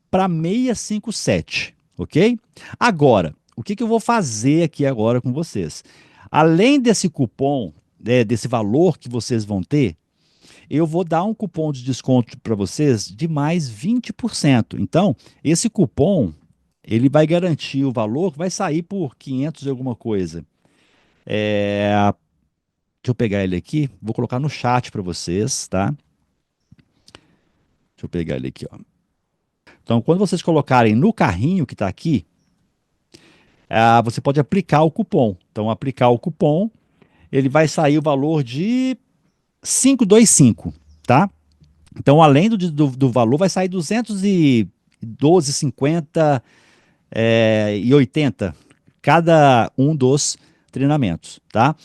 para 657, ok? Agora, o que que eu vou fazer aqui agora com vocês? Além desse cupom, desse valor que vocês vão ter, eu vou dar um cupom de desconto para vocês de mais 20%. Então, esse cupom, ele vai garantir o valor que vai sair por 500 e alguma coisa. Deixa eu pegar ele aqui, vou colocar no chat para vocês, tá? Deixa eu pegar ele aqui, ó. Então, quando vocês colocarem no carrinho que está aqui, você pode aplicar o cupom. Então, aplicar o cupom, ele vai sair o valor de 525, tá? Então, além do valor, vai sair 212,50 e 80 cada um dos treinamentos, tá?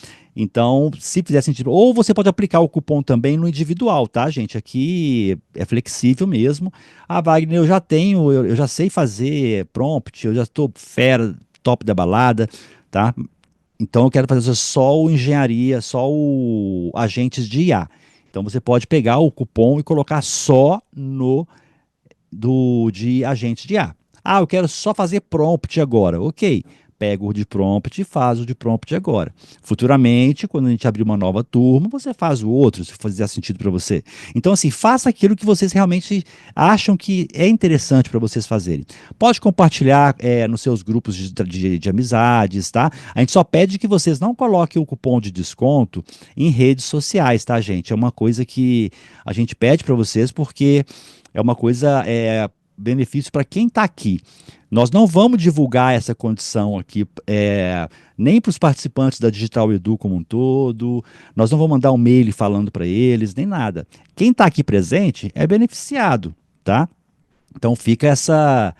Então, se fizer sentido, ou você pode aplicar o cupom também no individual, tá, gente? Aqui é flexível mesmo. Ah, Wagner, eu já tenho, eu já sei fazer prompt, eu já estou fera, top da balada, tá? Então eu quero fazer só o engenharia, só o agentes de IA. Então você pode pegar o cupom e colocar só no de agentes de IA. Ah, eu quero só fazer prompt agora. Ok. Pega o de prompt e faz o de prompt agora. Futuramente, quando a gente abrir uma nova turma, você faz o outro, se fizer sentido para você. Então, assim, faça aquilo que vocês realmente acham que é interessante para vocês fazerem. Pode compartilhar nos seus grupos de amizades, tá? A gente só pede que vocês não coloquem o cupom de desconto em redes sociais, tá, gente? É uma coisa que a gente pede para vocês porque é uma coisa, benefício para quem está aqui. Nós não vamos divulgar essa condição aqui, nem para os participantes da Digital Edu como um todo, nós não vamos mandar um mail falando para eles, nem nada. Quem está aqui presente é beneficiado, tá? Então fica essa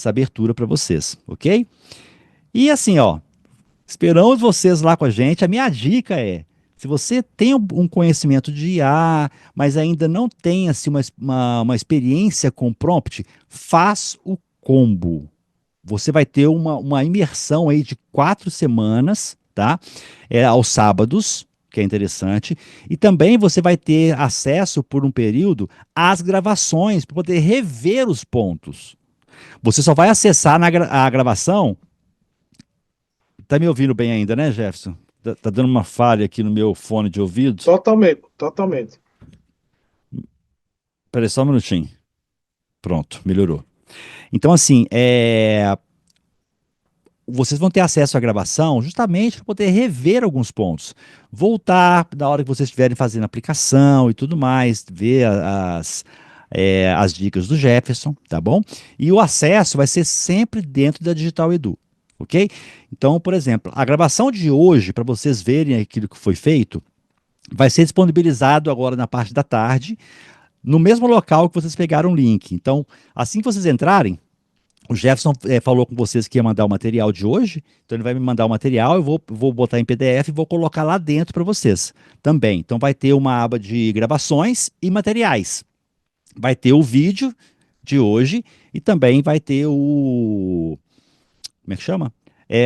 abertura para vocês, ok? E assim, ó, esperamos vocês lá com a gente. A minha dica é: se você tem um conhecimento de IA, mas ainda não tem assim, uma experiência com prompt, faz o combo. Você vai ter uma imersão aí de 4 semanas, tá? Aos sábados, que é interessante. E também você vai ter acesso por um período às gravações, para poder rever os pontos. Você só vai acessar a gravação. Tá me ouvindo bem ainda, né, Jefferson? Tá dando uma falha aqui no meu fone de ouvido. Totalmente, totalmente. Peraí, só um minutinho. Pronto, melhorou. Então, assim, vocês vão ter acesso à gravação justamente para poder rever alguns pontos. Voltar na hora que vocês estiverem fazendo a aplicação e tudo mais, ver as dicas do Jefferson, tá bom? E o acesso vai ser sempre dentro da Digital Edu, ok? Então, por exemplo, a gravação de hoje, para vocês verem aquilo que foi feito, vai ser disponibilizado agora na parte da tarde, no mesmo local que vocês pegaram o link. Então, assim que vocês entrarem, o Jefferson falou com vocês que ia mandar o material de hoje, então ele vai me mandar o material, eu vou botar em PDF e vou colocar lá dentro para vocês também. Então vai ter uma aba de gravações e materiais. Vai ter o vídeo de hoje e também vai ter como é que chama?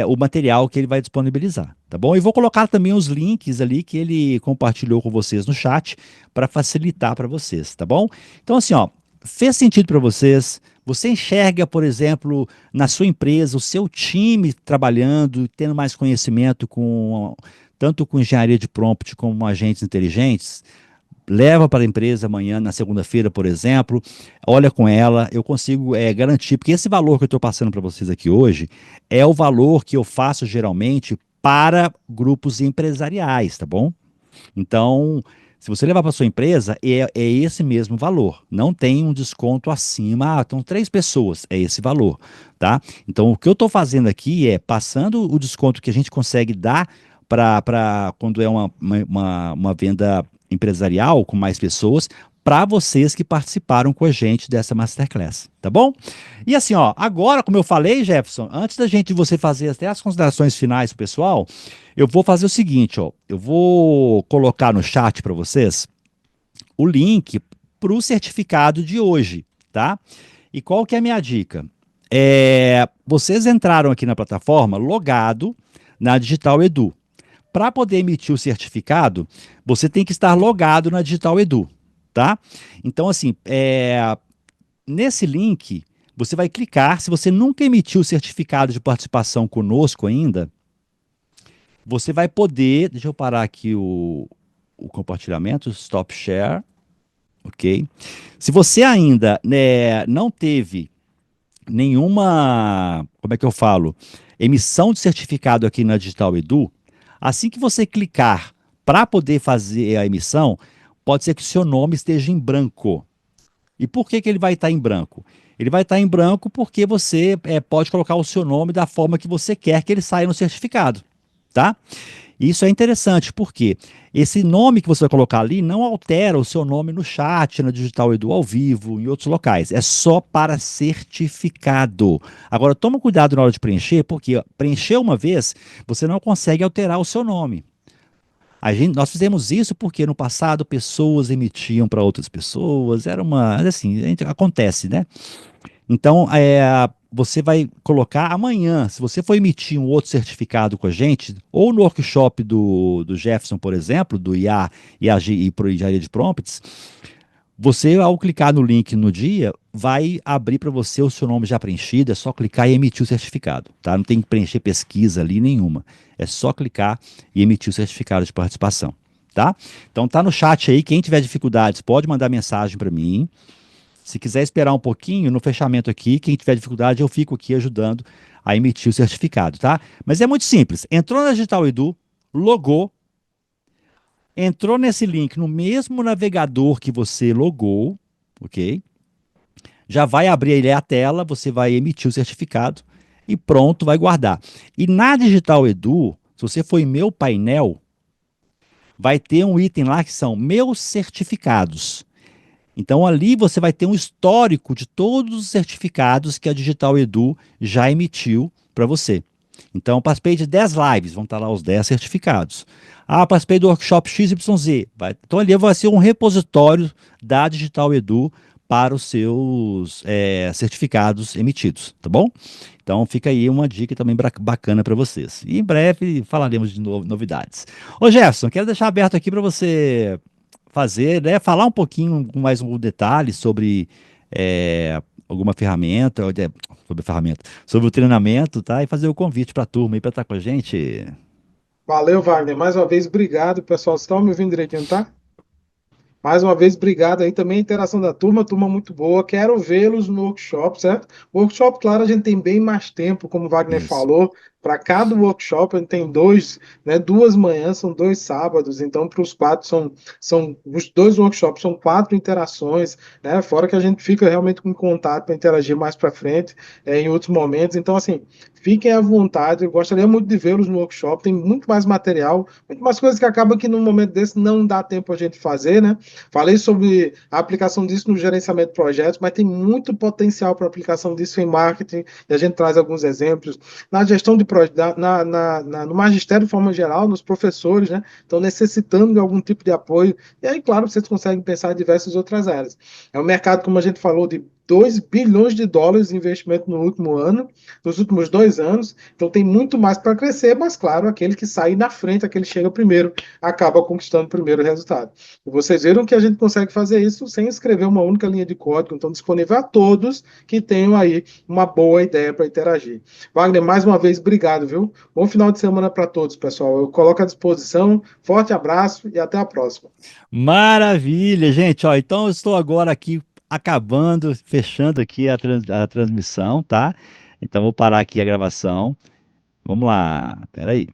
O material que ele vai disponibilizar, tá bom? E vou colocar também os links ali que ele compartilhou com vocês no chat para facilitar para vocês, tá bom? Então assim, ó, fez sentido para vocês? Você enxerga, por exemplo, na sua empresa, o seu time trabalhando, tendo mais conhecimento tanto com engenharia de prompt como agentes inteligentes? Leva para a empresa amanhã, na segunda-feira, por exemplo, olha com ela, eu consigo garantir, porque esse valor que eu estou passando para vocês aqui hoje é o valor que eu faço geralmente para grupos empresariais, tá bom? Então, se você levar para sua empresa, é esse mesmo valor. Não tem um desconto acima. Ah, estão 3 pessoas, é esse valor, tá? Então, o que eu estou fazendo aqui é passando o desconto que a gente consegue dar para quando é uma venda empresarial com mais pessoas, para vocês que participaram com a gente dessa Masterclass, tá bom? E assim, ó, agora, como eu falei, Jefferson, antes da gente você fazer até as considerações finais pro pessoal, eu vou fazer o seguinte, ó, eu vou colocar no chat para vocês o link para o certificado de hoje, tá? E qual que é a minha dica? Vocês entraram aqui na plataforma logado na Digital Edu. Para poder emitir o certificado, você tem que estar logado na Digital Edu, tá? Então, assim, nesse link, você vai clicar. Se você nunca emitiu o certificado de participação conosco ainda, você vai poder. Deixa eu parar aqui o compartilhamento, stop share, ok? Se você ainda, né, não teve nenhuma, como é que eu falo, emissão de certificado aqui na Digital Edu, assim que você clicar para poder fazer a emissão, pode ser que o seu nome esteja em branco. E por que ele vai estar em branco? Ele vai estar em branco porque você pode colocar o seu nome da forma que você quer que ele saia no certificado, tá? Isso é interessante, porque esse nome que você vai colocar ali não altera o seu nome no chat, na Digital Edu ao vivo, em outros locais. É só para certificado. Agora, toma cuidado na hora de preencher, porque ó, preencher uma vez, você não consegue alterar o seu nome. Nós fizemos isso porque no passado pessoas emitiam para outras pessoas, era uma, assim, acontece, né? Então, você vai colocar amanhã, se você for emitir um outro certificado com a gente, ou no workshop do Jefferson, por exemplo, do IA e Engenharia de Prompts, você, ao clicar no link no dia, vai abrir para você o seu nome já preenchido, é só clicar e emitir o certificado, tá? Não tem que preencher pesquisa ali nenhuma. É só clicar e emitir o certificado de participação, tá? Então tá no chat aí, quem tiver dificuldades pode mandar mensagem para mim. Se quiser esperar um pouquinho, no fechamento aqui, quem tiver dificuldade, eu fico aqui ajudando a emitir o certificado, tá? Mas é muito simples. Entrou na Digital Edu, logou, entrou nesse link no mesmo navegador que você logou, ok? Já vai abrir ele a tela, você vai emitir o certificado e pronto, vai guardar. E na Digital Edu, se você for em meu painel, vai ter um item lá que são meus certificados. Então ali você vai ter um histórico de todos os certificados que a Digital Edu já emitiu para você. Então, participei de 10 lives, vão estar lá os 10 certificados. Ah, participei do workshop XYZ. Então ali vai ser um repositório da Digital Edu para os seus certificados emitidos, tá bom? Então fica aí uma dica também bacana para vocês. E em breve falaremos de novidades. Ô Jefferson, quero deixar aberto aqui para você fazer, né, falar um pouquinho com mais um detalhe sobre alguma ferramenta, sobre o treinamento, tá? E fazer o convite para a turma aí para estar com a gente. Valeu, Wagner. Mais uma vez, obrigado, pessoal. Vocês estão me ouvindo direitinho, tá? Mais uma vez, obrigado aí também a interação da turma muito boa. Quero vê-los no workshop, certo? Workshop, claro, a gente tem bem mais tempo, como o Wagner Isso. falou. Para cada workshop, a gente tem dois, né? 2 manhãs, são 2 sábados. Então, para os quatro, são os 2 workshops, são 4 interações, né? Fora que a gente fica realmente com contato para interagir mais para frente, em outros momentos. Então, assim, fiquem à vontade. Eu gostaria muito de vê-los no workshop. Tem muito mais material, muito mais coisas que acaba que num momento desse não dá tempo a gente fazer, né? Falei sobre a aplicação disso no gerenciamento de projetos, mas tem muito potencial para aplicação disso em marketing, e a gente traz alguns exemplos. Na gestão de projetos, no magistério de forma geral, nos professores, né? Estão necessitando de algum tipo de apoio. E aí, claro, vocês conseguem pensar em diversas outras áreas. É um mercado, como a gente falou, de 2 bilhões de dólares de investimento no último ano, nos últimos 2 anos. Então tem muito mais para crescer, mas claro, aquele que sai na frente, aquele que chega primeiro, acaba conquistando o primeiro resultado. E vocês viram que a gente consegue fazer isso sem escrever uma única linha de código, então disponível a todos que tenham aí uma boa ideia para interagir. Wagner, mais uma vez, obrigado, viu? Bom final de semana para todos, pessoal. Eu coloco à disposição. Forte abraço e até a próxima. Maravilha, gente. Ó, então eu estou agora aqui acabando, fechando aqui a transmissão, tá? Então vou parar aqui a gravação. Vamos lá. Peraí.